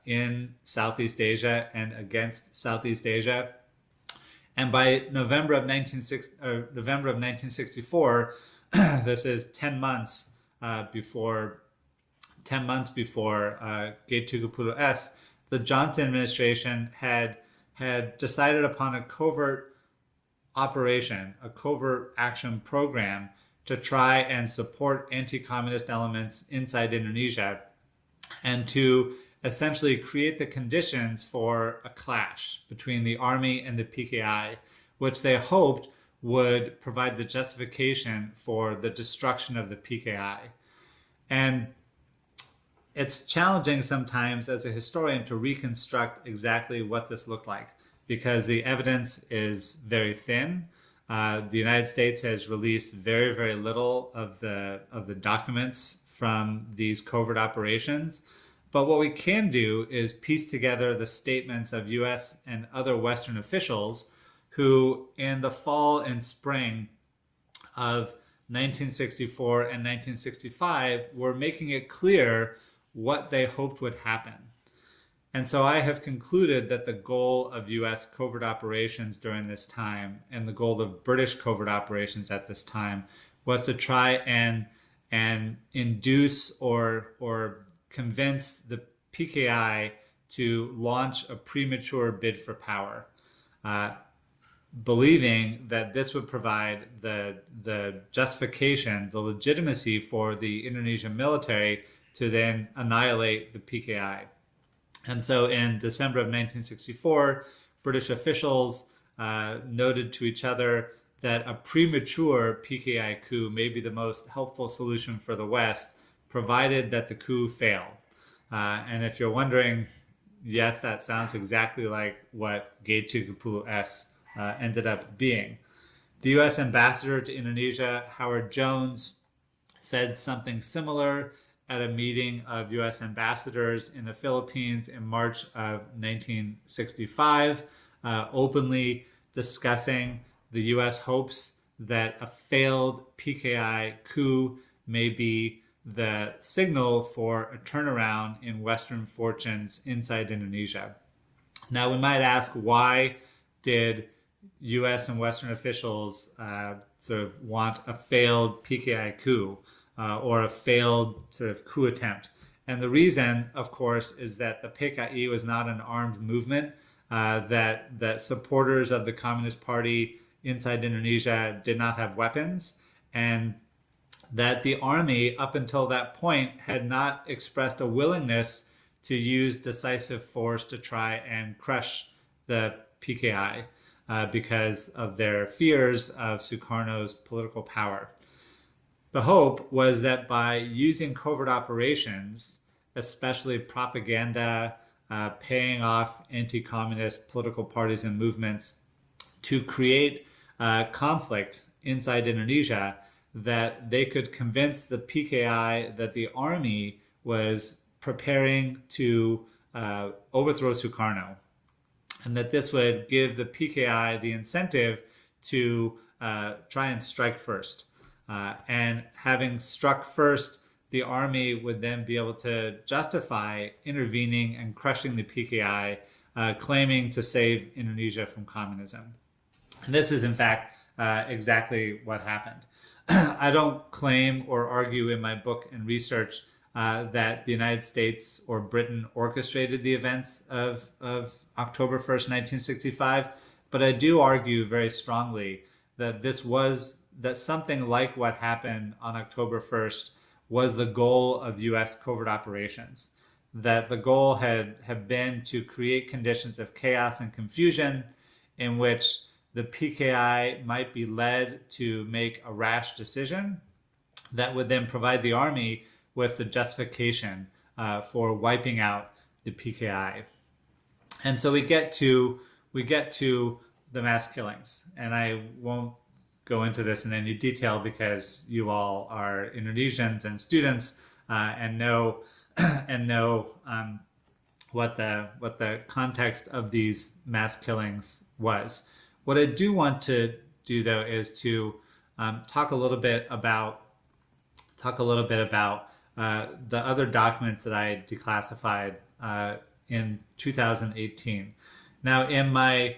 F: in Southeast Asia and against Southeast Asia. And by November of 1964, this is 10 months before G30S, the Johnson administration had decided upon a covert operation, a covert action program to try and support anti-communist elements inside Indonesia and to essentially create the conditions for a clash between the army and the PKI, which they hoped would provide the justification for the destruction of the PKI. And it's challenging sometimes as a historian to reconstruct exactly what this looked like because the evidence is very thin. The United States has released very, very little of the documents from these covert operations. But what we can do is piece together the statements of U.S. and other Western officials who, in the fall and spring of 1964 and 1965, were making it clear what they hoped would happen. And so I have concluded that the goal of U.S. covert operations during this time and the goal of British covert operations at this time was to try and induce or convince the PKI to launch a premature bid for power, believing that this would provide the justification, the legitimacy for the Indonesian military to then annihilate the PKI. And so in December of 1964, British officials noted to each other that a premature PKI coup may be the most helpful solution for the West, provided that the coup failed. And if you're wondering, yes, that sounds exactly like what G30S ended up being. The U.S. ambassador to Indonesia, Howard Jones, said something similar at a meeting of U.S. ambassadors in the Philippines in March of 1965, openly discussing the U.S. hopes that a failed PKI coup may be the signal for a turnaround in Western fortunes inside Indonesia. Now, we might ask, why did U.S. and Western officials sort of want a failed PKI coup or a failed sort of coup attempt? And the reason, of course, is that the PKI was not an armed movement, that supporters of the Communist Party inside Indonesia did not have weapons, and that the army, up until that point, had not expressed a willingness to use decisive force to try and crush the PKI because of their fears of Sukarno's political power. The hope was that by using covert operations, especially propaganda, paying off anti-communist political parties and movements to create conflict inside Indonesia, that they could convince the PKI that the army was preparing to overthrow Sukarno, and that this would give the PKI the incentive to try and strike first. And having struck first, the army would then be able to justify intervening and crushing the PKI, claiming to save Indonesia from communism. And this is, in fact, exactly what happened. I don't claim or argue in my book and research that the United States or Britain orchestrated the events of October 1st, 1965, but I do argue very strongly that that something like what happened on October 1st was the goal of U.S. covert operations, that the goal had been to create conditions of chaos and confusion in which the PKI might be led to make a rash decision that would then provide the army with the justification for wiping out the PKI. And so we get to the mass killings, and I won't go into this in any detail because you all are Indonesians and students and know what the context of these mass killings was. What I do want to do, though, is to talk a little bit about the other documents that I declassified in 2018. Now, in my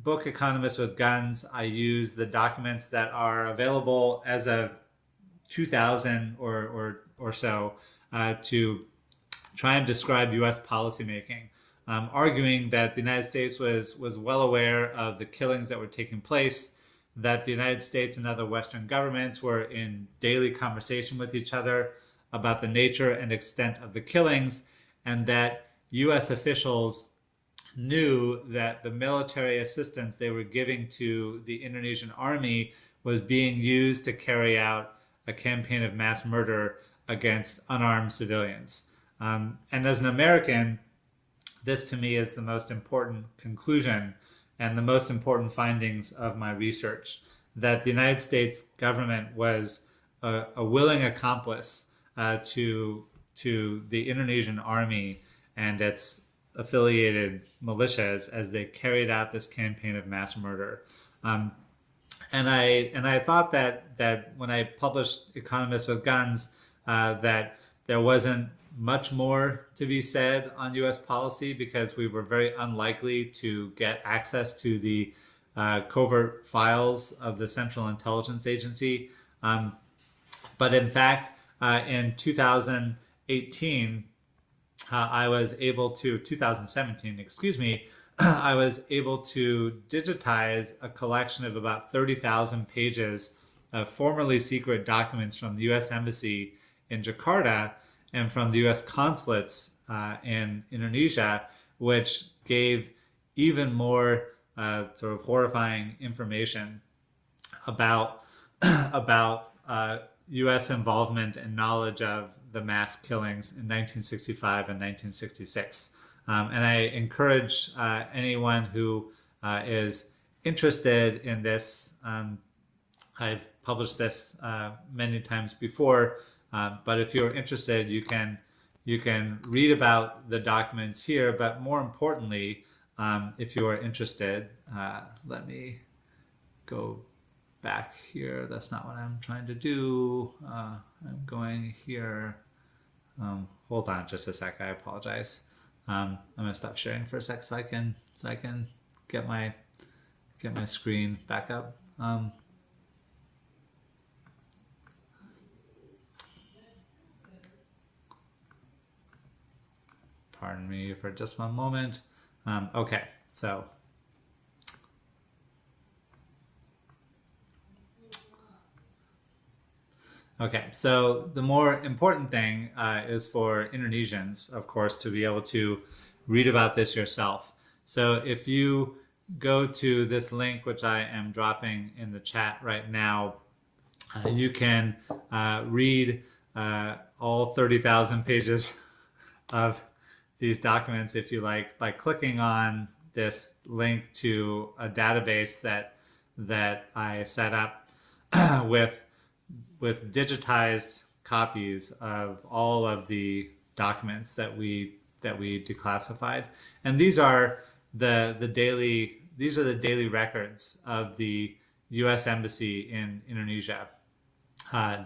F: book, Economists with Guns, I use the documents that are available as of 2000 or so to try and describe U.S. policymaking, arguing that the United States was well aware of the killings that were taking place, that the United States and other Western governments were in daily conversation with each other about the nature and extent of the killings, and that U.S. officials knew that the military assistance they were giving to the Indonesian army was being used to carry out a campaign of mass murder against unarmed civilians. And as an American, this to me is the most important conclusion and the most important findings of my research, that the United States government was a willing accomplice to the Indonesian army and its affiliated militias as they carried out this campaign of mass murder. And I thought that when I published Economists with Guns, that there wasn't much more to be said on U.S. policy because we were very unlikely to get access to the covert files of the Central Intelligence Agency. But in fact, in 2018, 2017, excuse me, I was able to digitize a collection of about 30,000 pages of formerly secret documents from the U.S. Embassy in Jakarta and from the U.S. consulates in Indonesia, which gave even more sort of horrifying information about about U.S. involvement and knowledge of the mass killings in 1965 and 1966. And I encourage anyone who is interested in this. I've published this many times before, but if you're interested, you can read about the documents here. But more importantly, if you are interested, let me go back here. That's not what I'm trying to do. I'm going here. Hold on just a sec. I apologize. I'm gonna stop sharing for a sec so I can get my screen back up. Pardon me for just one moment. Okay, so the more important thing is for Indonesians, of course, to be able to read about this yourself. So if you go to this link, which I am dropping in the chat right now, you can read all 30,000 pages of these documents, if you like, by clicking on this link to a database that I set up with digitized copies of all of the documents that we declassified, and these are the daily records of the U.S. Embassy in Indonesia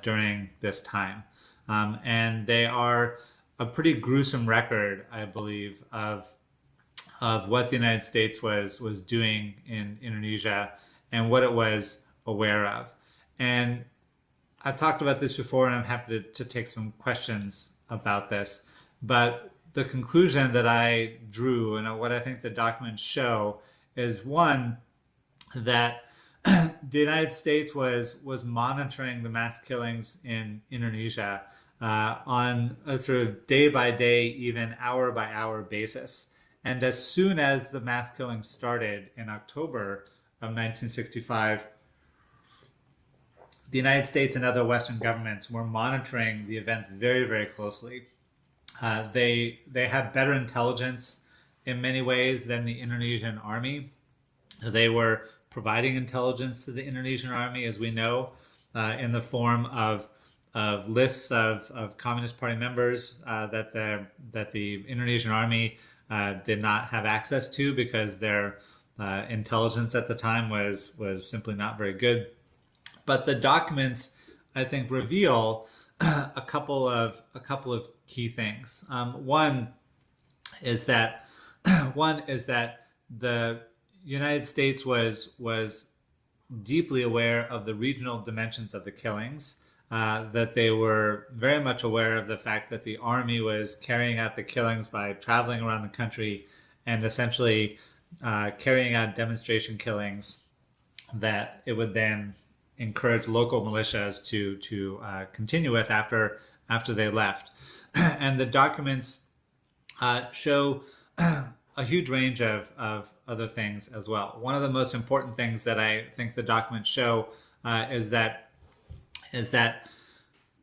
F: during this time, and they are a pretty gruesome record, I believe, of what the United States was doing in Indonesia and what it was aware of. And I've talked about this before, and I'm happy to take some questions about this. But the conclusion that I drew and what I think the documents show is, one, that the United States was monitoring the mass killings in Indonesia on a sort of day by day, even hour by hour basis. And as soon as the mass killings started in October of 1965, the United States and other Western governments were monitoring the event very, very closely. They have better intelligence in many ways than the Indonesian army. They were providing intelligence to the Indonesian army, as we know, in the form of lists of Communist Party members that the Indonesian army did not have access to because their intelligence at the time was simply not very good. But the documents, I think, reveal a couple of key things. One is that the United States was deeply aware of the regional dimensions of the killings. That they were very much aware of the fact that the army was carrying out the killings by traveling around the country and essentially carrying out demonstration killings that it would then encourage local militias to continue with after they left. And the documents show a huge range of other things as well. One of the most important things that I think the documents show is that the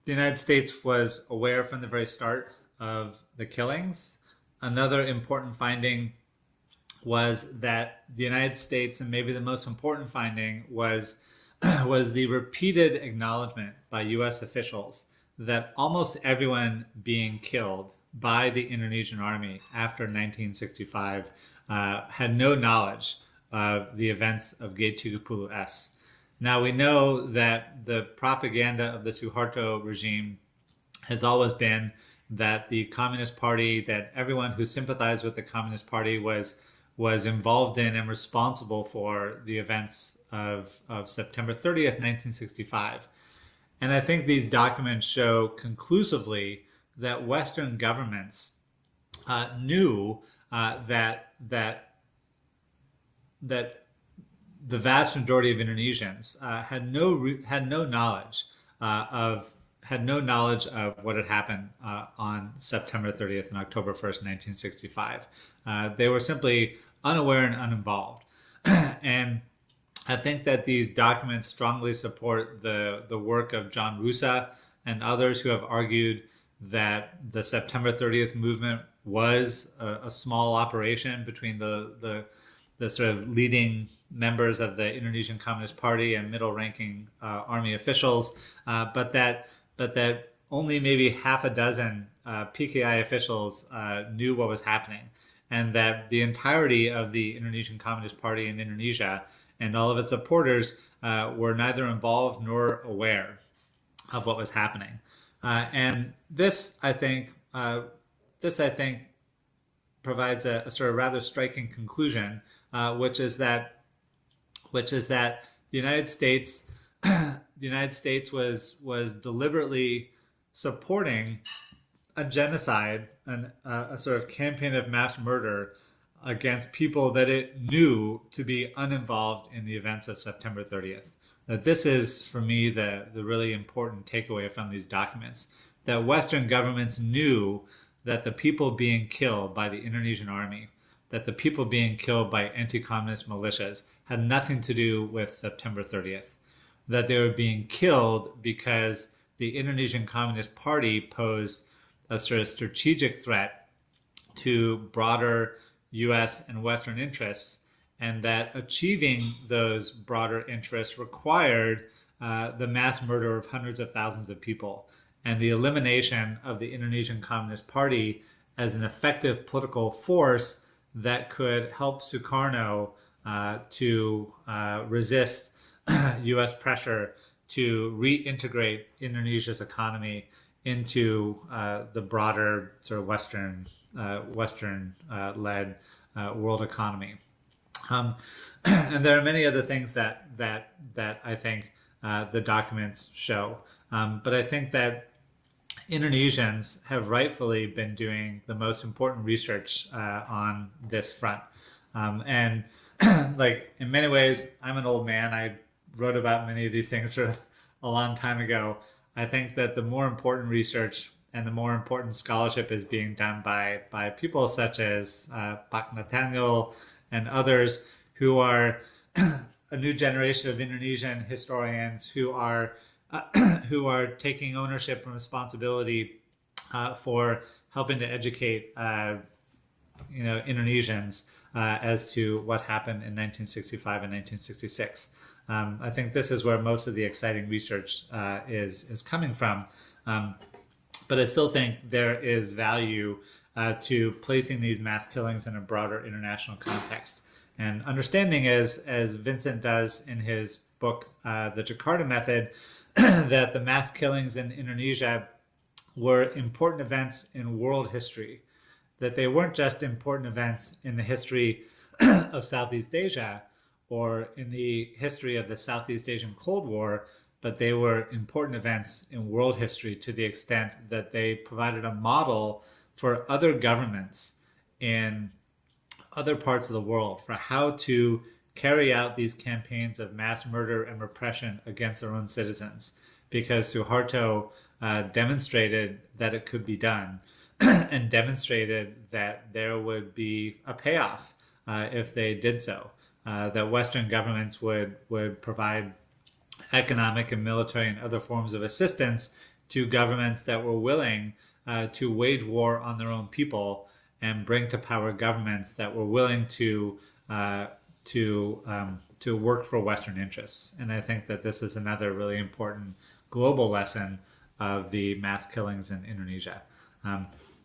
F: United States was aware from the very start of the killings. Another important finding was that the United States, and maybe the most important finding, was the repeated acknowledgement by U.S. officials that almost everyone being killed by the Indonesian army after 1965 had no knowledge of the events of Gate 30S. Now, we know that the propaganda of the Suharto regime has always been that the Communist Party, that everyone who sympathized with the Communist Party was involved in and responsible for the events of September 30th, 1965. And I think these documents show conclusively that Western governments knew that the vast majority of Indonesians had no knowledge of what had happened on September 30th and October 1st, 1965. They were simply unaware and uninvolved. And I think that these documents strongly support the work of John Rusa and others who have argued that the September 30th movement was a small operation between the sort of leading members of the Indonesian Communist Party and middle-ranking army officials, but that only maybe half a dozen PKI officials knew what was happening, and that the entirety of the Indonesian Communist Party in Indonesia and all of its supporters were neither involved nor aware of what was happening. And this, I think, provides a sort of rather striking conclusion, which is that the United States, was deliberately supporting a genocide and a sort of campaign of mass murder against people that it knew to be uninvolved in the events of September 30th. That this is, for me, the really important takeaway from these documents, that Western governments knew that the people being killed by the Indonesian army, that the people being killed by anti-communist militias had nothing to do with September 30th, that they were being killed because the Indonesian Communist Party posed a sort of strategic threat to broader US and Western interests, and that achieving those broader interests required the mass murder of hundreds of thousands of people and the elimination of the Indonesian Communist Party as an effective political force that could help Sukarno to resist US pressure to reintegrate Indonesia's economy into the broader sort of Western-led world economy. And there are many other things that I think the documents show. But I think that Indonesians have rightfully been doing the most important research on this front. And like in many ways, I'm an old man. I wrote about many of these things sort of a long time ago. I think that the more important research and the more important scholarship is being done by people such as Pak Nathanael and others who are a new generation of Indonesian historians who are taking ownership and responsibility for helping to educate Indonesians as to what happened in 1965 and 1966. I think this is where most of the exciting research is coming from. But I still think there is value to placing these mass killings in a broader international context. And understanding, as Vincent does in his book, The Jakarta Method, that the mass killings in Indonesia were important events in world history, that they weren't just important events in the history of Southeast Asia or in the history of the Southeast Asian Cold War, but they were important events in world history to the extent that they provided a model for other governments in other parts of the world for how to carry out these campaigns of mass murder and repression against their own citizens, because Suharto demonstrated that it could be done and demonstrated that there would be a payoff if they did so, that Western governments would provide economic and military and other forms of assistance to governments that were willing to wage war on their own people and bring to power governments that were willing to work for Western interests. And I think that this is another really important global lesson of the mass killings in Indonesia.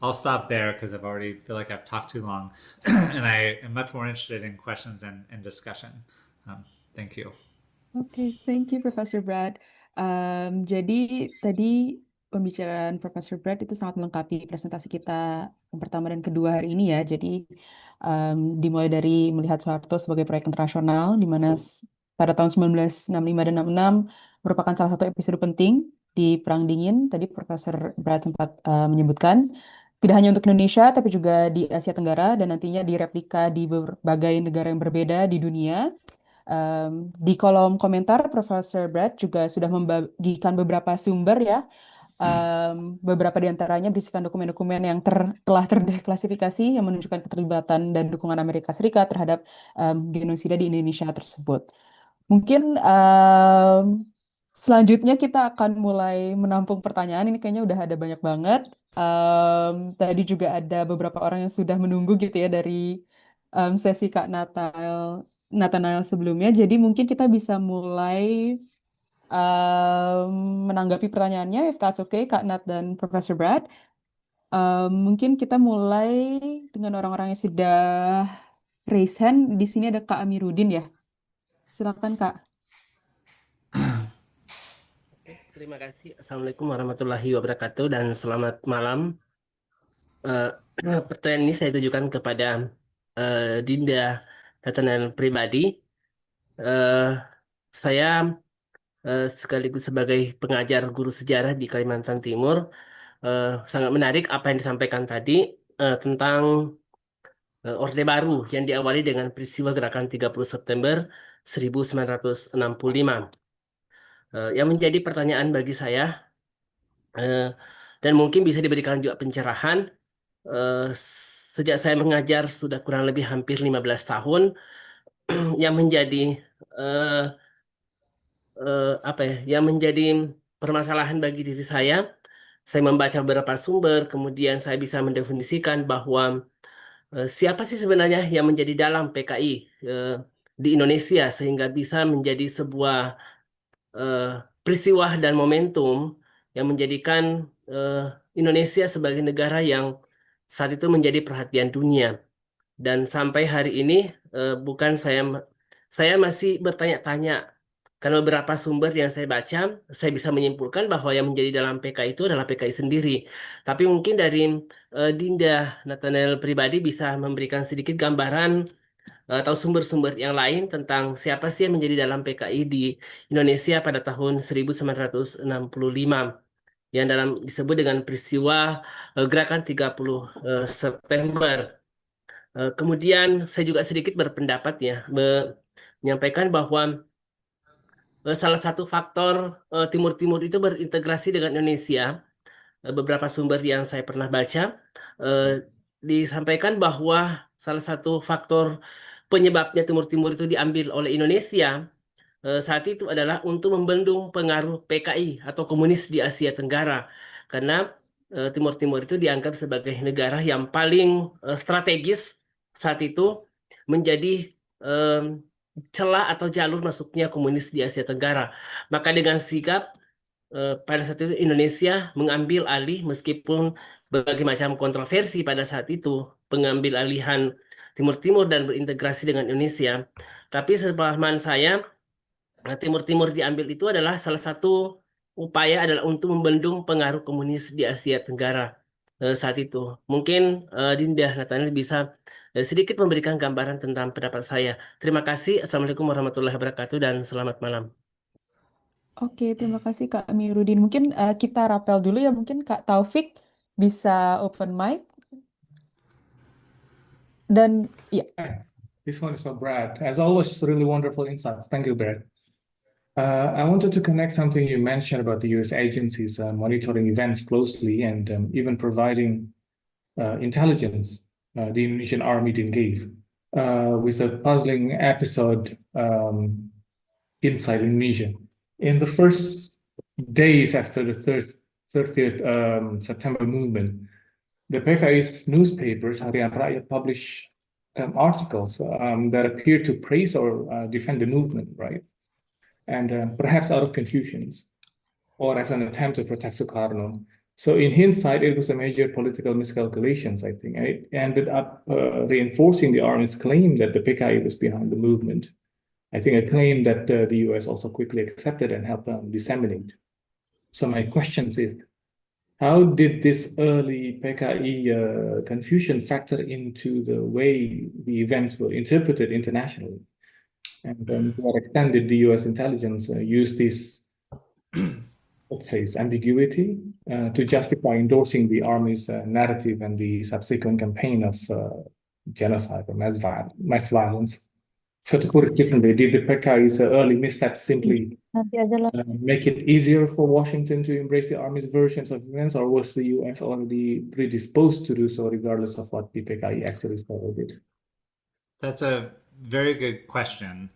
F: I'll stop there because I've already feel like I've talked too long, and I am much more interested in questions and discussion. Thank you.
A: Oke, thank you Professor Brad. Jadi tadi pembicaraan Professor Brad itu sangat melengkapi presentasi kita yang pertama dan kedua hari ini ya. Jadi dimulai dari melihat Soeharto sebagai proyek internasional, di mana pada tahun 1965 dan 66 merupakan salah satu episode penting di Perang Dingin. Tadi Profesor Brad sempat menyebutkan, tidak hanya untuk Indonesia, tapi juga di Asia Tenggara dan nantinya direplika di berbagai negara yang berbeda di dunia. Di kolom komentar, Profesor Brad juga sudah membagikan beberapa sumber ya, Beberapa di antaranya berisikan dokumen-dokumen yang telah terdeklasifikasi yang menunjukkan keterlibatan dan dukungan Amerika Serikat terhadap genosida di Indonesia tersebut. Mungkin selanjutnya kita akan mulai menampung pertanyaan. Ini kayaknya udah ada banyak banget. Tadi juga ada beberapa orang yang sudah menunggu gitu ya dari sesi Kak Nathanael sebelumnya. Jadi mungkin kita bisa mulai menanggapi pertanyaannya, if that's okay, Kak Nat dan Professor Brad. Mungkin kita mulai dengan orang-orang yang sudah raise hand. Di sini ada Kak Amiruddin ya. Silakan Kak.
G: Terima kasih. Assalamualaikum warahmatullahi wabarakatuh dan selamat malam. Pertanyaan ini saya tujukan kepada Dinda Nathanael Pribady. Eh, saya sekaligus sebagai pengajar guru sejarah di Kalimantan Timur. Sangat menarik apa yang disampaikan tadi tentang Orde Baru yang diawali dengan peristiwa gerakan 30 September 1965. Yang menjadi pertanyaan bagi saya, dan mungkin bisa diberikan juga pencerahan, sejak saya mengajar sudah kurang lebih hampir 15 tahun, yang menjadi apa ya, yang menjadi permasalahan bagi diri saya membaca beberapa sumber, kemudian saya bisa mendefinisikan bahwa siapa sih sebenarnya yang menjadi dalam PKI di Indonesia sehingga bisa menjadi sebuah eh, peristiwa dan momentum yang menjadikan eh, Indonesia sebagai negara yang saat itu menjadi perhatian dunia. Dan sampai hari ini bukan saya masih bertanya-tanya karena beberapa sumber yang saya baca, saya bisa menyimpulkan bahwa yang menjadi dalam PKI itu adalah PKI sendiri. Tapi mungkin dari Dinda Nathanael Pribady bisa memberikan sedikit gambaran atau sumber-sumber yang lain tentang siapa sih yang menjadi dalam PKI di Indonesia pada tahun 1965 yang disebut dengan peristiwa Gerakan 30 September. Kemudian saya juga sedikit berpendapat ya menyampaikan bahwa salah satu faktor Timur Timur itu berintegrasi dengan Indonesia. Beberapa sumber yang saya pernah baca eh, disampaikan bahwa salah satu faktor penyebabnya Timur Timur itu diambil oleh Indonesia saat itu adalah untuk membendung pengaruh PKI atau komunis di Asia Tenggara karena Timur Timur itu dianggap sebagai negara yang paling strategis saat itu menjadi em, celah atau jalur masuknya komunis di Asia Tenggara. Maka dengan sigap pada saat itu Indonesia mengambil alih meskipun berbagai macam kontroversi pada saat itu pengambil alihan Timur Timur dan berintegrasi dengan Indonesia. Tapi sepemahaman saya Timur Timur diambil itu adalah salah satu upaya adalah untuk membendung pengaruh komunis di Asia Tenggara saat itu. Mungkin Dinda Nathanael bisa sedikit memberikan gambaran tentang pendapat saya. Terima kasih. Assalamualaikum warahmatullahi wabarakatuh dan selamat malam.
A: Oke, terima kasih Kak Amiruddin. Mungkin kita rapel dulu ya. Mungkin Kak Taufik bisa open mic. Dan ya,
E: Thanks. This one is for Brad. As always, really wonderful insights. Thank you, Brad. I wanted to connect something you mentioned about the US agencies monitoring events closely and even providing intelligence the Indonesian army didn't give, with a puzzling episode inside Indonesia. In the first days after the 30th September movement, the PKI's newspapers, Harian Rakyat, published articles that appear to praise or defend the movement, right? And perhaps out of confusions or as an attempt to protect Sukarno. So in hindsight, it was a major political miscalculations, I think. It ended up reinforcing the army's claim that the PKI was behind the movement. I think a claim that the US also quickly accepted and helped disseminate. So my question is, how did this early PKI confusion factor into the way the events were interpreted internationally? And to what extent did the US intelligence use this, let's say, ambiguity to justify endorsing the army's narrative and the subsequent campaign of genocide or mass violence? So to put it differently, did the PKI's early missteps simply make it easier for Washington to embrace the Army's versions of events, or was the US already predisposed to do so regardless of what the PKI actually said or did?
F: That's a very good question.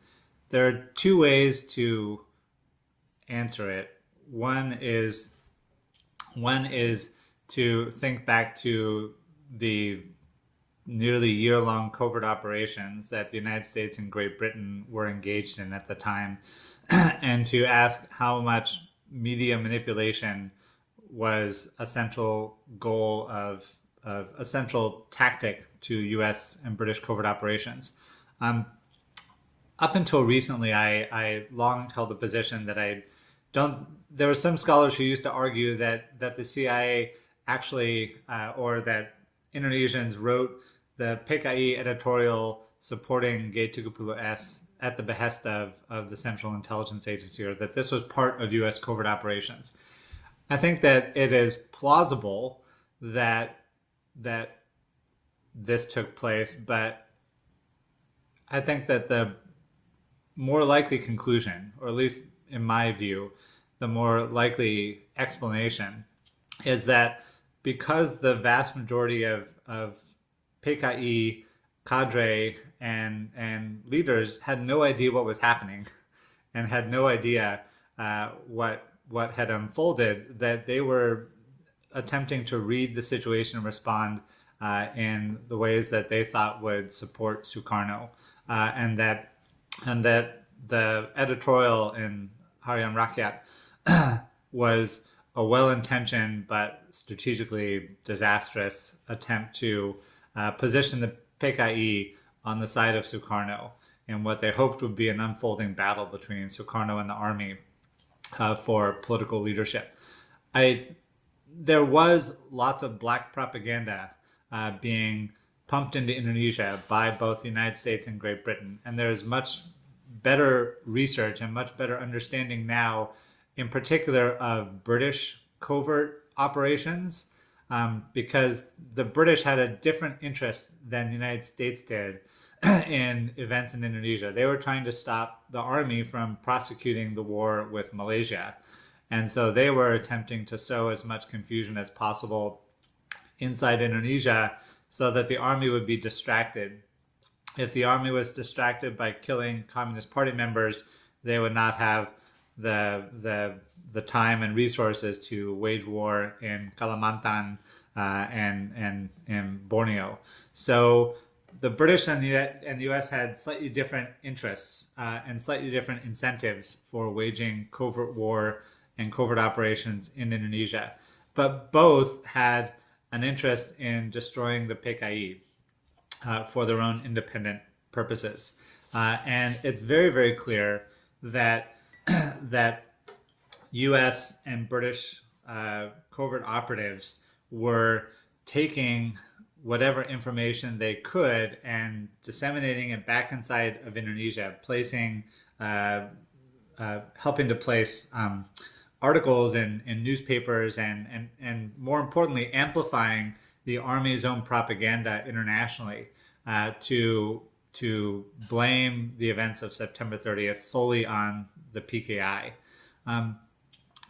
F: There are two ways to answer it. One is to think back to the nearly year-long covert operations that the United States and Great Britain were engaged in at the time, and to ask how much media manipulation was a central goal of a central tactic to U.S. and British covert operations. Up until recently, I long held the position that I don't. There were some scholars who used to argue that the CIA actually, or that Indonesians wrote the PKI editorial supporting G30S at the behest of the Central Intelligence Agency, or that this was part of U.S. covert operations. I think that it is plausible that this took place, but I think that the more likely conclusion, or at least in my view, the more likely explanation is that because the vast majority of PKI cadre and leaders had no idea what was happening and had no idea what had unfolded, that they were attempting to read the situation and respond in the ways that they thought would support Sukarno, and that the editorial in Harian Rakyat was a well-intentioned but strategically disastrous attempt to position the PKI on the side of Sukarno in what they hoped would be an unfolding battle between Sukarno and the army for political leadership. There was lots of black propaganda being pumped into Indonesia by both the United States and Great Britain. And there's much better research and much better understanding now, in particular of British covert operations, because the British had a different interest than the United States did in events in Indonesia. They were trying to stop the army from prosecuting the war with Malaysia. And so they were attempting to sow as much confusion as possible inside Indonesia so that the army would be distracted. If the army was distracted by killing Communist Party members, they would not have the time and resources to wage war in Kalimantan and Borneo. So the British and the US had slightly different interests and slightly different incentives for waging covert war and covert operations in Indonesia. But both had an interest in destroying the PKI for their own independent purposes. And it's very, very clear that that US and British covert operatives were taking whatever information they could and disseminating it back inside of Indonesia, placing, helping to place articles in newspapers and more importantly, amplifying the army's own propaganda internationally to blame the events of September 30th solely on the PKI.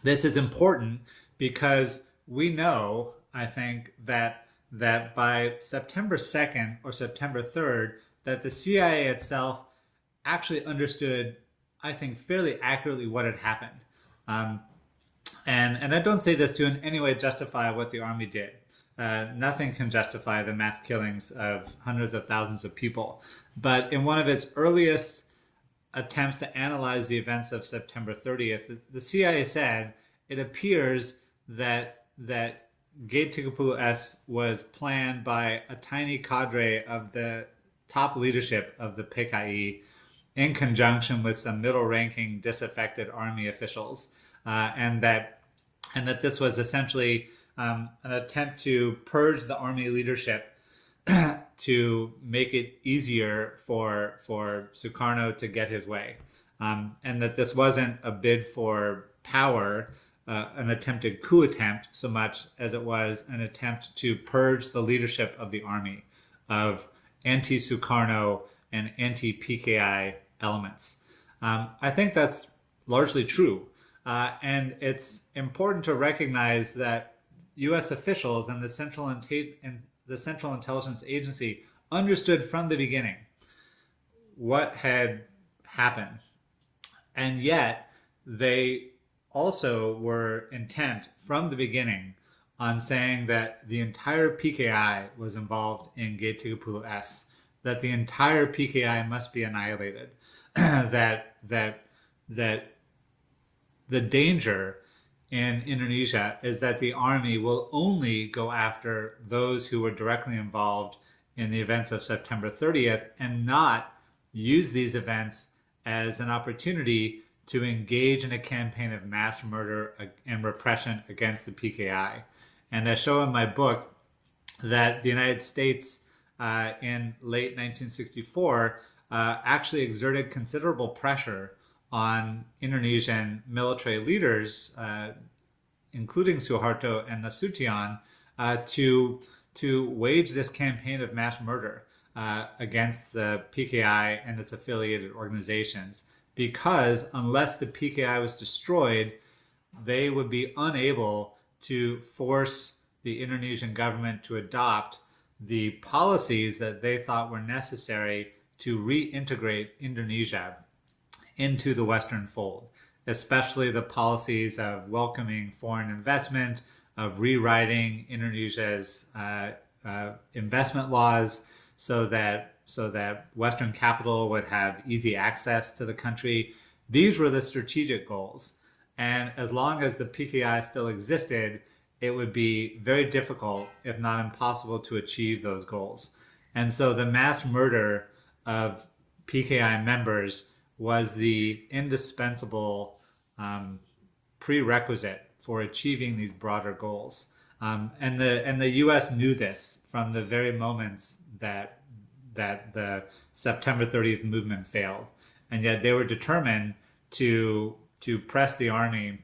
F: This is important because we know, I think, that by September 2nd or September 3rd, that the CIA itself actually understood, I think, fairly accurately what had happened. And I don't say this to in any way justify what the army did. Nothing can justify the mass killings of hundreds of thousands of people. But in one of its earliest attempts to analyze the events of September 30th, the CIA said it appears that G30S was planned by a tiny cadre of the top leadership of the PKI in conjunction with some middle-ranking disaffected army officials, and that this was essentially an attempt to purge the army leadership to make it easier for Sukarno to get his way, and that this wasn't a bid for power, an attempted coup attempt, so much as it was an attempt to purge the leadership of the army of anti-Sukarno and anti-PKI elements. I think that's largely true. And it's important to recognize that U.S. officials and the Central Intelligence Agency understood from the beginning what had happened. And yet, they also were intent from the beginning on saying that the entire PKI was involved in Keterlibatan, that the entire PKI must be annihilated, that the danger in Indonesia is that the army will only go after those who were directly involved in the events of September 30th and not use these events as an opportunity to engage in a campaign of mass murder and repression against the PKI. And I show in my book that the United States in late 1964 actually exerted considerable pressure on Indonesian military leaders, including Suharto and Nasution, to wage this campaign of mass murder against the PKI and its affiliated organizations, because unless the PKI was destroyed, they would be unable to force the Indonesian government to adopt the policies that they thought were necessary to reintegrate Indonesia into the Western fold, especially the policies of welcoming foreign investment, of rewriting Indonesia's investment laws so that Western capital would have easy access to the country. These were the strategic goals. And as long as the PKI still existed, it would be very difficult, if not impossible, to achieve those goals. And so the mass murder of PKI members was the indispensable prerequisite for achieving these broader goals. And the U.S. knew this from the very moments that the September 30th movement failed, and yet they were determined to press the army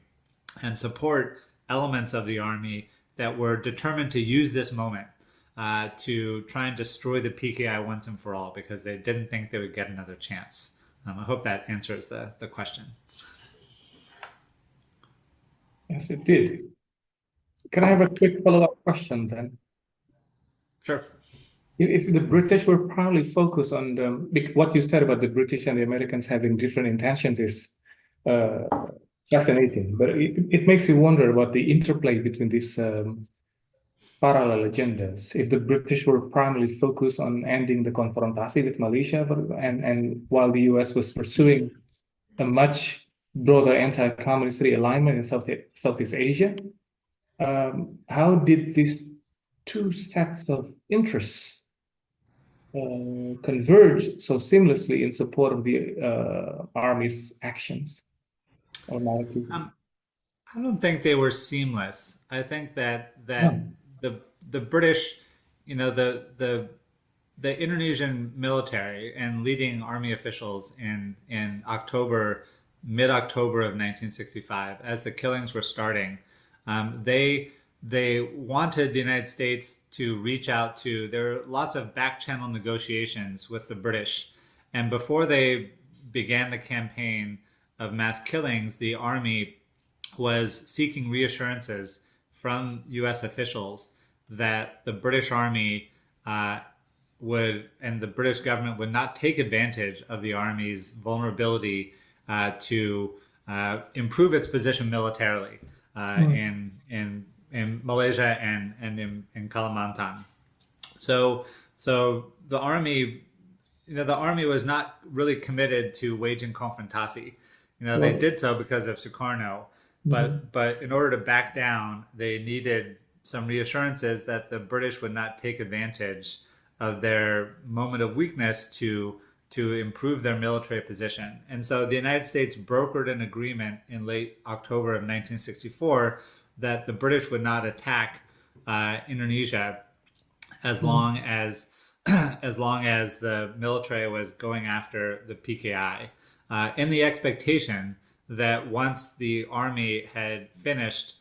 F: and support elements of the army that were determined to use this moment to try and destroy the PKI once and for all, because they didn't think they would get another chance. I hope that answers the question.
E: Yes, it did. Can I have a quick follow-up question then?
F: Sure.
E: If the British were primarily focused on what you said about the British and the Americans having different intentions is fascinating, but it makes me wonder about the interplay between these parallel agendas. If the British were primarily focused on ending the confrontasi with Malaysia, and while the US was pursuing a much broader anti-communist realignment in Southeast Asia, how did these two sets of interests converge so seamlessly in support of the army's actions or narrative?
F: I don't think they were seamless. I think that the British, the Indonesian military and leading army officials in mid-October of 1965, as the killings were starting, they wanted the United States to reach out to. There were lots of back-channel negotiations with the British, and before they began the campaign of mass killings, the army was seeking reassurances from U.S. officials that the British Army and the British government would not take advantage of the Army's vulnerability to improve its position militarily in Malaysia and in Kalimantan. So the Army, the Army was not really committed to waging confrontasi. They did so because of Sukarno, but in order to back down, they needed some reassurances that the British would not take advantage of their moment of weakness to improve their military position. And so the United States brokered an agreement in late October of 1964 that the British would not attack Indonesia as long as the military was going after the PKI, in the expectation that once the army had finished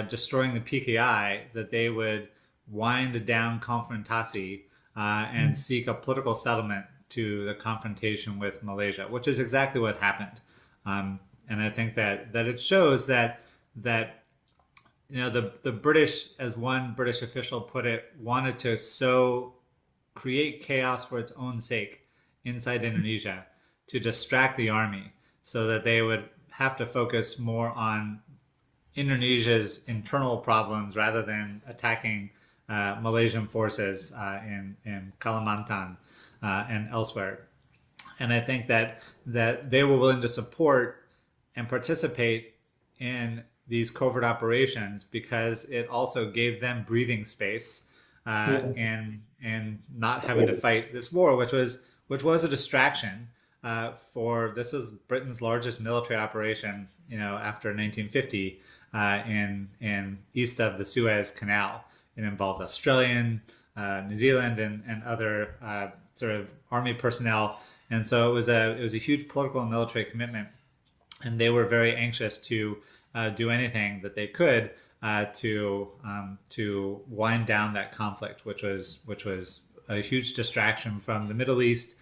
F: destroying the PKI, that they would wind down confrontasi and seek a political settlement to the confrontation with Malaysia, which is exactly what happened. And I think that it shows that the British, as one British official put it, wanted to create chaos for its own sake inside Indonesia to distract the army so that they would have to focus more on Indonesia's internal problems rather than attacking Malaysian forces in Kalimantan and elsewhere. And I think that they were willing to support and participate in these covert operations because it also gave them breathing space and not having to fight this war, which was a distraction for this was Britain's largest military operation, after 1950 in east of the Suez Canal. It involved Australian, New Zealand, and other sort of army personnel, and so it was a huge political and military commitment, and they were very anxious to do anything that they could to wind down that conflict, which was a huge distraction from the Middle East,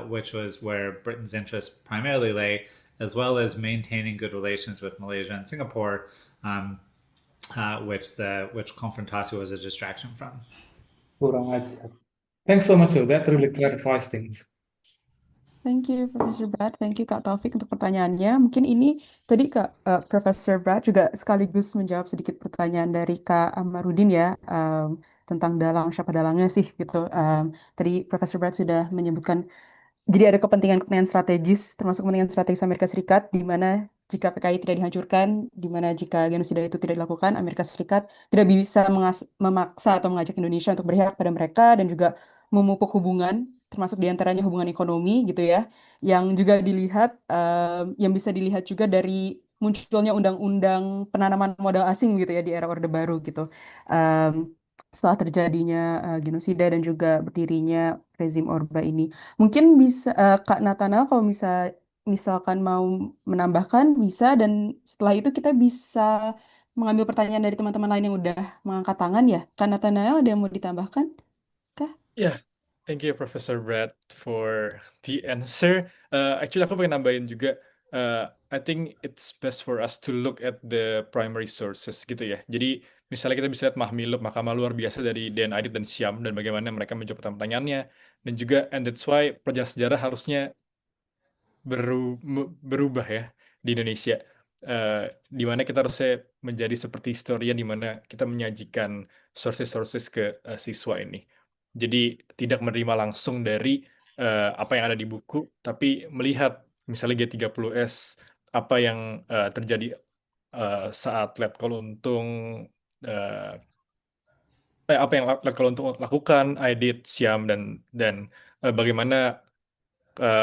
F: which was where Britain's interests primarily lay, as well as maintaining good relations with Malaysia and Singapore, which confrontasi was a distraction from.
H: Kurang ajar. Thanks so much, that really clarifies things.
A: Thank you, Professor Brad. Thank you, Kak Taufik, untuk pertanyaannya. Mungkin ini tadi Professor Brad juga sekaligus menjawab sedikit pertanyaan dari Kak Amarudin ya, tentang dalang, siapa dalangnya sih gitu. Tadi Professor Brad sudah menyebutkan, jadi ada kepentingan-kepentingan strategis, termasuk kepentingan strategis Amerika Serikat, di mana jika PKI tidak dihancurkan, di mana jika genosida itu tidak dilakukan, Amerika Serikat tidak bisa memaksa atau mengajak Indonesia untuk berpihak pada mereka, dan juga memupuk hubungan, termasuk diantaranya hubungan ekonomi gitu ya, yang juga dilihat, yang bisa dilihat juga dari munculnya undang-undang penanaman modal asing gitu ya di era Orde Baru gitu. Setelah terjadinya genosida dan juga berdirinya rezim Orba ini. Mungkin bisa Kak Nathanael kalau misalkan mau menambahkan bisa, dan setelah itu kita bisa mengambil pertanyaan dari teman-teman lain yang udah mengangkat tangan ya. Kak Nathanael, ada yang mau ditambahkan kah?
E: Yeah, thank you Professor Brad for the answer. Actually aku pengen nambahin juga. I think it's best for us to look at the primary sources gitu ya. Jadi misalnya kita bisa lihat Mahkamah Luar Biasa dari Dan Adit dan Syam, dan bagaimana mereka menjawab pertanyaannya, dan juga and that's why pelajaran sejarah harusnya berubah ya di Indonesia, di mana kita harusnya menjadi seperti historian, di mana kita menyajikan sources ke siswa ini. Jadi tidak menerima langsung dari apa yang ada di buku, tapi melihat misalnya G30S, apa yang terjadi saat Letkol Untung, apa yang Letkol Untung lakukan, Aidit, Syam, dan bagaimana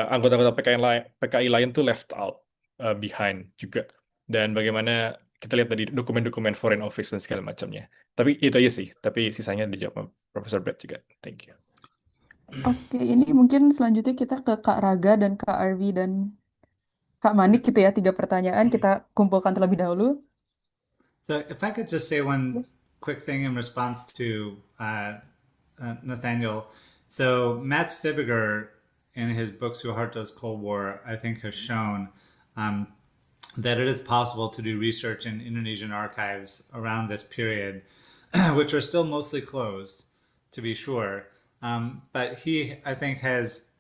E: anggota-anggota PKI lain tuh left out behind juga, dan bagaimana kita lihat dari dokumen-dokumen Foreign Office dan segala macamnya. Tapi itu aja sih, tapi sisanya dijawab sama Profesor Brad juga. Thank you.
A: Oke, ini mungkin selanjutnya kita ke Kak Raga dan Kak Arwi dan Kak Manik gitu ya, 3 pertanyaan kita kumpulkan terlebih dahulu.
F: So if I could just say one
A: Yes.
F: quick thing in response to Nathanael. So Matt Fibiger, in his book Suharto's Cold War, I think has shown that it is possible to do research in Indonesian archives around this period, which are still mostly closed, to be sure. But he, I think, has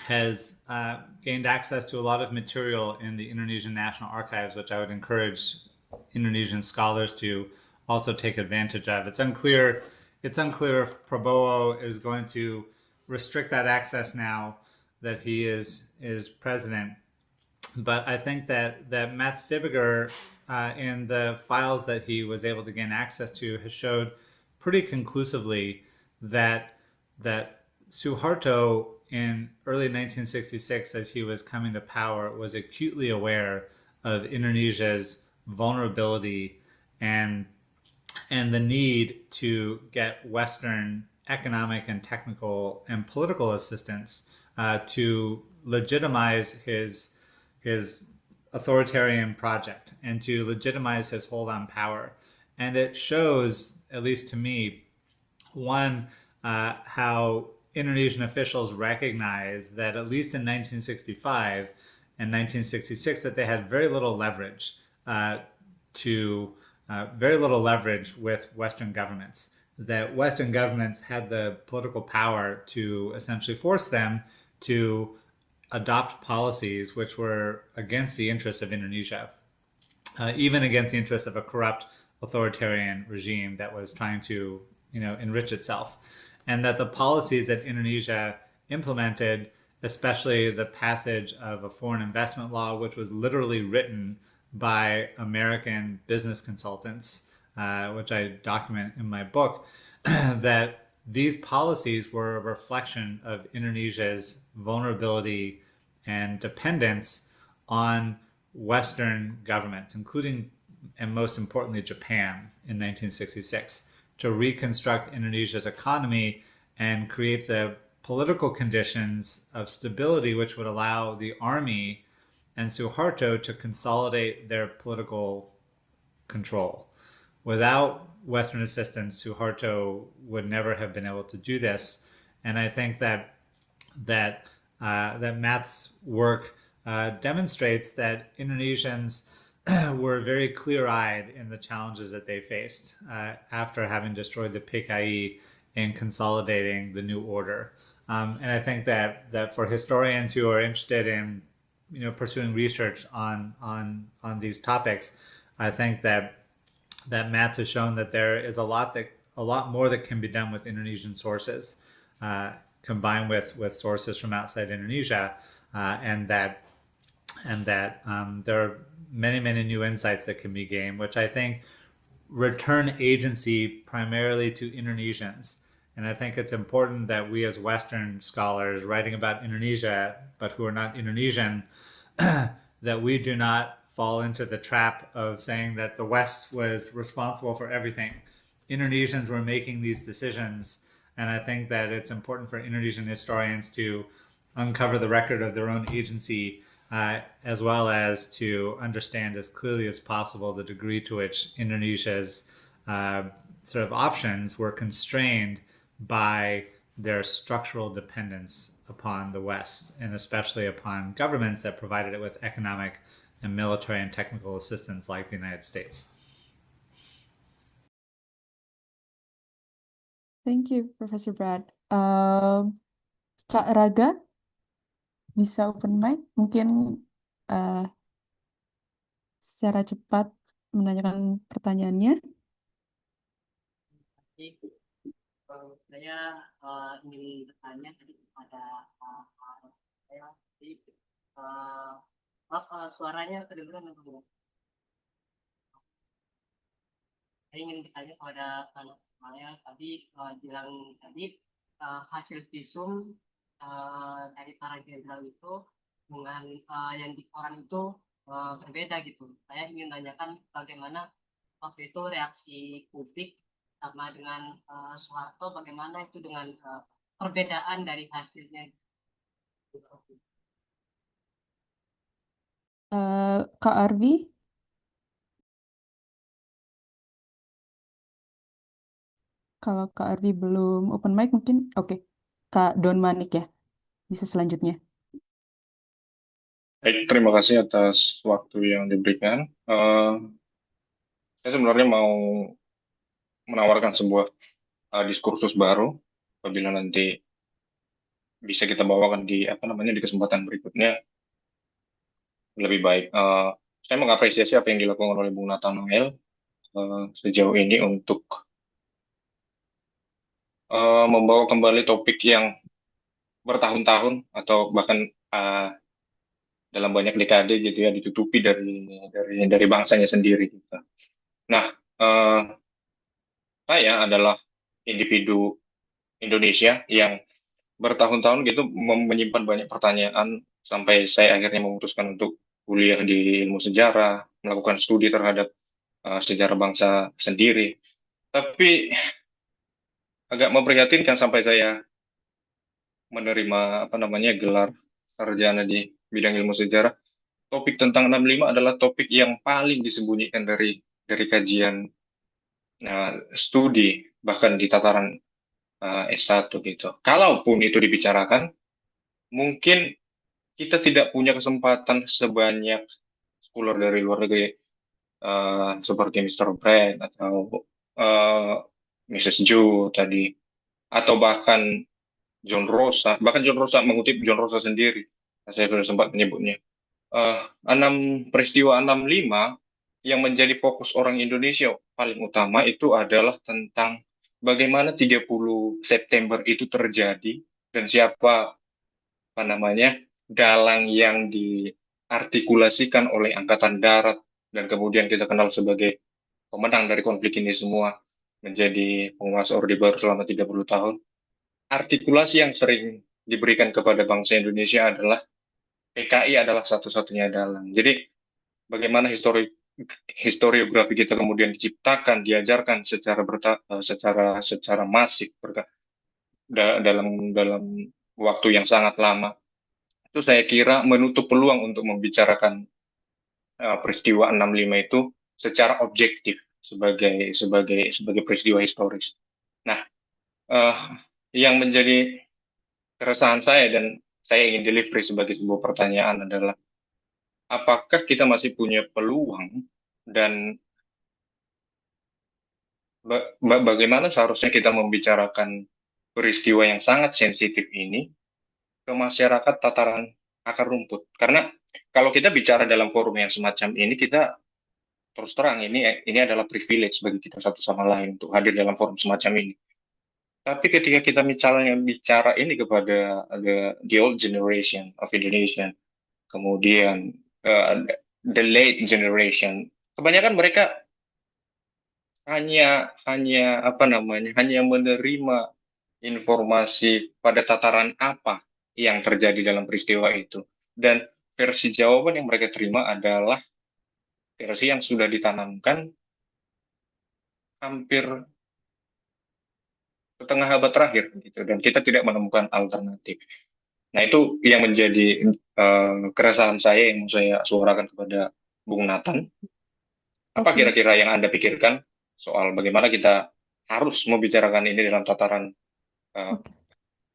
F: gained access to a lot of material in the Indonesian National Archives, which I would encourage Indonesian scholars to also take advantage of. It's unclear if Prabowo is going to restrict that access now that he is president. But I think that Matt Fibiger, in the files that he was able to gain access to, has showed pretty conclusively that Suharto in early 1966, as he was coming to power, was acutely aware of Indonesia's vulnerability and the need to get Western economic and technical and political assistance to legitimize his authoritarian project and to legitimize his hold on power. And it shows, at least to me, one, how Indonesian officials recognized that at least in 1965 and 1966 that they had very little leverage very little leverage with Western governments. That Western governments had the political power to essentially force them to adopt policies which were against the interests of Indonesia, even against the interests of a corrupt authoritarian regime that was trying to, enrich itself. And that the policies that Indonesia implemented, especially the passage of a foreign investment law, which was literally written by American business consultants, which I document in my book, that these policies were a reflection of Indonesia's vulnerability and dependence on Western governments, including and most importantly Japan in 1966, to reconstruct Indonesia's economy and create the political conditions of stability which would allow the army and Suharto to consolidate their political control. Without Western assistance, Suharto would never have been able to do this. And I think that Matt's work demonstrates that Indonesians were very clear-eyed in the challenges that they faced after having destroyed the PKI and consolidating the new order. And I think that for historians who are interested in pursuing research on these topics, I think that Matt has shown that there is a lot more that can be done with Indonesian sources, combined with sources from outside Indonesia, and that there are many new insights that can be gained, which I think return agency primarily to Indonesians. And I think it's important that we as Western scholars writing about Indonesia, but who are not Indonesian, that we do not fall into the trap of saying that the West was responsible for everything. Indonesians were making these decisions, and I think that it's important for Indonesian historians to uncover the record of their own agency, as well as to understand as clearly as possible the degree to which Indonesia's sort of options were constrained by their structural dependence upon the West, and especially upon governments that provided it with economic and military and technical assistance like the United States.
A: Thank you, Professor Brad. Kak Raga, bisa open mic? Mungkin secara cepat menanyakan pertanyaannya.
I: Saya ingin bertanya tadi kepada saya, suaranya kedengaran atau tidak? Saya ingin bertanya kepada Nathanael tadi bilang tadi hasil visum dari para jenderal itu dengan yang di koran itu berbeda gitu. Saya ingin tanyakan bagaimana waktu itu reaksi publik sama dengan Soeharto, bagaimana itu dengan perbedaan dari hasilnya.
A: Kak Arvi? Kalau Kak Arvi belum open mic mungkin oke. Kak Don Manik ya. Bisa selanjutnya.
J: Baik, terima kasih atas waktu yang diberikan. Saya sebenarnya mau menawarkan sebuah diskursus baru, apabila nanti bisa kita bawakan di di kesempatan berikutnya lebih baik. Saya mengapresiasi apa yang dilakukan oleh Bung Nathanael sejauh ini untuk membawa kembali topik yang bertahun-tahun atau bahkan dalam banyak dekade gitu ya ditutupi dari bangsanya sendiri gitu. Nah, saya adalah individu Indonesia yang bertahun-tahun gitu menyimpan banyak pertanyaan sampai saya akhirnya memutuskan untuk kuliah di ilmu sejarah, melakukan studi terhadap sejarah bangsa sendiri. Tapi agak memprihatinkan sampai saya menerima gelar sarjana di bidang ilmu sejarah. Topik tentang 65 adalah topik yang paling disembunyikan dari kajian studi, bahkan di tataran S1 gitu. Kalaupun itu dibicarakan, mungkin kita tidak punya kesempatan sebanyak scholar dari luar negeri seperti Mr. Brand atau Mrs. Zhou tadi, atau bahkan John Rosa mengutip John Rosa sendiri, saya sudah sempat menyebutnya. 65 yang menjadi fokus orang Indonesia paling utama itu adalah tentang bagaimana 30 September itu terjadi dan siapa namanya dalang yang diartikulasikan oleh Angkatan Darat dan kemudian kita kenal sebagai pemenang dari konflik ini semua menjadi penguasa Orde Baru selama 30 tahun. Artikulasi yang sering diberikan kepada bangsa Indonesia adalah PKI adalah satu-satunya dalang. Jadi bagaimana historiografi kita kemudian diciptakan, diajarkan secara masif dalam waktu yang sangat lama. Itu saya kira menutup peluang untuk membicarakan peristiwa 65 itu secara objektif sebagai peristiwa historis. Nah, yang menjadi keresahan saya dan saya ingin delivery sebagai sebuah pertanyaan adalah apakah kita masih punya peluang dan bagaimana seharusnya kita membicarakan peristiwa yang sangat sensitif ini ke masyarakat tataran akar rumput. Karena kalau kita bicara dalam forum yang semacam ini, kita terus terang ini adalah privilege bagi kita satu sama lain untuk hadir dalam forum semacam ini. Tapi ketika kita misalnya bicara ini kepada the old generation of Indonesia, kemudian the late generation, kebanyakan mereka hanya menerima informasi pada tataran apa yang terjadi dalam peristiwa itu, dan versi jawaban yang mereka terima adalah versi yang sudah ditanamkan hampir setengah abad terakhir gitu, dan kita tidak menemukan alternatif. Nah, itu yang menjadi keresahan saya yang mau saya suarakan kepada Bung Nathan. Apa
A: Oke.
J: kira-kira yang Anda pikirkan soal bagaimana kita harus membicarakan ini dalam tataran
A: Oke.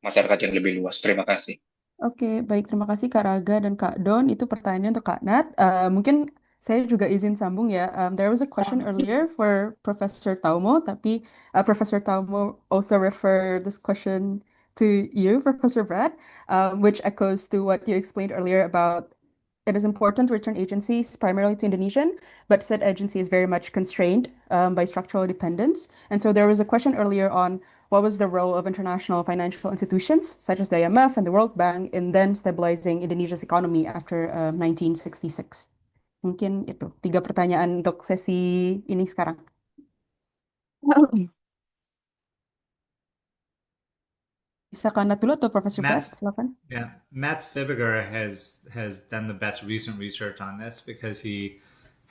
J: masyarakat yang lebih luas? Terima kasih.
A: Oke, baik. Terima kasih Kak Raga dan Kak Don. Itu pertanyaan untuk Kak Nat. Mungkin saya juga izin sambung ya. There was a question earlier for Professor Taomo, tapi Professor Taomo also referred this question to you, Professor Brad, which echoes to what you explained earlier about it is important to return agencies primarily to Indonesian, but said agency is very much constrained by structural dependence. And so there was a question earlier on what was the role of international financial institutions such as the IMF and the World Bank in then stabilizing Indonesia's economy after 1966? Mungkin itu 3 pertanyaan untuk sesi ini sekarang. Bisa Kanat dulu atau Profesor Brad? Silakan.
F: Mats Fibiger has done the best recent research on this because he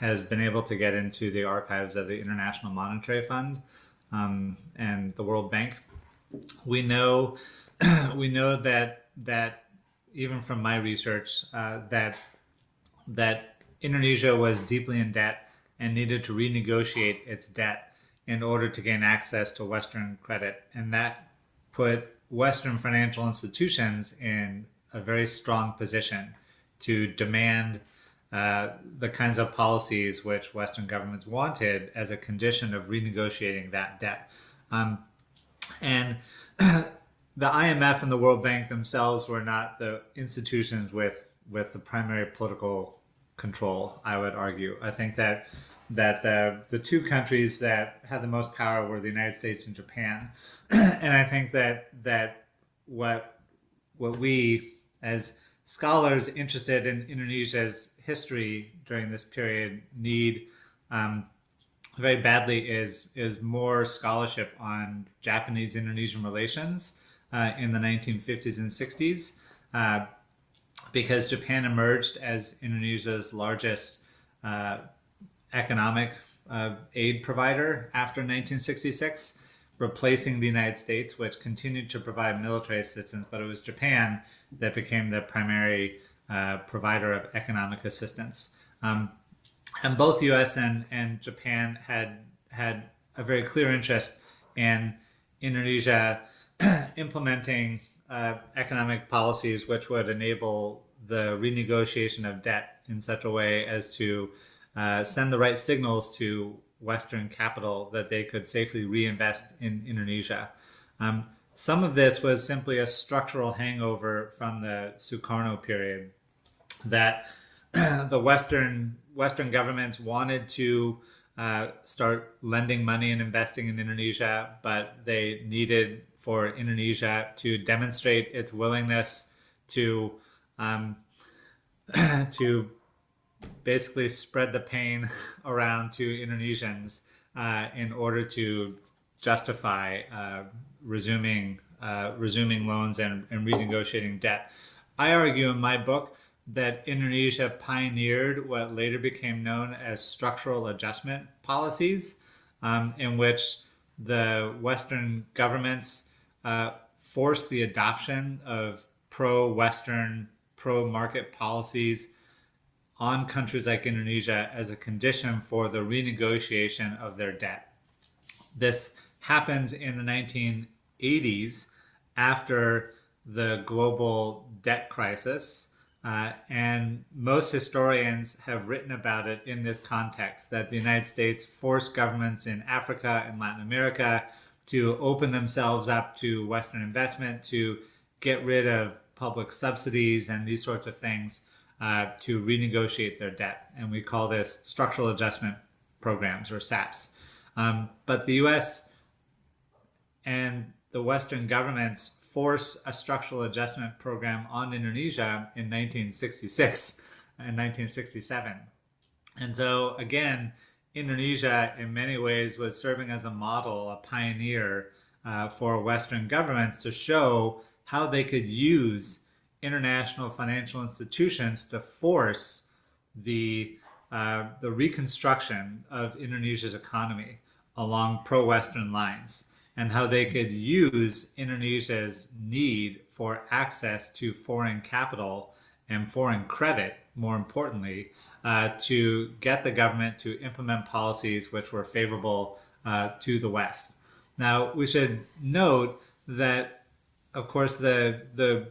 F: has been able to get into the archives of the International Monetary Fund and the World Bank. We know that even from my research that Indonesia was deeply in debt and needed to renegotiate its debt in order to gain access to Western credit, and that put Western financial institutions in a very strong position to demand the kinds of policies which Western governments wanted as a condition of renegotiating that debt. And the IMF and the World Bank themselves were not the institutions with the primary political control, I would argue. I think that the two countries that had the most power were the United States and Japan. And I think that what we as scholars interested in Indonesia's history during this period need very badly is more scholarship on Japanese-Indonesian relations in the 1950s and 60s, because Japan emerged as Indonesia's largest economic aid provider after 1966, replacing the United States, which continued to provide military assistance, but it was Japan that became the primary provider of economic assistance. And both U.S. and Japan had a very clear interest in Indonesia implementing economic policies which would enable the renegotiation of debt in such a way as to send the right signals to Western capital that they could safely reinvest in Indonesia. Some of this was simply a structural hangover from the Sukarno period, that the Western governments wanted to start lending money and investing in Indonesia, but they needed for Indonesia to demonstrate its willingness to to basically spread the pain around to Indonesians in order to justify resuming loans and renegotiating debt. I argue in my book that Indonesia pioneered what later became known as structural adjustment policies, in which the Western governments forced the adoption of pro-Western, pro-market policies on countries like Indonesia as a condition for the renegotiation of their debt. This happens in the 1980s after the global debt crisis. And most historians have written about it in this context, that the United States forced governments in Africa and Latin America to open themselves up to Western investment, to get rid of public subsidies and these sorts of things, to renegotiate their debt. And we call this structural adjustment programs, or SAPs. But the US and the Western governments force a structural adjustment program on Indonesia in 1966 and 1967. And so again, Indonesia in many ways was serving as a model, a pioneer for Western governments to show how they could use international financial institutions to force the reconstruction of Indonesia's economy along pro-Western lines, and how they could use Indonesia's need for access to foreign capital and foreign credit, more importantly, to get the government to implement policies which were favorable to the West. Now, we should note that, of course, the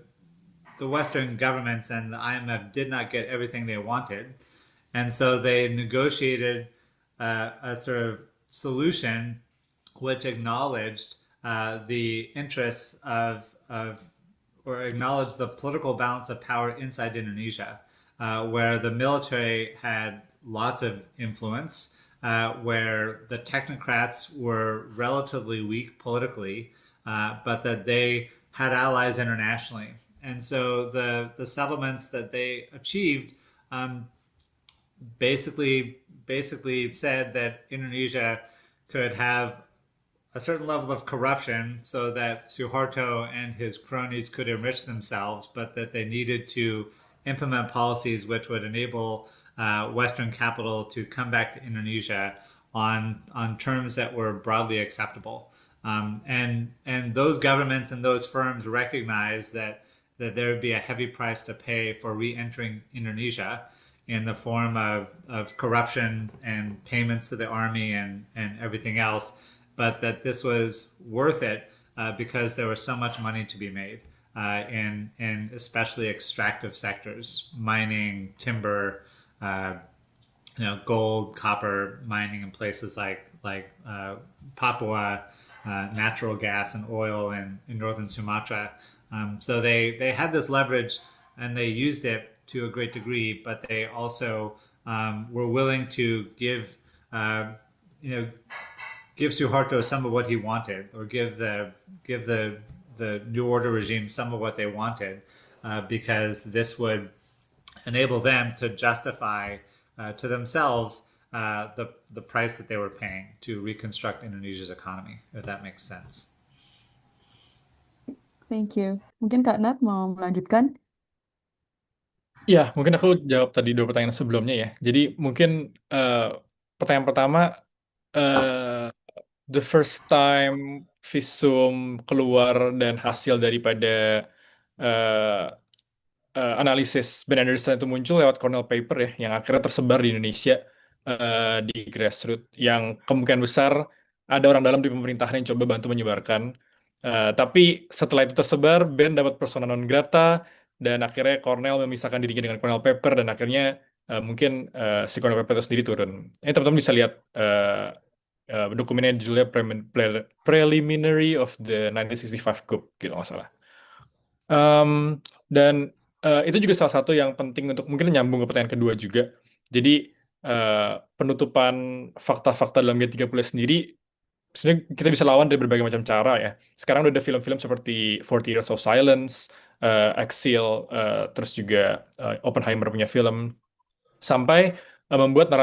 F: Western governments and the IMF did not get everything they wanted. And so they negotiated a sort of solution which acknowledged the interests or acknowledged the political balance of power inside Indonesia, where the military had lots of influence, where the technocrats were relatively weak politically, but that they had allies internationally. And so the settlements that they achieved basically said that Indonesia could have a certain level of corruption so that Suharto and his cronies could enrich themselves, but that they needed to implement policies which would enable Western capital to come back to Indonesia on terms that were broadly acceptable. And those governments and those firms recognized that there would be a heavy price to pay for re-entering Indonesia in the form of corruption and payments to the army and everything else, but that this was worth it because there was so much money to be made in especially extractive sectors, mining, timber, gold, copper mining in places like Papua, natural gas and oil in northern Sumatra. So they had this leverage and they used it to a great degree, but they also were willing to give Suharto some of what he wanted, or give the New Order regime some of what they wanted, because this would enable them to justify to themselves the price that they were paying to reconstruct Indonesia's economy, if that makes sense.
A: Thank you. Mungkin Kak Nat mau melanjutkan?
E: Ya, mungkin aku jawab tadi dua pertanyaan sebelumnya ya. Jadi mungkin pertanyaan pertama, the first time visum keluar dan hasil daripada analisis Ben Anderson itu muncul lewat Cornell paper ya, yang akhirnya tersebar di Indonesia di grassroots, yang kemungkinan besar ada orang dalam di pemerintahan yang coba bantu menyebarkan. Tapi setelah itu tersebar, Ben dapat persona non grata, dan akhirnya Cornell memisahkan dirinya dengan Cornell Paper, dan akhirnya mungkin si Cornell Paper itu sendiri turun. Ini teman-teman bisa lihat dokumennya judulnya Preliminary of the 1965 Coup, gitu nggak salah. Dan itu juga salah satu yang penting untuk mungkin nyambung ke pertanyaan kedua juga. Jadi penutupan fakta-fakta dalam G30 sendiri sebenarnya kita bisa lawan dari berbagai macam cara ya. Sekarang udah ada film-film seperti 40 Years of Silence, Exile, terus juga Oppenheimer punya film, sampai membuat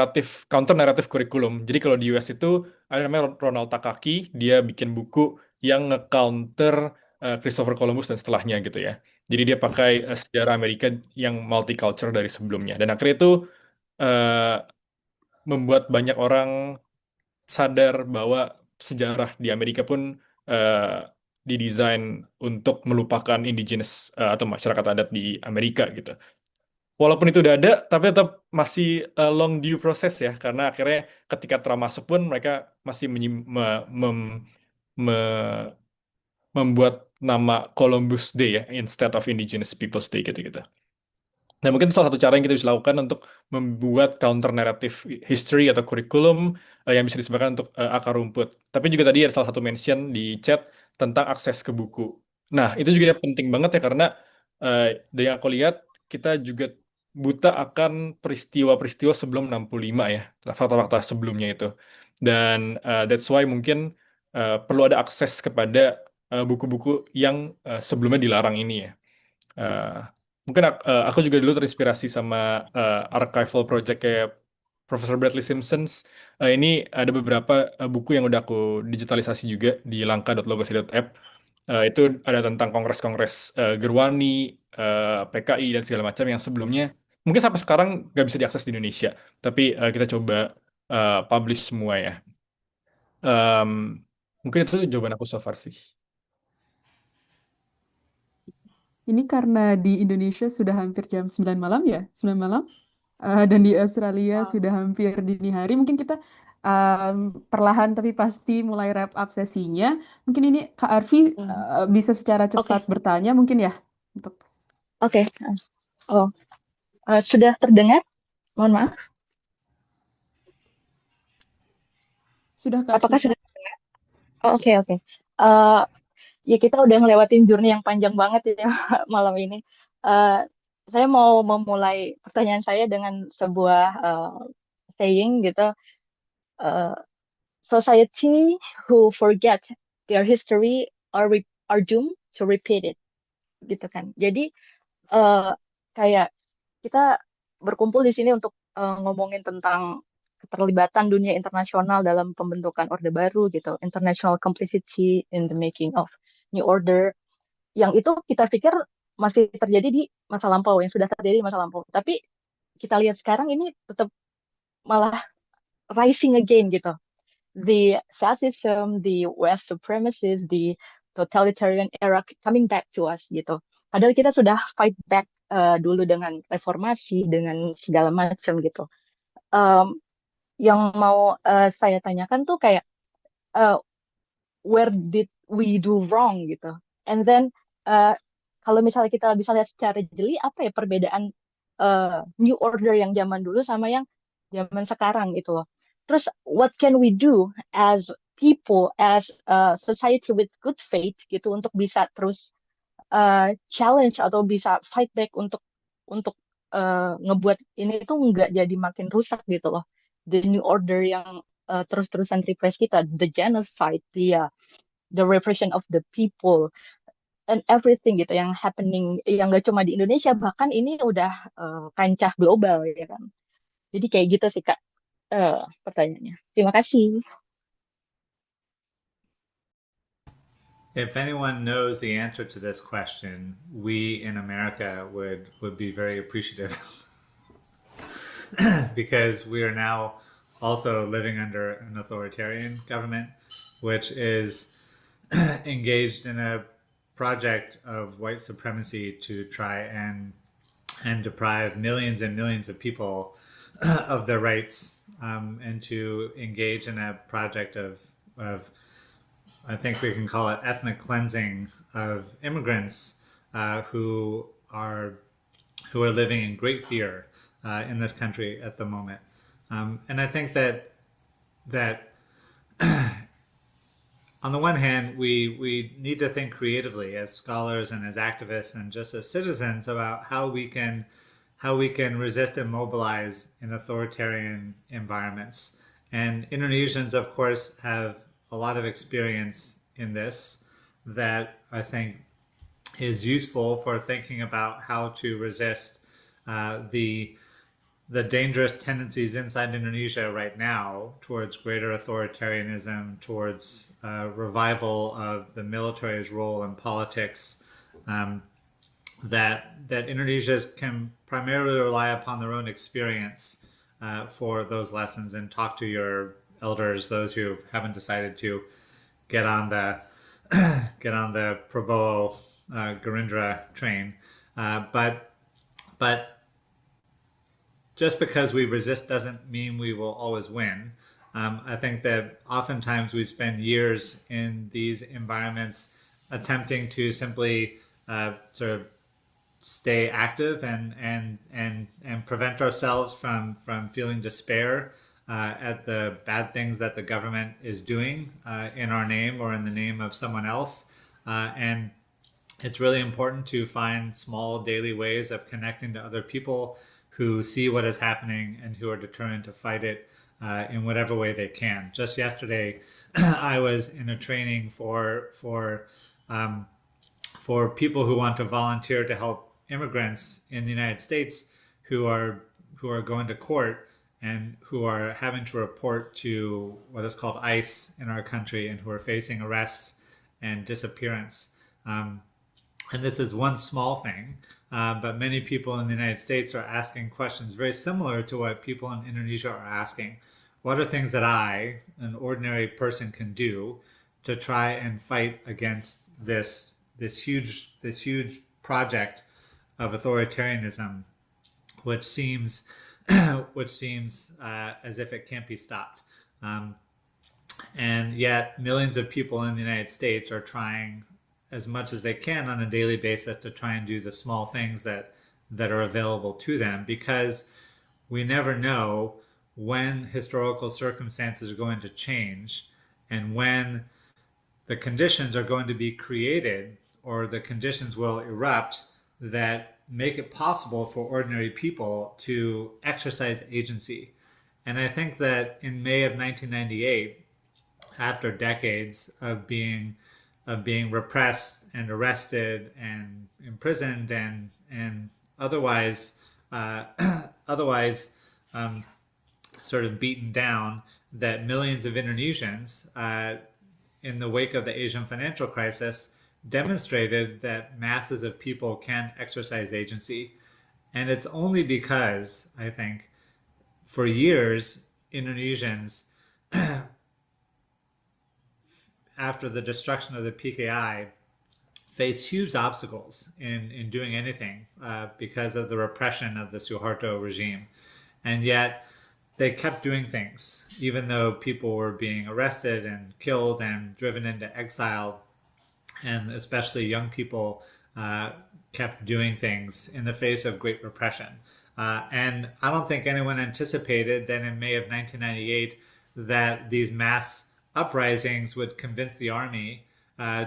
E: counter naratif kurikulum. Jadi kalau di US itu ada namanya Ronald Takaki, dia bikin buku yang nge-counter Christopher Columbus dan setelahnya gitu ya. Jadi dia pakai sejarah Amerika yang multicultural dari sebelumnya. Dan akhirnya itu eh, membuat banyak orang sadar bahwa sejarah di Amerika pun eh, didesain untuk melupakan indigenous atau masyarakat adat di Amerika gitu. Walaupun itu udah ada, tapi tetap masih long due proses ya, karena akhirnya ketika Trump masuk pun mereka masih me- membuat nama Columbus Day ya, instead of Indigenous Peoples Day gitu-gitu. Nah, mungkin salah satu cara yang kita bisa lakukan untuk membuat counter narrative history atau kurikulum yang bisa disebabkan untuk akar rumput. Tapi juga tadi ada salah satu mention di chat tentang akses ke buku. Nah, itu juga penting banget ya karena dari yang aku lihat kita juga buta akan peristiwa-peristiwa sebelum 65 ya, fakta-fakta sebelumnya itu. Dan that's why mungkin perlu ada akses kepada buku-buku yang sebelumnya dilarang ini ya. Eh, Mungkin aku juga dulu terinspirasi sama archival project kayak Professor Bradley Simpsons. Ini ada beberapa buku yang udah aku digitalisasi juga di langka.logos.app. Itu ada tentang kongres-kongres Gerwani, PKI, dan segala macam yang sebelumnya mungkin sampai sekarang nggak bisa diakses di Indonesia. Tapi kita coba publish semua ya. Em, Mungkin itu jawaban aku so far sih.
A: Ini karena di Indonesia sudah hampir jam 9 malam ya, 9 malam. Dan di Australia sudah hampir dini hari. Mungkin kita perlahan tapi pasti mulai wrap up sesinya. Mungkin ini Kak Arfi bisa secara cepat
K: Oke,
A: bertanya mungkin ya untuk
K: oke. Oh, sudah terdengar? Mohon maaf.
A: sudah Kak Arfi.
K: Apakah sudah? Oh, oke, oke. Eh, ya kita udah ngelewatin journey yang panjang banget ya malam ini. Eh, saya mau memulai pertanyaan saya dengan sebuah saying gitu. Eh, Society who forget their history are doomed to repeat it, gitu kan. Jadi eh, kayak kita berkumpul di sini untuk ngomongin tentang keterlibatan dunia internasional dalam pembentukan Orde Baru gitu, international complicity in the making of new order. Yang itu kita pikir masih terjadi di masa lampau, yang sudah terjadi di masa lampau. Tapi kita lihat sekarang ini tetap malah rising again gitu. The fascism, the West supremacists, the totalitarian era coming back to us gitu. Padahal kita sudah fight back dulu dengan reformasi, dengan segala macam gitu. Um, yang mau saya tanyakan tuh kayak uh, where did we do wrong gitu. And then uh, kalau misalnya kita bisa lihat secara jeli apa ya perbedaan new order yang zaman dulu sama yang zaman sekarang gitu loh. Terus what can we do as people, as society with good faith gitu untuk bisa terus challenge atau bisa fight back untuk ngebuat ini tuh nggak jadi makin rusak gitu loh. The new order yang terus-terusan repress kita, the genocide, the repression of the people and everything gitu yang happening yang gak cuma di Indonesia bahkan ini udah kancah global ya kan. Jadi kayak gitu sih Kak pertanyaannya. Terima kasih.
F: If anyone knows the answer to this question, we in America would be very appreciative because we are now also living under an authoritarian government, which is engaged in a project of white supremacy to try and deprive millions and millions of people of their rights, and to engage in a project of I think we can call it ethnic cleansing of immigrants who are living in great fear in this country at the moment. And I think that on the one hand, we need to think creatively as scholars and as activists and just as citizens about how we can resist and mobilize in authoritarian environments. And Indonesians, of course, have a lot of experience in this that I think is useful for thinking about how to resist the dangerous tendencies inside Indonesia right now towards greater authoritarianism, towards revival of the military's role in politics, that Indonesians can primarily rely upon their own experience for those lessons, and talk to your elders, those who haven't decided to get on the Prabowo Gerindra train, but just because we resist doesn't mean we will always win. I think that oftentimes we spend years in these environments attempting to simply sort of stay active and prevent ourselves from feeling despair at the bad things that the government is doing in our name or in the name of someone else. And it's really important to find small daily ways of connecting to other people who see what is happening and who are determined to fight it in whatever way they can. Just yesterday, I was in a training for people who want to volunteer to help immigrants in the United States who are going to court and who are having to report to what is called ICE in our country, and who are facing arrests and disappearance. And this is one small thing, but many people in the United States are asking questions very similar to what people in Indonesia are asking. What are things that I, an ordinary person, can do to try and fight against this huge project of authoritarianism, which seems as if it can't be stopped, and yet millions of people in the United States are trying as much as they can on a daily basis to try and do the small things that are available to them, because we never know when historical circumstances are going to change and when the conditions are going to be created, or the conditions will erupt that make it possible for ordinary people to exercise agency. And I think that in May of 1998, after decades of being repressed and arrested and imprisoned and otherwise sort of beaten down, that millions of Indonesians in the wake of the Asian financial crisis demonstrated that masses of people can exercise agency. And it's only because, I think, for years, Indonesians, after the destruction of the PKI, faced huge obstacles in doing anything because of the repression of the Suharto regime. And yet they kept doing things, even though people were being arrested and killed and driven into exile. And especially young people kept doing things in the face of great repression. And I don't think anyone anticipated that in May of 1998 that these mass uprisings would convince the army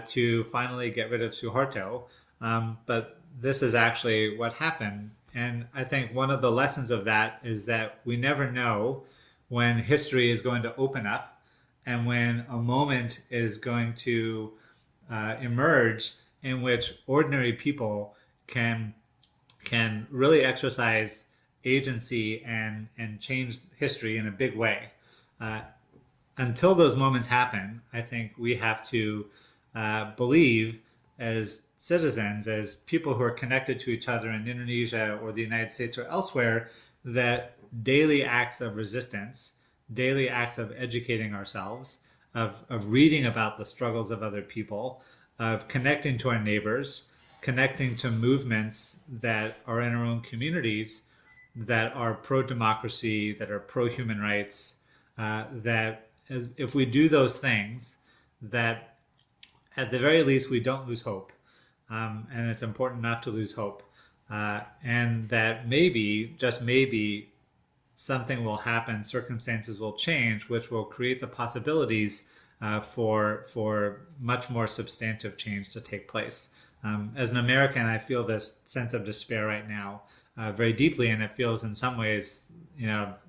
F: to finally get rid of Suharto. But this is actually what happened. And I think one of the lessons of that is that we never know when history is going to open up and when a moment is going to emerge in which ordinary people can really exercise agency and change history in a big way. Until those moments happen, I think we have to believe as citizens, as people who are connected to each other in Indonesia or the United States or elsewhere, that daily acts of resistance, daily acts of educating ourselves, of reading about the struggles of other people, of connecting to our neighbors, connecting to movements that are in our own communities that are pro-democracy, that are pro-human rights, that if we do those things, that at the very least, we don't lose hope. And it's important not to lose hope. And that maybe, just maybe, something will happen, circumstances will change, which will create the possibilities for much more substantive change to take place. As an American, I feel this sense of despair right now very deeply, and it feels in some ways,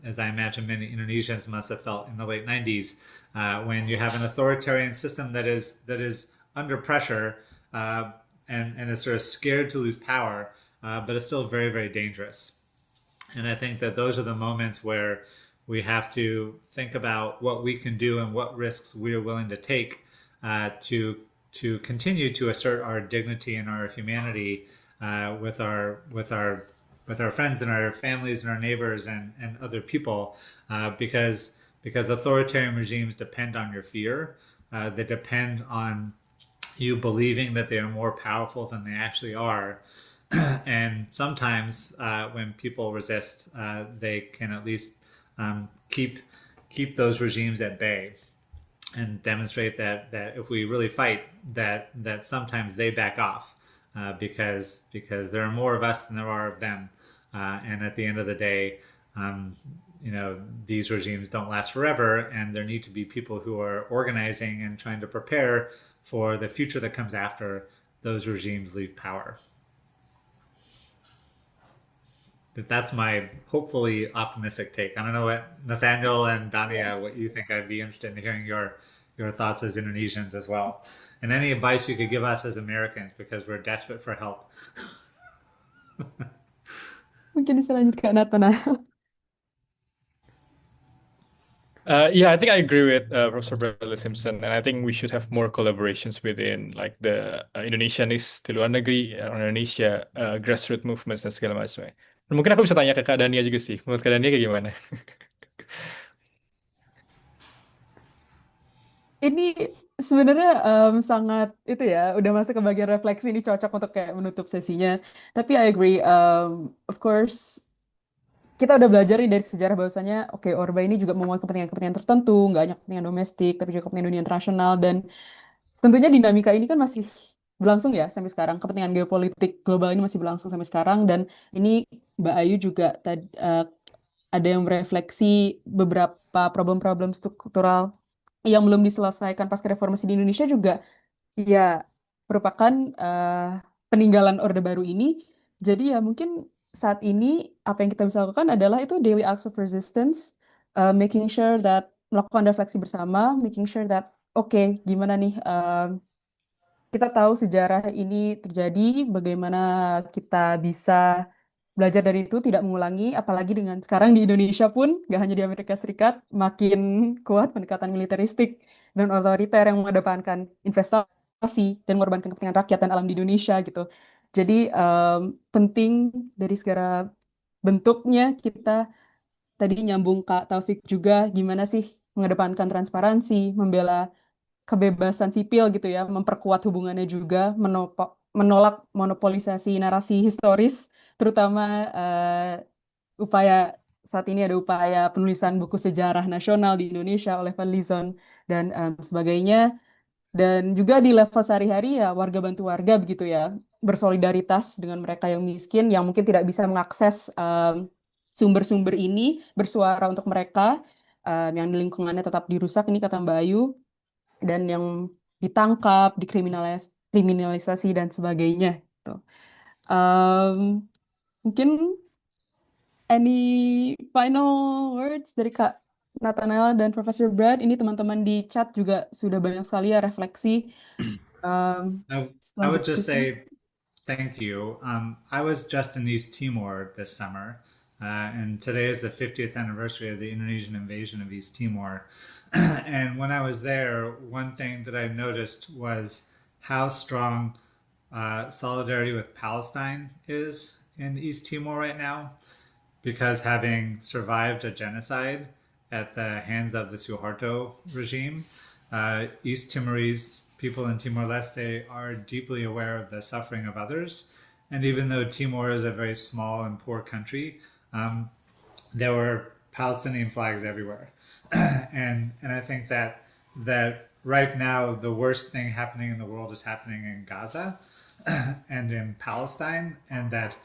F: as I imagine many Indonesians must have felt in the late 90s, when you have an authoritarian system that is under pressure and is sort of scared to lose power, but it's still very, very dangerous. And I think that those are the moments where we have to think about what we can do and what risks we are willing to take to continue to assert our dignity and our humanity with our friends and our families and our neighbors and other people, because authoritarian regimes depend on your fear. They depend on you believing that they are more powerful than they actually are. And sometimes when people resist, they can at least keep those regimes at bay and demonstrate that if we really fight, that sometimes they back off because there are more of us than there are of them. And at the end of the day, these regimes don't last forever, and there need to be people who are organizing and trying to prepare for the future that comes after those regimes leave power. That's my hopefully optimistic take. I don't know what Nathanael and Dhania, what you think. I'd be interested in hearing your thoughts as Indonesians as well, and any advice you could give us as Americans, because we're desperate for help.
A: Mungkin bisa lanjut ke Nathanael.
E: Yeah, I think I agree with Professor Bradley Simpson, and I think we should have more collaborations within like the Indonesianis di luar negeri, orang Indonesia, grassroots movements dan segala macamnya. Dan mungkin aku bisa tanya ke Kak Dania juga sih, menurut Kak Dania kayak gimana?
A: Ini sebenarnya sangat itu ya, udah masuk ke bagian refleksi, ini cocok untuk kayak menutup sesinya. Tapi I agree, of course kita udah belajar nih dari sejarah bahwasanya oke, Orde ini juga memuat kepentingan-kepentingan tertentu, nggak hanya kepentingan domestik, tapi juga kepentingan dunia internasional, dan tentunya dinamika ini kan masih berlangsung ya sampai sekarang. Kepentingan geopolitik global ini masih berlangsung sampai sekarang, dan ini Mbak Ayu juga ada yang merefleksi beberapa problem-problem struktural yang belum diselesaikan pasca reformasi di Indonesia juga ya merupakan peninggalan Orde Baru ini. Jadi ya mungkin saat ini apa yang kita bisa lakukan adalah itu daily acts of resistance, making sure that melakukan refleksi bersama, making sure that oke, gimana nih kita tahu sejarah ini terjadi, bagaimana kita bisa belajar dari itu, tidak mengulangi, apalagi dengan sekarang di Indonesia pun, gak hanya di Amerika Serikat, makin kuat pendekatan militeristik dan otoriter yang mengedepankan investasi dan mengorbankan kepentingan rakyat dan alam di Indonesia gitu. Jadi penting dari segala bentuknya kita tadi nyambung Kak Taufik juga, gimana sih mengedepankan transparansi, membela kebebasan sipil gitu ya, memperkuat hubungannya juga, menolak monopolisasi narasi historis, terutama upaya saat ini ada upaya penulisan buku sejarah nasional di Indonesia oleh Van Lizon dan sebagainya. Dan juga di level sehari-hari ya warga bantu warga begitu ya, bersolidaritas dengan mereka yang miskin, yang mungkin tidak bisa mengakses sumber-sumber ini, bersuara untuk mereka yang di lingkungannya tetap dirusak, ini kata Mbak Ayu, dan yang ditangkap, kriminalisasi dan sebagainya. Gitu. Mungkin any final words dari Kak Nathanael dan Professor Brad? Ini teman-teman di chat juga sudah banyak sekali ya refleksi.
F: I would just say thank you. I was just in East Timor this summer, and today is the 50th anniversary of the Indonesian invasion of East Timor. And when I was there, one thing that I noticed was how strong solidarity with Palestine is in East Timor right now, because having survived a genocide at the hands of the Suharto regime, East Timorese people in Timor-Leste are deeply aware of the suffering of others. And even though Timor is a very small and poor country, there were Palestinian flags everywhere. and I think that right now the worst thing happening in the world is happening in Gaza and in Palestine, and that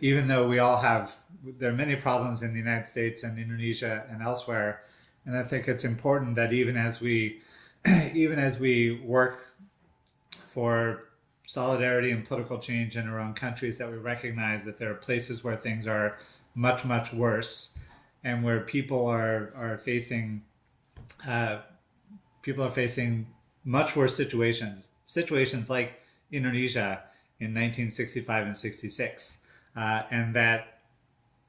F: even though we all have, there are many problems in the United States and Indonesia and elsewhere, and I think it's important that even as we even as we work for solidarity and political change in our own countries, that we recognize that there are places where things are much worse, and where uh, people are facing much worse situations like Indonesia in 1965 and 66, and that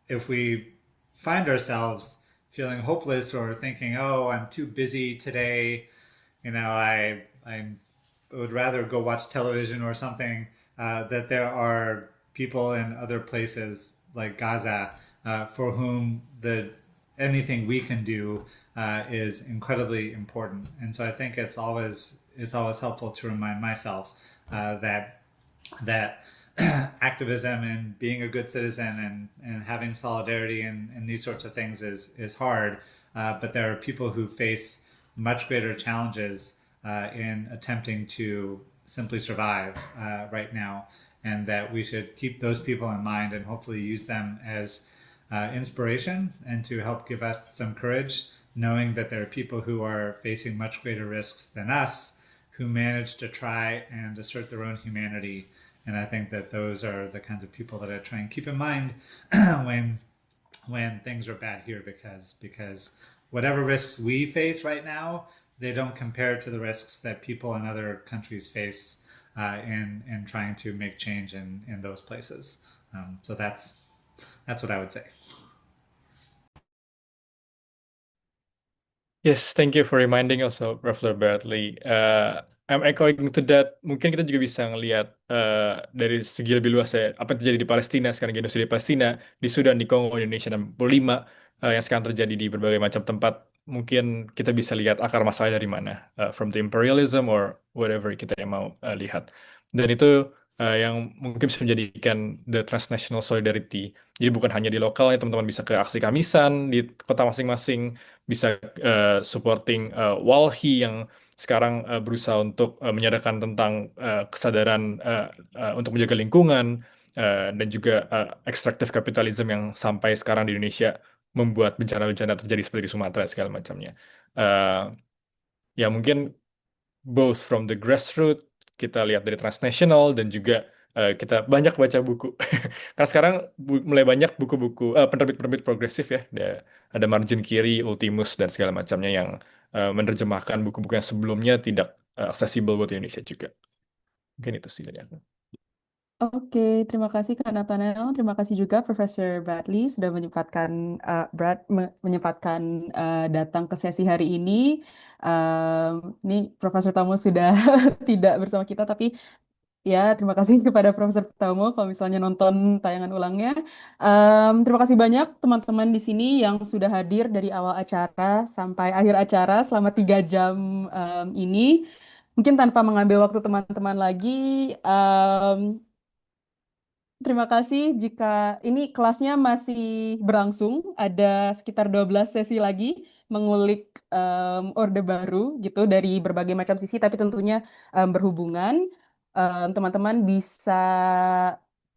F: if we find ourselves feeling hopeless or thinking, "Oh, I'm too busy today," I would rather go watch television or something, that there are people in other places like Gaza, for whom the anything we can do is incredibly important. And so I think it's always helpful to remind myself that activism and being a good citizen and having solidarity and these sorts of things is hard, but there are people who face much greater challenges in attempting to simply survive right now, and that we should keep those people in mind and hopefully use them as inspiration and to help give us some courage, knowing that there are people who are facing much greater risks than us who manage to try and assert their own humanity. And I think that those are the kinds of people that I try and keep in mind when things are bad here, because whatever risks we face right now, they don't compare to the risks that people in other countries face in trying to make change in those places. So that's what I would say.
E: Yes, thank you for reminding also, Professor Bradley. I'm echoing to that. Mungkin kita juga bisa ngelihat dari segi lebih luas ya, apa yang terjadi di Palestina, sekarang genosida di Palestina, di Sudan, di Kongo, Indonesia 65, yang sekarang terjadi di berbagai macam tempat. Mungkin kita bisa lihat akar masalah dari mana, from the imperialism or whatever kita yang mau lihat. Dan itu yang mungkin bisa menjadikan the transnational solidarity. Jadi bukan hanya di lokalnya, teman-teman bisa ke aksi Kamisan di kota masing-masing, bisa supporting Walhi yang sekarang berusaha untuk menyadarkan tentang kesadaran untuk menjaga lingkungan, dan juga extractive capitalism yang sampai sekarang di Indonesia membuat bencana-bencana terjadi seperti di Sumatera segala macamnya. Uh, ya mungkin both from the grassroots, kita lihat dari transnational, dan juga kita banyak baca buku. Karena sekarang mulai banyak buku-buku penerbit-penerbit progresif ya, ada Margin Kiri, Ultimus, dan segala macamnya yang menerjemahkan buku-buku yang sebelumnya tidak accessible buat Indonesia juga. Mungkin itu sih dari aku.
A: Oke, terima kasih Kak Nathanael. Terima kasih juga Profesor Bradley sudah menyempatkan datang ke sesi hari ini. Ini Profesor Tamu sudah tidak bersama kita, tapi ya terima kasih kepada Profesor Tamu kalau misalnya nonton tayangan ulangnya. Terima kasih banyak teman-teman di sini yang sudah hadir dari awal acara sampai akhir acara selama 3 jam ini. Mungkin tanpa mengambil waktu teman-teman lagi. Terima kasih jika ini kelasnya masih berlangsung, ada sekitar 12 sesi lagi mengulik Orde Baru gitu dari berbagai macam sisi, tapi tentunya berhubungan. Teman-teman bisa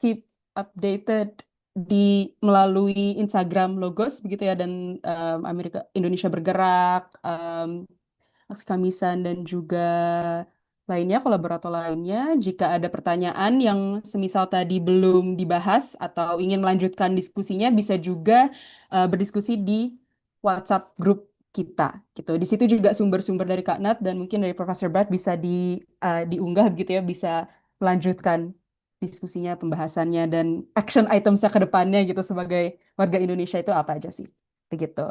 A: keep updated di melalui Instagram Logos begitu ya, dan Indonesia Bergerak, Aksi Kamisan, dan juga lainnya, kolaborator lainnya. Jika ada pertanyaan yang semisal tadi belum dibahas atau ingin melanjutkan diskusinya, bisa juga berdiskusi di WhatsApp grup kita gitu. Di situ juga sumber-sumber dari Kak Nat dan mungkin dari Profesor Brad bisa diunggah gitu ya, bisa melanjutkan diskusinya, pembahasannya, dan action itemsnya ke depannya gitu sebagai warga Indonesia itu apa aja sih. Begitu.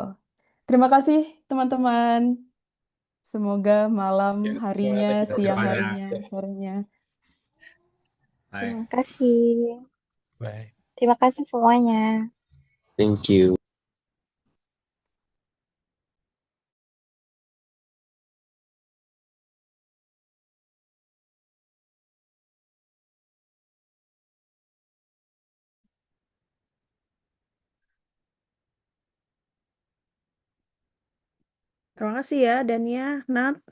A: Terima kasih teman-teman. Semoga malam
E: Ya,
A: harinya,
E: thank you,
F: Terima kasih
A: siang
E: Professor.
F: banyak.
A: harinya, sorenya.
F: Bye.
K: Terima kasih.
E: Bye.
K: Terima kasih semuanya.
L: Thank you.
M: Terima kasih ya, Dhania, Nat.